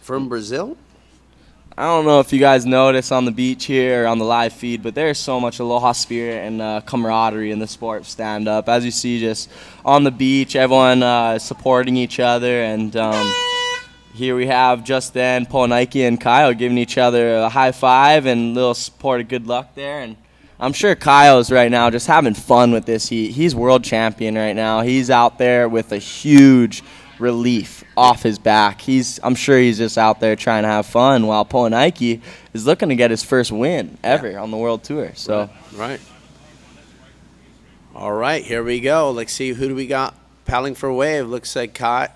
from Brazil. I don't know if you guys notice on the beach here or on the live feed, but there's so much aloha spirit and camaraderie in the sport of stand-up. As you see, just on the beach, everyone supporting each other, and here we have just then Po'anaiki and Kyle giving each other a high five and a little support of good luck there. And I'm sure Kyle's right now just having fun with this heat. He's world champion right now. He's out there with a huge relief off his back. I'm sure he's just out there trying to have fun, while Po'anaiki is looking to get his first win ever on the world tour. So Right. All right, here we go. Let's see, who do we got paddling for wave? Looks like Kai.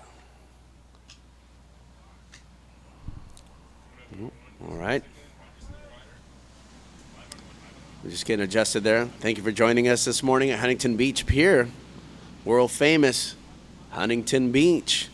All right. We're just getting adjusted there. Thank you for joining us this morning at Huntington Beach Pier. World famous Huntington Beach.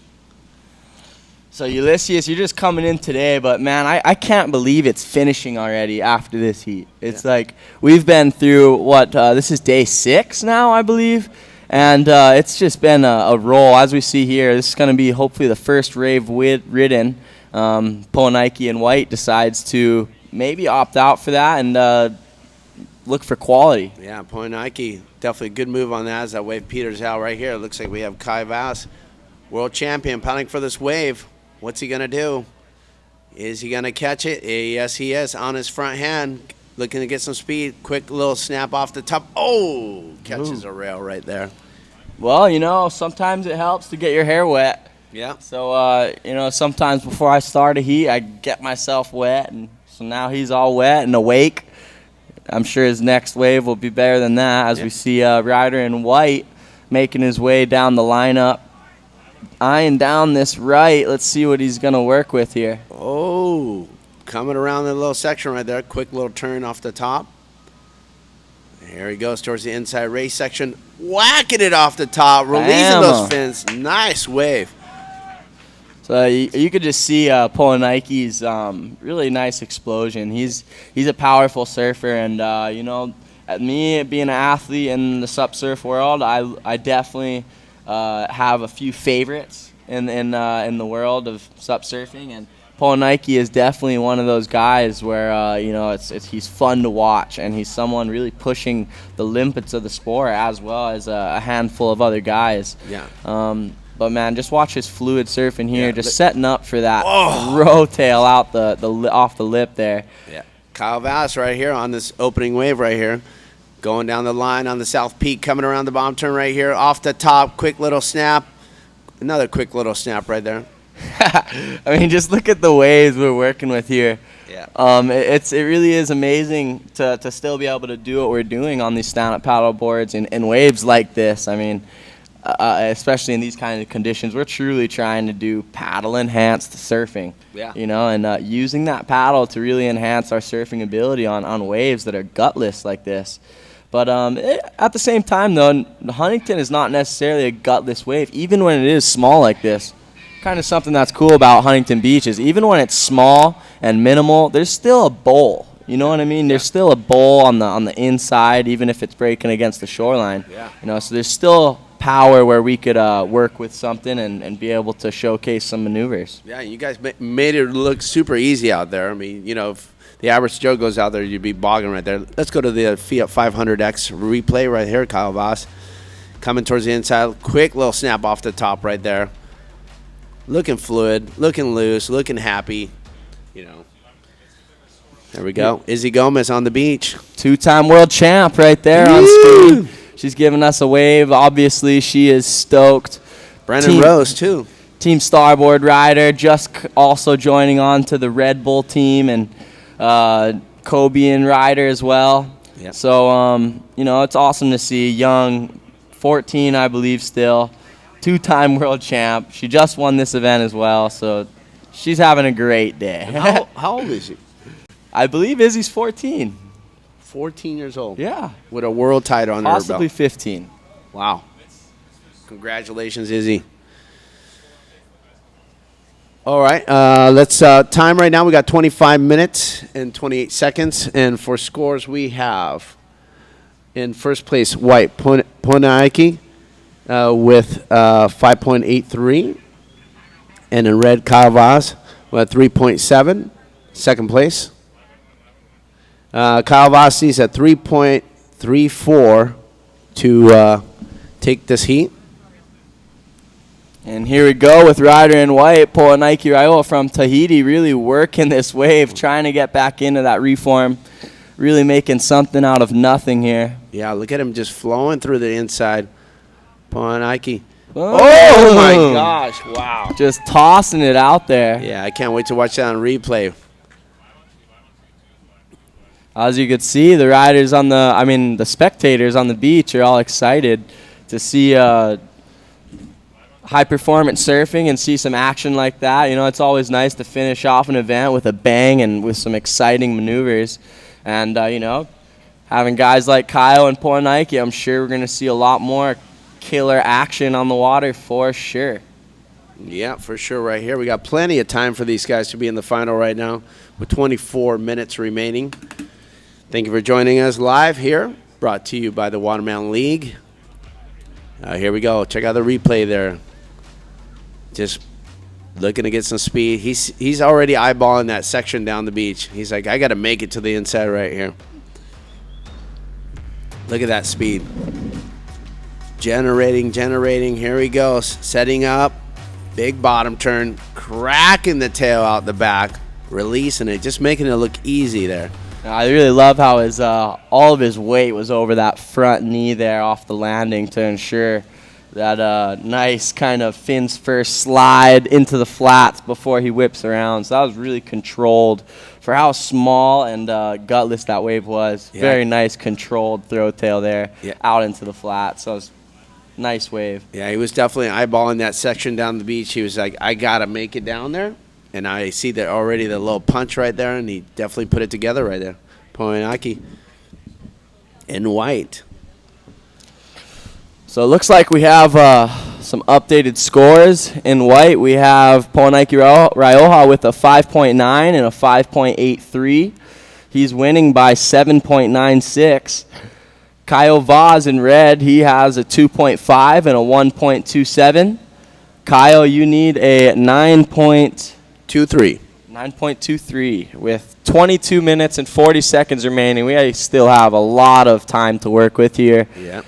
So Ulysses, you're just coming in today, but man, I can't believe it's finishing already after this heat. It's like we've been through this is day 6 now, I believe, and it's just been a roll. As we see here, this is going to be hopefully the first wave ridden. Po'anaiki in white decides to maybe opt out for that and look for quality. Yeah, Po'anaiki, definitely a good move on that as that wave peters out right here. It looks like we have Kai Vass, world champion, paddling for this wave. What's he going to do? Is he going to catch it? Yes, he is. On his front hand, looking to get some speed. Quick little snap off the top. Oh, catches a rail right there. Well, sometimes it helps to get your hair wet. Yeah. So, sometimes before I start a heat, I get myself wet. And so now he's all wet and awake. I'm sure his next wave will be better than that, as we see Ryder in white making his way down the lineup. Eyeing down this right. Let's see what he's going to work with here. Oh, coming around the little section right there. Quick little turn off the top. Here he goes towards the inside race section. Whacking it off the top. Releasing those fins. Nice wave. So you could just see Po'anaiki's really nice explosion. He's a powerful surfer, and at me being an athlete in the sup surf world, I definitely have a few favorites in the world of sup surfing, and Po'anaiki is definitely one of those guys where he's fun to watch, and he's someone really pushing the limits of the sport as well as a handful of other guys. Yeah. But man, just watch his fluid surfing here, just setting up for that row tail out off the lip there. Yeah. Kyle Vass right here on this opening wave right here. Going down the line on the South Peak, coming around the bomb turn right here. Off the top, quick little snap. Another quick little snap right there. I mean, just look at the waves we're working with here. Yeah. It really is amazing to still be able to do what we're doing on these stand-up paddle boards in waves like this. I mean, especially in these kind of conditions, we're truly trying to do paddle-enhanced surfing. Yeah. And using that paddle to really enhance our surfing ability on waves that are gutless like this. But at the same time, though, Huntington is not necessarily a gutless wave, even when it is small like this. Kind of something that's cool about Huntington Beach is even when it's small and minimal, there's still a bowl. You know what I mean? There's still a bowl on the inside, even if it's breaking against the shoreline. Yeah. So there's still power where we could work with something and be able to showcase some maneuvers. Yeah, you guys made it look super easy out there. I mean, if the average Joe goes out there, you'd be bogging right there. Let's go to the Fiat 500X replay right here, Kyle Voss. Coming towards the inside. Quick little snap off the top right there. looking fluid, looking loose, looking happy. You know. There we go. Izzi Gomez on the beach. 2-time world champ right there on screen. She's giving us a wave. Obviously, she is stoked. Brennan Rose, too. Team Starboard rider, just also joining on to the Red Bull team, and Cobian rider as well. Yep. So, you know, it's awesome to see young, 14, I believe still, 2-time world champ. She just won this event as well, so she's having a great day. How old is she? I believe Izzy's 14. 14 years old. Yeah. With a world title under her belt. Possibly 15. Wow. Congratulations, Izzy. All right. Let's time right now. We got 25 minutes and 28 seconds. And for scores, we have in first place, White Ponaiki with 5.83. And in red, Kavaz with 3.7. Second place. Kyle Vossi's at 3.34 to take this heat. And here we go with rider in white, Nike Raiola from Tahiti, really working this wave, trying to get back into that reform, really making something out of nothing here. Yeah, look at him just flowing through the inside. Nike. Oh my gosh, wow. Just tossing it out there. Yeah, I can't wait to watch that on replay. As you could see, the riders on the spectators on the beach are all excited to see high performance surfing and see some action like that. You know, it's always nice to finish off an event with a bang and with some exciting maneuvers. And, you know, having guys like Kyle and Nike, I'm sure we're going to see a lot more killer action on the water for sure. Yeah, for sure right here. We got plenty of time for these guys to be in the final right now with 24 minutes remaining. Thank you for joining us live here, brought to you by the Watermelon League. Here we go. Check out the replay there. Just looking to get some speed. He's already eyeballing that section down the beach. He's like, I got to make it to the inside right here. Look at that speed. Generating. Here he goes. Setting up. Big bottom turn. Cracking the tail out the back. Releasing it. Just making it look easy there. I really love how his all of his weight was over that front knee there off the landing to ensure that nice kind of fins first slide into the flats before he whips around. So that was really controlled for how small and gutless that wave was. Yeah. Very nice controlled throw tail there Yeah. out into the flats. So it was nice wave. Yeah, he was definitely eyeballing that section down the beach. He was like, I got to make it down there. And I see that already, the little punch right there, and he definitely put it together right there. Poinaki in white. So it looks like we have some updated scores. In white, we have Ponaiki Raiola with a 5.9 and a 5.83. He's winning by 7.96. Kyle Vaz in red, he has a 2.5 and a 1.27. Kyle, you need a 9.23 with 22 minutes and 40 seconds remaining. We still have a lot of time to work with here. Yeah.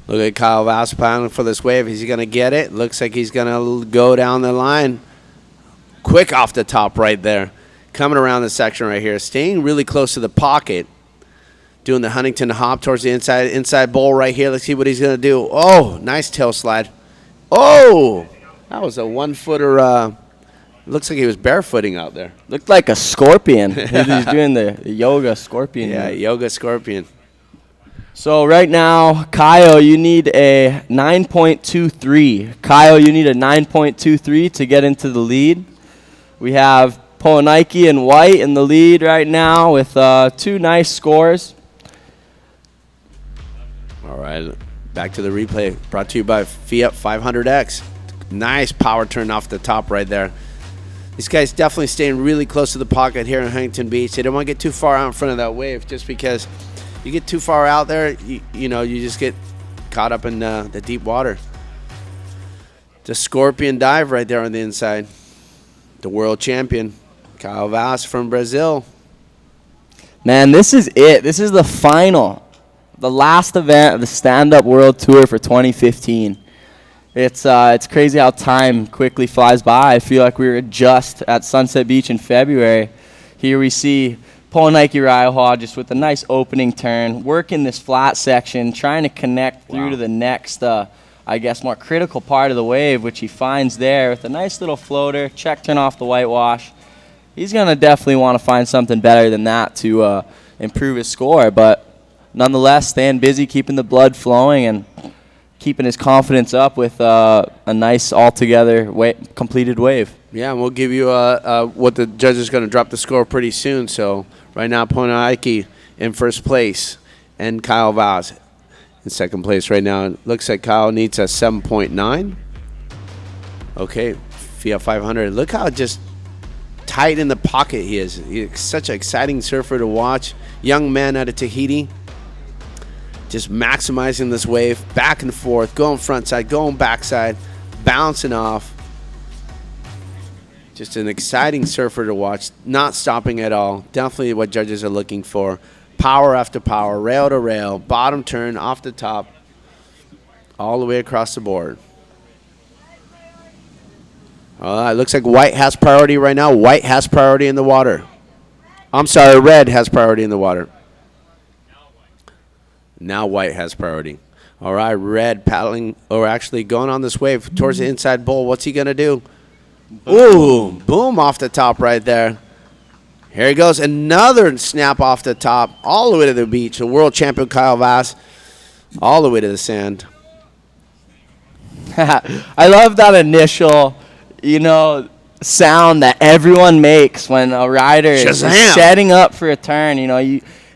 Look at Kyle Voss piling for this wave. Is he going to get it? Looks like he's going to go down the line. Quick off the top right there. Coming around the section right here. Staying really close to the pocket. Doing the Huntington hop towards the inside bowl right here. Let's see what he's going to do. Oh, nice tail slide. Oh, that was a 1-footer. Looks like he was barefooting out there. Looked like a scorpion. He's doing the yoga scorpion. Yeah, yoga scorpion. So right now, Kyle, you need a 9.23. Kyle, you need a 9.23 to get into the lead. We have Ponaiki and White in the lead right now with two nice scores. All right, back to the replay. Brought to you by Fiat 500X. Nice power turn off the top right there. These guys definitely staying really close to the pocket here in Huntington Beach. They don't want to get too far out in front of that wave, just because you get too far out there, you know, you just get caught up in the deep water. The scorpion dive right there on the inside. The world champion, Kyle Voss from Brazil. Man, this is it. This is the final, the last event of the Stand Up World Tour for 2015. It's crazy how time quickly flies by. I feel like we were just at Sunset Beach in February. Here we see Polaniki Raihoa just with a nice opening turn, working this flat section, trying to connect through to the next, I guess, more critical part of the wave, which he finds there with a nice little floater, check turn off the whitewash. He's going to definitely want to find something better than that to improve his score, but nonetheless, staying busy, keeping the blood flowing, and keeping his confidence up with a nice altogether completed wave. Yeah, and we'll give you what the judge is going to drop the score pretty soon. So right now, Polaniki in first place, and Kyle Vaz in second place right now. It looks like Kyle needs a 7.9. Okay, Fiat 500. Look how just tight in the pocket he is. He's such an exciting surfer to watch. Young man out of Tahiti. Just maximizing this wave, back and forth, going front side, going backside, bouncing off. Just an exciting surfer to watch, not stopping at all. Definitely what judges are looking for. Power after power, rail to rail, bottom turn, off the top, all the way across the board. It looks like white has priority right now. White has priority in the water. I'm sorry, red has priority in the water. Now white has priority. All right, red paddling, or actually going on this wave towards the inside bowl. What's he going to do? Ooh, boom off the top right there. Here he goes. Another snap off the top, all the way to the beach. The world champion Kyle Vaz, all the way to the sand. I love that initial, sound that everyone makes when a rider is setting up for a turn.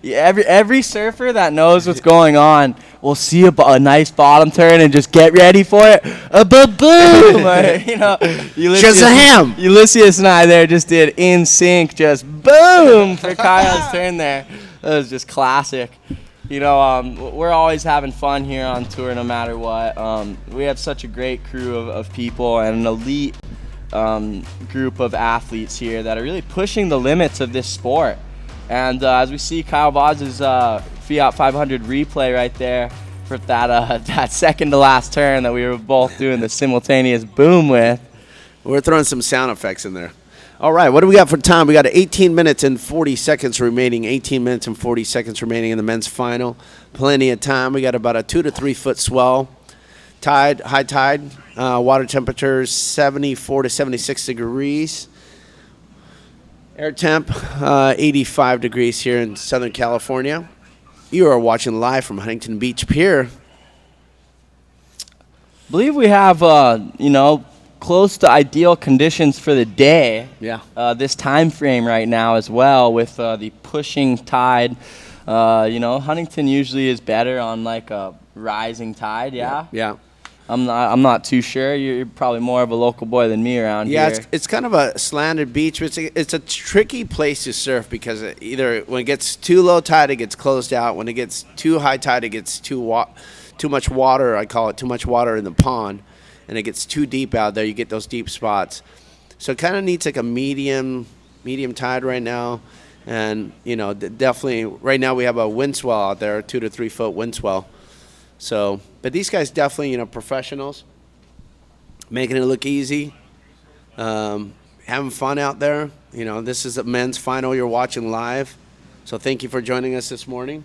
Every surfer that knows what's going on will see a nice bottom turn and just get ready for it. Boom! Ulysses and I there just did in sync, just boom for Kyle's turn there. That was just classic. We're always having fun here on tour no matter what. We have such a great crew of people and an elite group of athletes here that are really pushing the limits of this sport. And as we see Kyle Vaz's Fiat 500 replay right there for that second to last turn that we were both doing the simultaneous boom with. We're throwing some sound effects in there. All right, what do we got for time? We got 18 minutes and 40 seconds remaining. 18 minutes and 40 seconds remaining in the men's final. Plenty of time. We got about a 2 to 3 foot swell. High tide. Water temperatures 74 to 76 degrees. Air temp, 85 degrees here in Southern California. You are watching live from Huntington Beach Pier. I believe we have, close to ideal conditions for the day. Yeah. This time frame right now as well with the pushing tide. Huntington usually is better on like a rising tide. Yeah. Yeah. I'm not too sure. You're probably more of a local boy than me around here. Yeah, it's kind of a slanted beach. It's a tricky place to surf because either when it gets too low tide, it gets closed out. When it gets too high tide, it gets too much water. I call it too much water in the pond, and it gets too deep out there. You get those deep spots. So it kind of needs like a medium tide right now, and definitely right now we have a wind swell out there, 2 to 3 foot wind swell. So, but these guys definitely, professionals, making it look easy, having fun out there. This is the men's final you're watching live. So thank you for joining us this morning.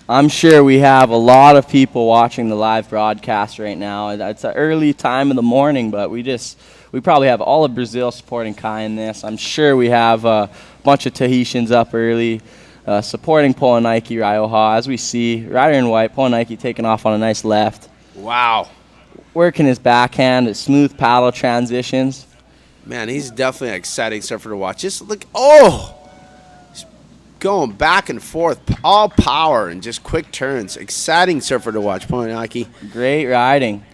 I'm sure we have a lot of people watching the live broadcast right now. It's an early time in the morning, but we probably have all of Brazil supporting Kai in this. I'm sure we have a bunch of Tahitians up early. Supporting Polaniki Raihoa. As we see, rider in white, Polaniki taking off on a nice left. Wow. Working his backhand, his smooth paddle transitions. Man, he's definitely an exciting surfer to watch. Just look, he's going back and forth, all power and just quick turns. Exciting surfer to watch, Polaniki. Great riding.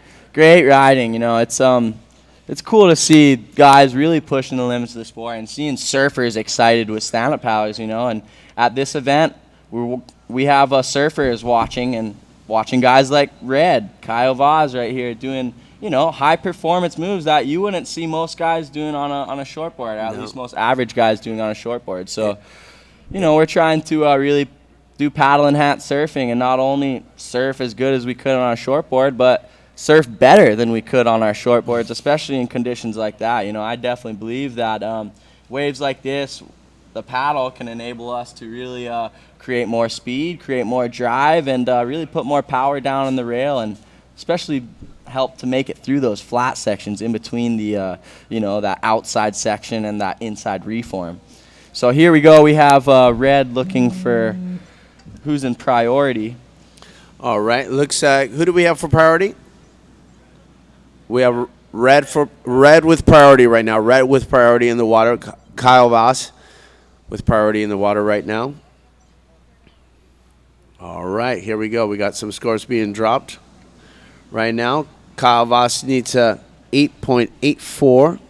It's cool to see guys really pushing the limits of the sport and seeing surfers excited with stand-up paddlers, and at this event, we have surfers watching guys like Red, Kyle Vaz right here doing, high-performance moves that you wouldn't see most guys doing on a shortboard, at least most average guys doing on a shortboard. So, we're trying to really do paddle-enhanced surfing and not only surf as good as we could on a shortboard, but surf better than we could on our short boards, especially in conditions like that. I definitely believe that waves like this, the paddle can enable us to really create more speed, create more drive, and really put more power down on the rail, and especially help to make it through those flat sections in between the, that outside section and that inside reform. So here we go. We have Red looking for who's in priority. All right. Looks like, who do we have for priority? We have Red with priority right now. Red with priority in the water. Kyle Voss with priority in the water right now. All right, here we go. We got some scores being dropped right now. Kyle Voss needs a 8.84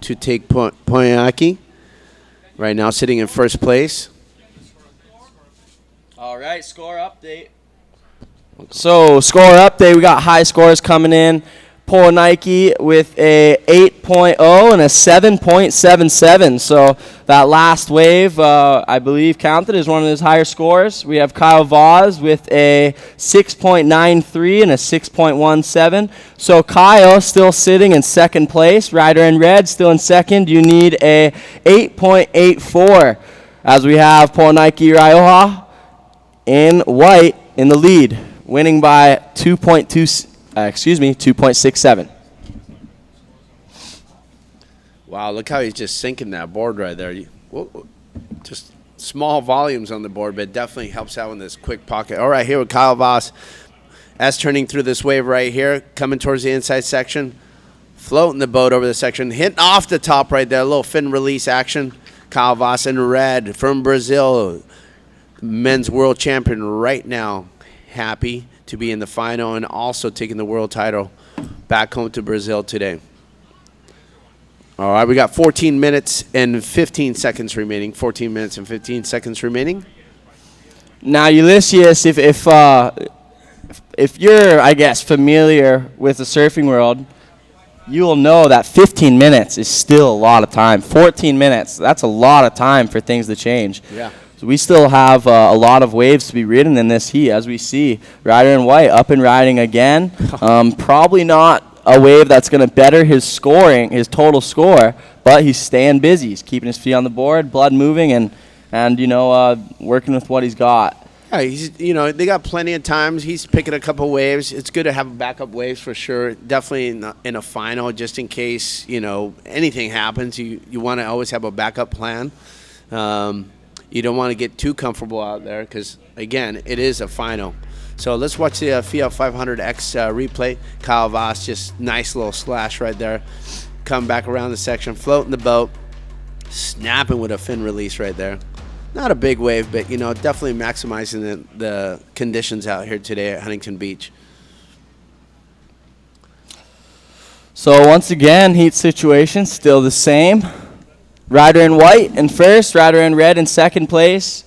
to take Poyanaki. Right now sitting in first place. All right, score update. So, score update, we got high scores coming in. Paul Nike with a 8.0 and a 7.77. So that last wave, I believe, counted as one of his higher scores. We have Kyle Voss with a 6.93 and a 6.17. So Kyle still sitting in second place. Ryder in red still in second. You need a 8.84. As we have Paul Nike Rioja in white in the lead, winning by 2.67. Wow, look how he's just sinking that board right there. Just small volumes on the board, but it definitely helps out in this quick pocket. All right, here with Kyle Voss. As turning through this wave right here, coming towards the inside section, floating the boat over the section, hitting off the top right there, a little fin release action. Kyle Voss in red from Brazil, men's world champion right now. Happy to be in the final and also taking the world title back home to Brazil today. All right, we got 14 minutes and 15 seconds remaining. 14 minutes and 15 seconds remaining. Now, Ulysses, if you're, I guess, familiar with the surfing world, you will know that 15 minutes is still a lot of time. 14 minutes, that's a lot of time for things to change. Yeah. So we still have a lot of waves to be ridden in this heat, as we see. Ryder in white up and riding again. Probably not a wave that's going to better his scoring, his total score, but he's staying busy. He's keeping his feet on the board, blood moving, and working with what he's got. Yeah, they got plenty of times. He's picking a couple waves. It's good to have backup waves for sure. Definitely in a final, just in case anything happens. You want to always have a backup plan. You don't want to get too comfortable out there because, again, it is a final. So let's watch the Fiat 500X replay. Kyle Voss, just nice little slash right there. Come back around the section, floating the boat, snapping with a fin release right there. Not a big wave, but, definitely maximizing the conditions out here today at Huntington Beach. So once again, heat situation still the same. Ryder in white in first, Ryder in red in second place.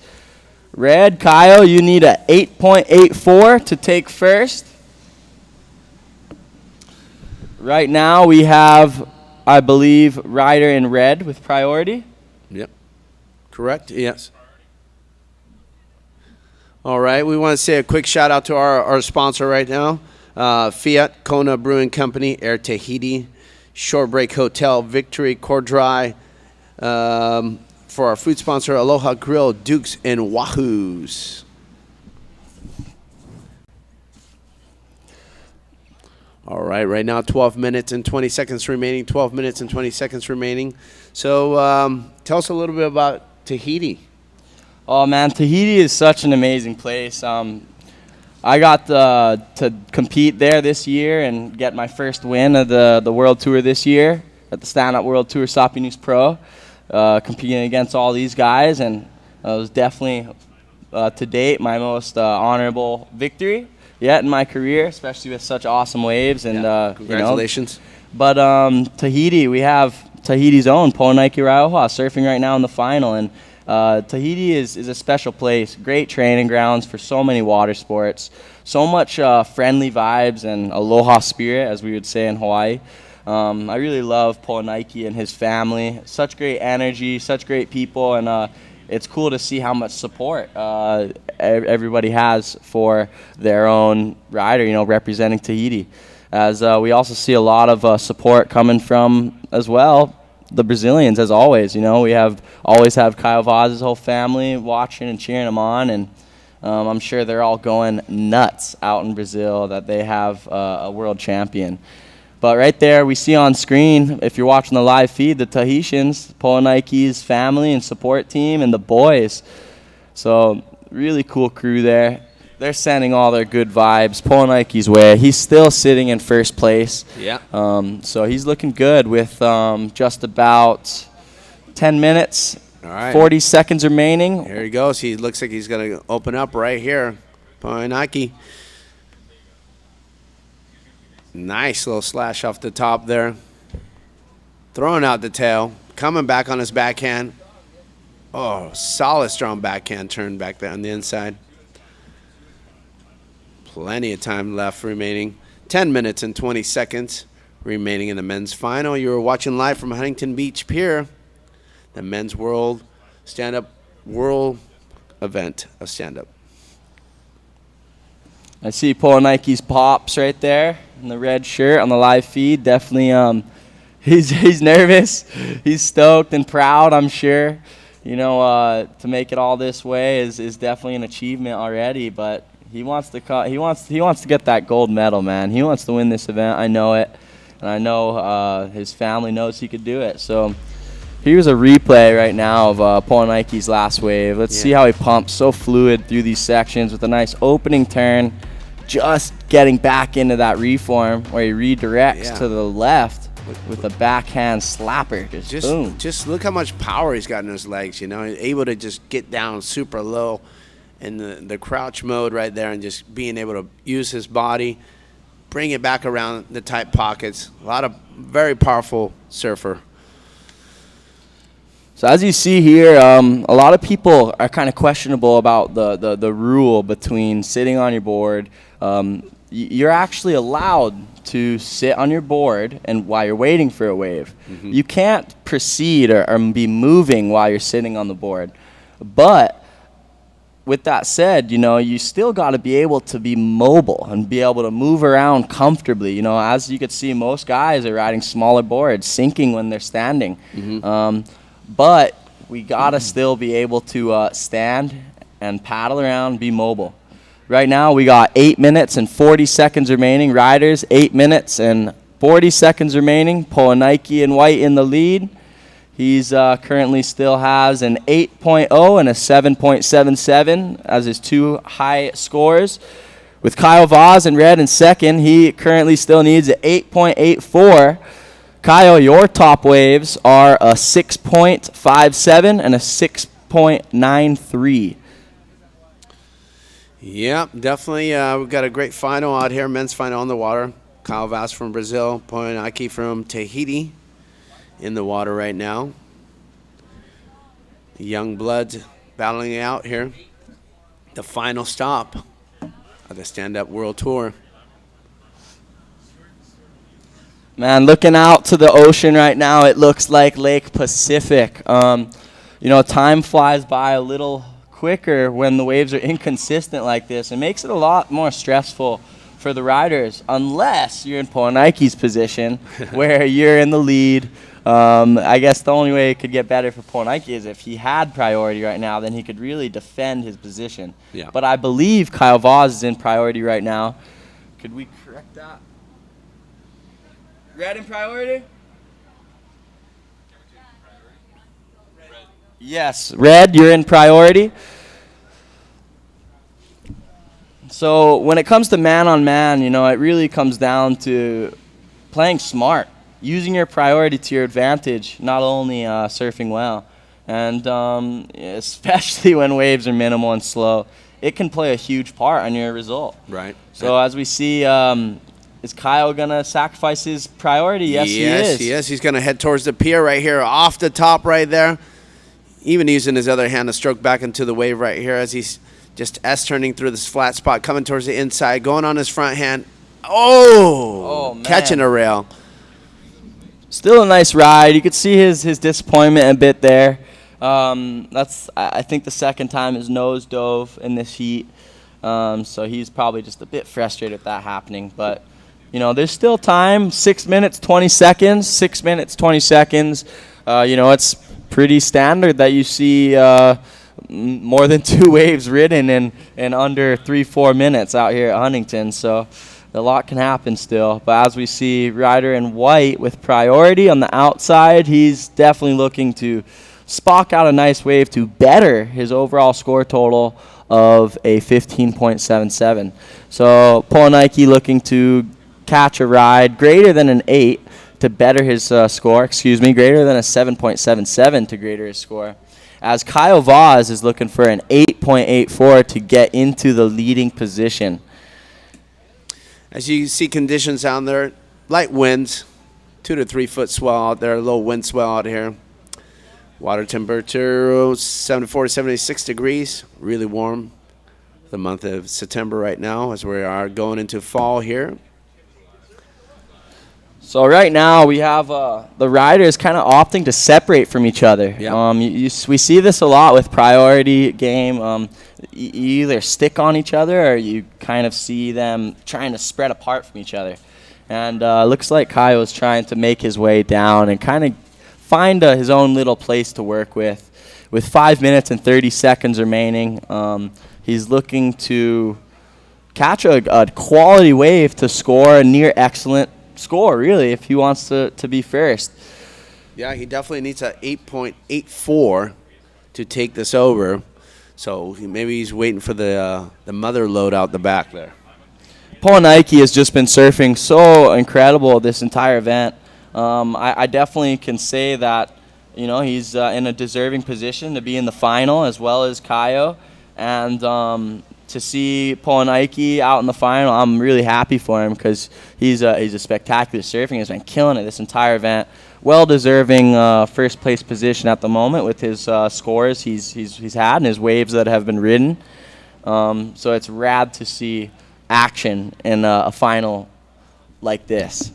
Red, Kyle, you need a 8.84 to take first. Right now we have, I believe, Ryder in red with priority. Yep. Correct, yes. All right, we want to say a quick shout out to our sponsor right now, Fiat, Kona Brewing Company, Air Tahiti, Short Break Hotel, Victory, Cordry. For our food sponsor, Aloha Grill, Dukes, and Wahoos. All right now 12 minutes and 20 seconds remaining. 12 minutes and 20 seconds remaining. So tell us a little bit about Tahiti. Oh, man, Tahiti is such an amazing place. I got to compete there this year and get my first win of the World Tour this year at the Stand Up World Tour Soppy News Pro. Competing against all these guys, and it was definitely, to date, my most honorable victory yet in my career, especially with such awesome waves. And congratulations. But Tahiti, we have Tahiti's own Ponaiki Raioha surfing right now in the final, and Tahiti is a special place. Great training grounds for so many water sports, so much friendly vibes and aloha spirit, as we would say in Hawaii. I really love Paul Nike and his family. Such great energy, such great people, and it's cool to see how much support everybody has for their own rider, representing Tahiti. as we also see a lot of support coming from, as well, the Brazilians, as always. We always have Caio Vaz's whole family watching and cheering him on, and I'm sure they're all going nuts out in Brazil that they have a world champion. But right there, we see on screen, if you're watching the live feed, the Tahitians, Polanike's family and support team, and the boys. So really cool crew there. They're sending all their good vibes Polanike's way. He's still sitting in first place. Yeah. So he's looking good with just about 10 minutes, All right. 40 seconds remaining. Here he goes. He looks like he's going to open up right here. Polanike. Nice little slash off the top there. Throwing out the tail. Coming back on his backhand. Oh, solid, strong backhand turn back there on the inside. Plenty of time left remaining. 10 minutes and 20 seconds remaining in the men's final. You were watching live from Huntington Beach Pier, the men's world stand-up world event of stand-up. I see Polanike's pops right there in the red shirt on the live feed. Definitely, he's nervous. He's stoked and proud, I'm sure. To make it all this way is definitely an achievement already. But he wants to get that gold medal, man. He wants to win this event. I know it, and I know his family knows he could do it. So here's a replay right now of Polanike's last wave. Let's see how he pumps so fluid through these sections with a nice opening turn. Just getting back into that reform where he redirects to the left with a backhand slapper. Boom. Just look how much power he's got in his legs, He's able to just get down super low in the crouch mode right there and just being able to use his body, bring it back around the tight pockets. A lot of very powerful surfer. So as you see here, a lot of people are kind of questionable about the rule between sitting on your board. You're actually allowed to sit on your board and while you're waiting for a wave. Mm-hmm. You can't proceed or be moving while you're sitting on the board. But with that said, you still got to be able to be mobile and be able to move around comfortably. As you could see, most guys are riding smaller boards, sinking when they're standing. Mm-hmm. But we got to still be able to stand and paddle around, be mobile. Right now, we got 8 minutes and 40 seconds remaining. Riders, 8 minutes and 40 seconds remaining. Polanike in white in the lead. He's currently still has an 8.0 and a 7.77 as his two high scores. With Caio Vaz in red in second, he currently still needs an 8.84. Caio, your top waves are a 6.57 and a 6.93. Yeah, definitely. We've got a great final out here, men's final on the water. Caio Vaz from Brazil, Polanike from Tahiti in the water right now. Young bloods battling out here. The final stop of the Stand Up World Tour. Man, looking out to the ocean right now, it looks like Lake Pacific. Time flies by a little quicker when the waves are inconsistent like this. It makes it a lot more stressful for the riders, unless you're in Polanike's position where you're in the lead. I guess the only way it could get better for Polanike is if he had priority right now, then he could really defend his position. Yeah. But I believe Caio Vaz is in priority right now. Could we correct that? Red in priority? Yes, Red, you're in priority. So when it comes to man-on-man, it really comes down to playing smart, using your priority to your advantage, not only surfing well. And especially when waves are minimal and slow, it can play a huge part on your result. Right. So as we see, is Caio going to sacrifice his priority? Yes, he is. Yes, he's going to head towards the pier right here, off the top right there. Even using his other hand to stroke back into the wave right here as he's just S-turning through this flat spot, coming towards the inside, going on his front hand. Oh man. Catching a rail. Still a nice ride. You could see his disappointment a bit there. That's, I think, the second time his nose dove in this heat. So he's probably just a bit frustrated with that happening. But there's still time. 6 minutes, 20 seconds. 6 minutes, 20 seconds. It's pretty standard that you see more than 2 waves ridden in under 3-4 minutes out here at Huntington. So a lot can happen still. But as we see rider in white with priority on the outside, he's definitely looking to spock out a nice wave to better his overall score total of a 15.77. So Polaniki looking to catch a ride greater than an 8 to better his score, greater than a 7.77 to greater his score. As Kyle Vaz is looking for an 8.84 to get into the leading position. As you see conditions down there, light winds, 2 to 3 foot swell out there, a little wind swell out here. Water temperature 74 to 76 degrees, really warm. The month of September right now as we are going into fall here. So right now we have the riders kind of opting to separate from each other. Yep. We see this a lot with priority game. You either stick on each other or you kind of see them trying to spread apart from each other. And looks like Kyle is trying to make his way down and kind of find his own little place to work with. With 5 minutes and 30 seconds remaining, he's looking to catch a quality wave to score a near excellent score, really, if he wants to be first. Yeah, he definitely needs a 8.84 to take this over. So maybe he's waiting for the mother load out the back there. Polaniki has just been surfing so incredible this entire event. I definitely can say that he's in a deserving position to be in the final as well as Kaio. And to see Polaniki out in the final, I'm really happy for him because he's a spectacular surfing. He's been killing it this entire event. Well-deserving first place position at the moment with his scores he's had and his waves that have been ridden. So it's rad to see action in a final like this.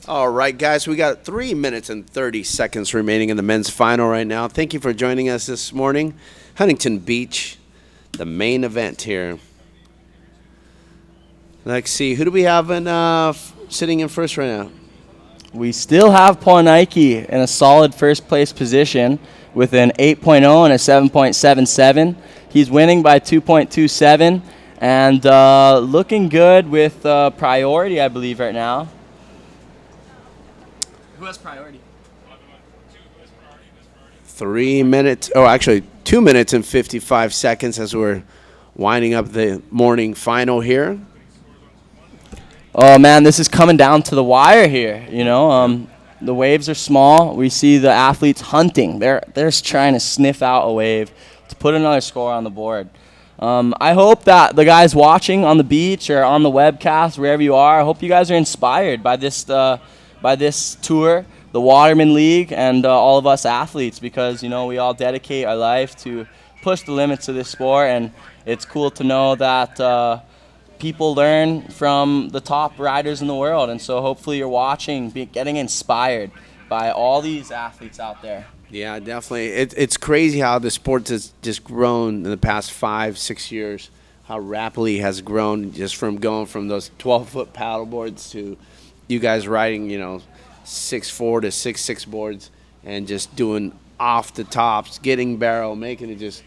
All right, guys, we got 3 minutes and 30 seconds remaining in the men's final right now. Thank you for joining us this morning. Huntington Beach, the main event here. Let's see, who do we have sitting in first right now? We still have Polaniki in a solid first place position with an 8.0 and a 7.77. He's winning by 2.27 and looking good with priority, I believe, right now. Who has priority? 3 minutes, actually 2 minutes and 55 seconds as we're winding up the morning final here. Oh, man, this is coming down to the wire here, The waves are small. We see the athletes hunting. They're trying to sniff out a wave to put another score on the board. I hope that the guys watching on the beach or on the webcast, wherever you are, I hope you guys are inspired by this tour, the Waterman League, and all of us athletes because, we all dedicate our life to push the limits of this sport, and it's cool to know that people learn from the top riders in the world, and so hopefully you're watching, getting inspired by all these athletes out there. Yeah, definitely. It's crazy how the sport has just grown in the past 5-6 years, how rapidly it has grown just from going from those 12-foot paddle boards to you guys riding, 6'4" to 6'6" boards and just doing off the tops, getting barrel, making it it's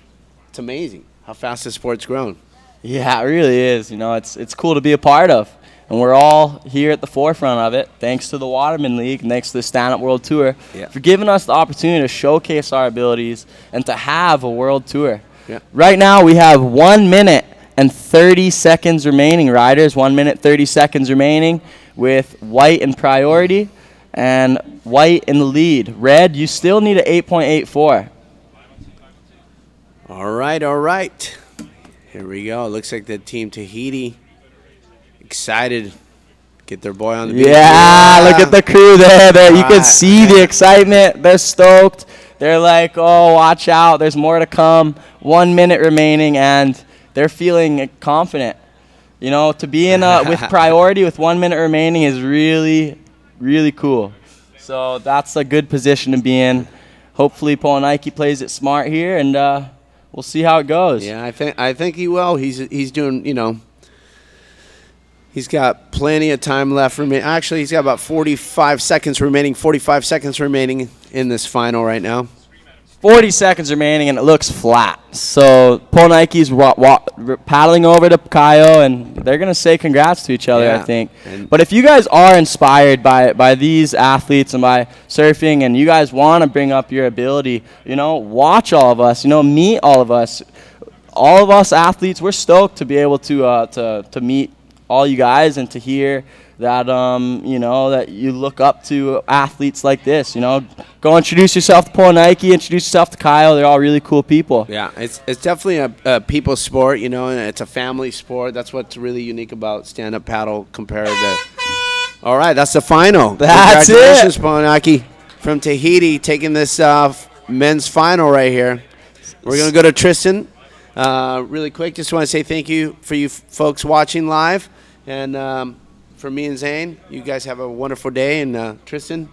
amazing how fast the sport's grown. Yeah, it really is. It's cool to be a part of. And we're all here at the forefront of it, thanks to the Waterman League and thanks to the Stand Up World Tour for giving us the opportunity to showcase our abilities and to have a world tour. Yeah. Right now we have 1 minute and 30 seconds remaining, riders. 1 minute, 30 seconds remaining with white in priority and white in the lead. Red, you still need an 8.84. All right. Here we go. Looks like the team Tahiti excited. Get their boy on the beach. Yeah, look at the crew there. You can see the excitement. They're stoked. They're like, oh, watch out. There's more to come. 1 minute remaining, and they're feeling confident. You know, to be in with priority with 1 minute remaining is really, really cool. So that's a good position to be in. Hopefully, Polaniki plays it smart here, and we'll see how it goes. Yeah, I think he will. He's doing, you know, he's got plenty of time left. Actually, he's got about 45 seconds remaining. 45 seconds remaining in this final right now. 40 seconds remaining, and it looks flat. So Polaniki's paddling over to Kaio, and they're going to say congrats to each other, I think. But if you guys are inspired by these athletes and by surfing, and you guys want to bring up your ability, you know, watch all of us, you know, meet all of us. All of us athletes, we're stoked to be able to meet all you guys and to hear that, you know, that you look up to athletes like this, you know. Go introduce yourself to Polaniki, introduce yourself to Kyle. They're all really cool people. Yeah, it's definitely a people sport, you know, and it's a family sport. That's what's really unique about stand-up paddle compared to... All right, that's the final. That's Congratulations, Polaniki from Tahiti, taking this men's final right here. We're going to go to Tristan really quick. Just want to say thank you for you folks watching live. And for me and Zane, you guys have a wonderful day. And Tristan?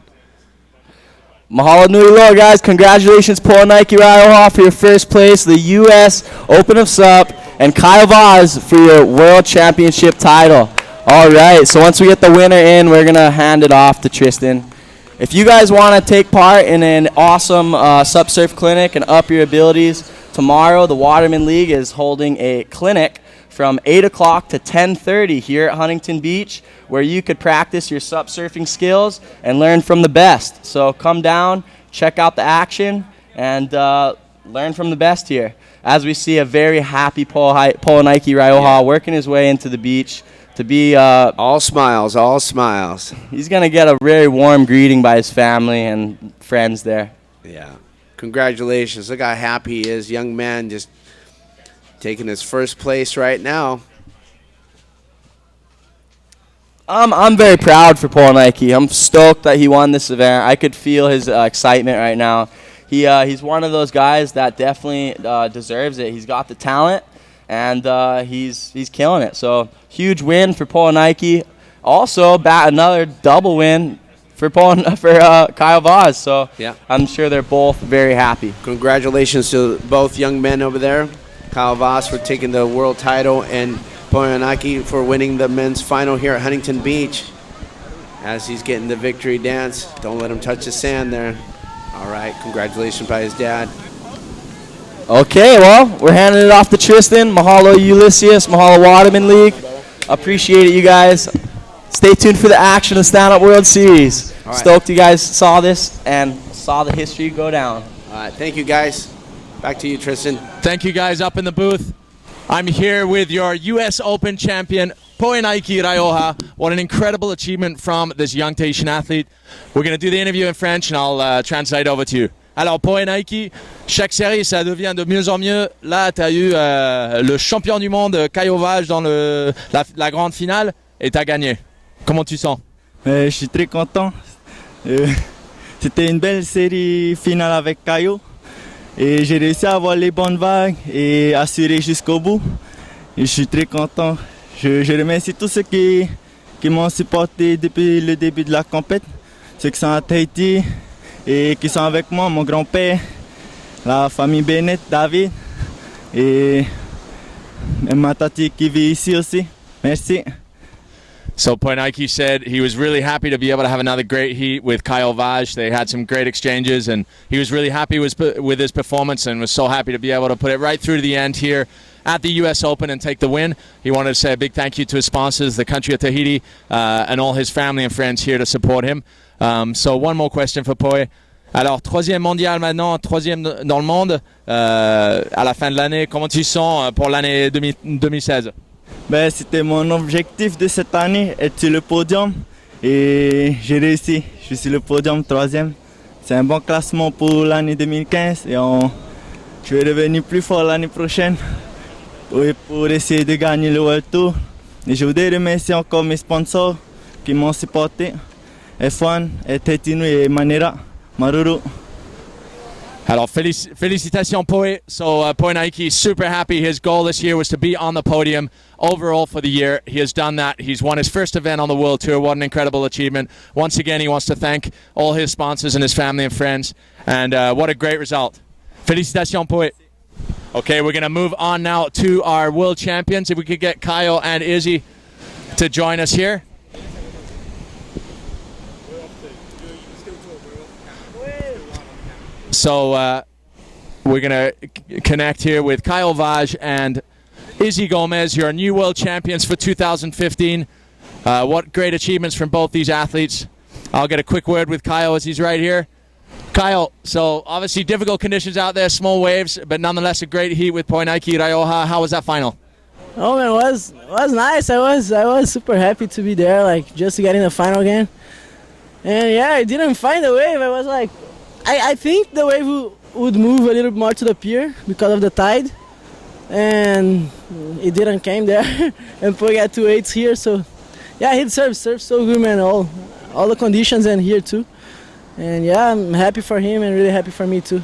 Mahalo nui loa, guys. Congratulations, Polaniki Raioha, for your first place, the U.S. Open of SUP, and Kyle Vaz for your World Championship title. All right, so once we get the winner in, we're going to hand it off to Tristan. If you guys want to take part in an awesome SUP surf clinic and up your abilities, tomorrow the Waterman League is holding a clinic from 8 o'clock to 10:30 here at Huntington Beach, where you could practice your SUP surfing skills and learn from the best. So come down, check out the action, and learn from the best here. As we see a very happy Polaniki Raioha working his way into the beach to be... all smiles, all smiles. He's going to get a very warm greeting by his family and friends there. Yeah. Congratulations. Look how happy he is. Young man just taking his first place right now. I'm very proud for Polaniki. I'm stoked that he won this event. I could feel his excitement right now. He's one of those guys that definitely deserves it. He's got the talent, and he's killing it. So huge win for Polaniki. Also, another double win for Kyle Vaz. So yeah, I'm sure they're both very happy. Congratulations to both young men over there. Kyle Vaz for taking the world title, and Polaniki for winning the men's final here at Huntington Beach. As he's getting the victory dance, don't let him touch the sand there. All right, congratulations by his dad. Okay, well, we're handing it off to Tristan. Mahalo Ulysses, mahalo Waterman League. Appreciate it, you guys. Stay tuned for the action of the Stand-Up World Series. Right. Stoked you guys saw this and saw the history go down. All right, thank you, guys. Back to you, Tristan. Thank you, guys, up in the booth. I'm here with your U.S. Open champion, Polaniki Raioha. What an incredible achievement from this young Tahitian athlete. We're going to do the interview in French, and I'll translate over to you. Alors, Polaniki, chaque série, ça devient de mieux en mieux. Là, tu as eu le champion du monde, Caio Vaz, dans la grande finale, et tu as gagné. Comment tu sens? Je suis très content. C'était une belle série finale avec Caio. Et j'ai réussi à avoir les bonnes vagues et assurer jusqu'au bout. Et je suis très content. Je remercie tous ceux qui m'ont supporté depuis le début de la compétition. Ceux qui sont à Tahiti et qui sont avec moi, mon grand-père, la famille Bennett, David et ma tati qui vit ici aussi. Merci. So Polaniki said he was really happy to be able to have another great heat with Kyle Vaz. They had some great exchanges, and he was really happy with his performance and was so happy to be able to put it right through to the end here at the U.S. Open and take the win. He wanted to say a big thank you to his sponsors, the country of Tahiti, and all his family and friends here to support him. So one more question for Poe. Alors, 3e mondial maintenant, 3e dans le monde à la fin de l'année. Comment tu sens pour l'année 2016? Ben, c'était mon objectif de cette année, être sur le podium, et j'ai réussi. Je suis sur le podium 3e. C'est un bon classement pour l'année 2015 et je vais revenir plus fort l'année prochaine pour essayer de gagner le World Tour. Et je voudrais remercier encore mes sponsors qui m'ont supporté. F1, Tetinu et Manera, Maruru. Alors, félicitations, Poe. So, Poe Nike, super happy. His goal this year was to be on the podium overall for the year. He has done that. He's won his first event on the World Tour. What an incredible achievement. Once again, he wants to thank all his sponsors and his family and friends. And what a great result. Félicitations, Poe. Okay, we're going to move on now to our world champions. If we could get Kyle and Izzi to join us here. So we're going to connect here with Kyle Vaj and Izzi Gomez, your new world champions for 2015. What great achievements from both these athletes. I'll get a quick word with Kyle as he's right here. Kyle, so obviously difficult conditions out there, small waves, but nonetheless a great heat with Poinaki Rioja. How was that final? Oh man, it was nice. I was super happy to be there, like just to get in the final again. And yeah, I didn't find the wave. I was like, I think the wave would move a little more to the pier because of the tide, and it didn't came there. And Poi got 2.8s here, so yeah, he serves so good, man. All the conditions and here too. And yeah, I'm happy for him and really happy for me too.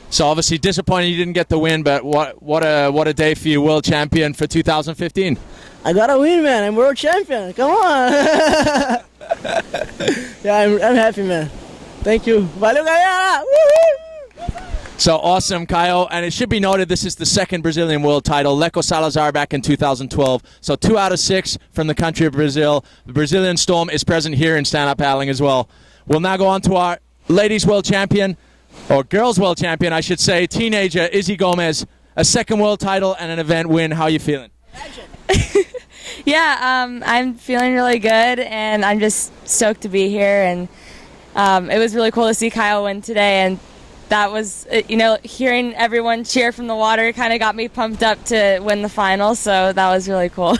So obviously disappointed you didn't get the win, but what a day for you, world champion for 2015. I got a win, man. I'm world champion. Come on. Yeah, I'm happy, man. Thank you. Valeu, galera. Woo-hoo! So awesome, Kyle. And it should be noted this is the second Brazilian world title. Leco Salazar back in 2012. So 2 out of 6 from the country of Brazil. The Brazilian Storm is present here in stand-up paddling as well. We'll now go on to our ladies world champion, or girls world champion, I should say, teenager Izzi Gomez. A second world title and an event win. How are you feeling? Yeah, I'm feeling really good, and I'm just stoked to be here. And it was really cool to see Kyle win today, and that was, hearing everyone cheer from the water kind of got me pumped up to win the final, so that was really cool.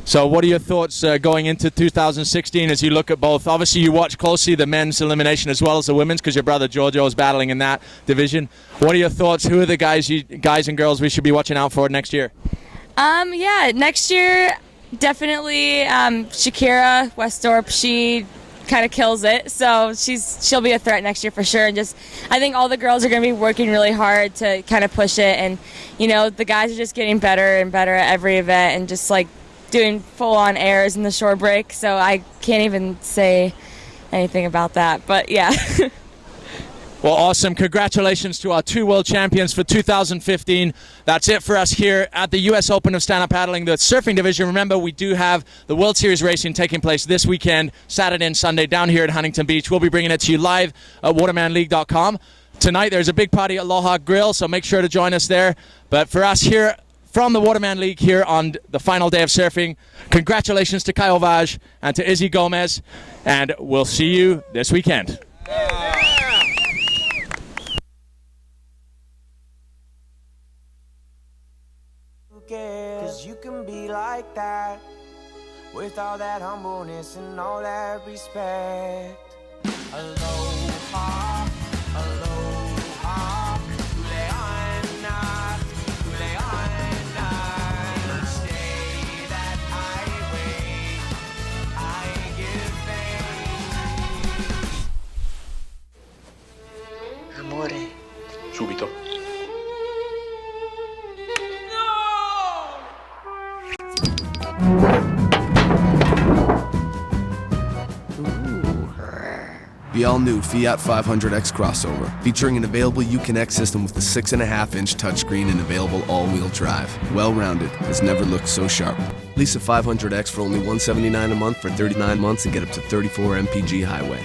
So what are your thoughts going into 2016 as you look at both? Obviously, you watch closely the men's elimination as well as the women's because your brother Giorgio is battling in that division. What are your thoughts? Who are the guys and girls we should be watching out for next year? Yeah, next year, definitely Shakira Westorp. She kind of kills it, so she'll be a threat next year for sure. And just, I think all the girls are going to be working really hard to kind of push it. And, the guys are just getting better and better at every event and just, doing full-on airs in the shore break, so I can't even say anything about that, but yeah. Well, awesome. Congratulations to our 2 world champions for 2015. That's it for us here at the U.S. Open of Stand-Up Paddling, the surfing division. Remember, we do have the World Series racing taking place this weekend, Saturday and Sunday, down here at Huntington Beach. We'll be bringing it to you live at watermanleague.com. Tonight, there's a big party at Aloha Grill, so make sure to join us there. But for us here from the Waterman League here on the final day of surfing, congratulations to Kyle Vaj and to Izzi Gomez, and we'll see you this weekend. Cause you can be like that, with all that humbleness and all that respect. Aloha, aloha, kuleana, kuleana. Stay that highway, I give thanks. Amore. Subito. The all-new Fiat 500X crossover, featuring an available Uconnect system with a 6.5-inch touchscreen and available all-wheel drive. Well-rounded, has never looked so sharp. Lease a 500X for only $179 a month for 39 months and get up to 34 mpg highway.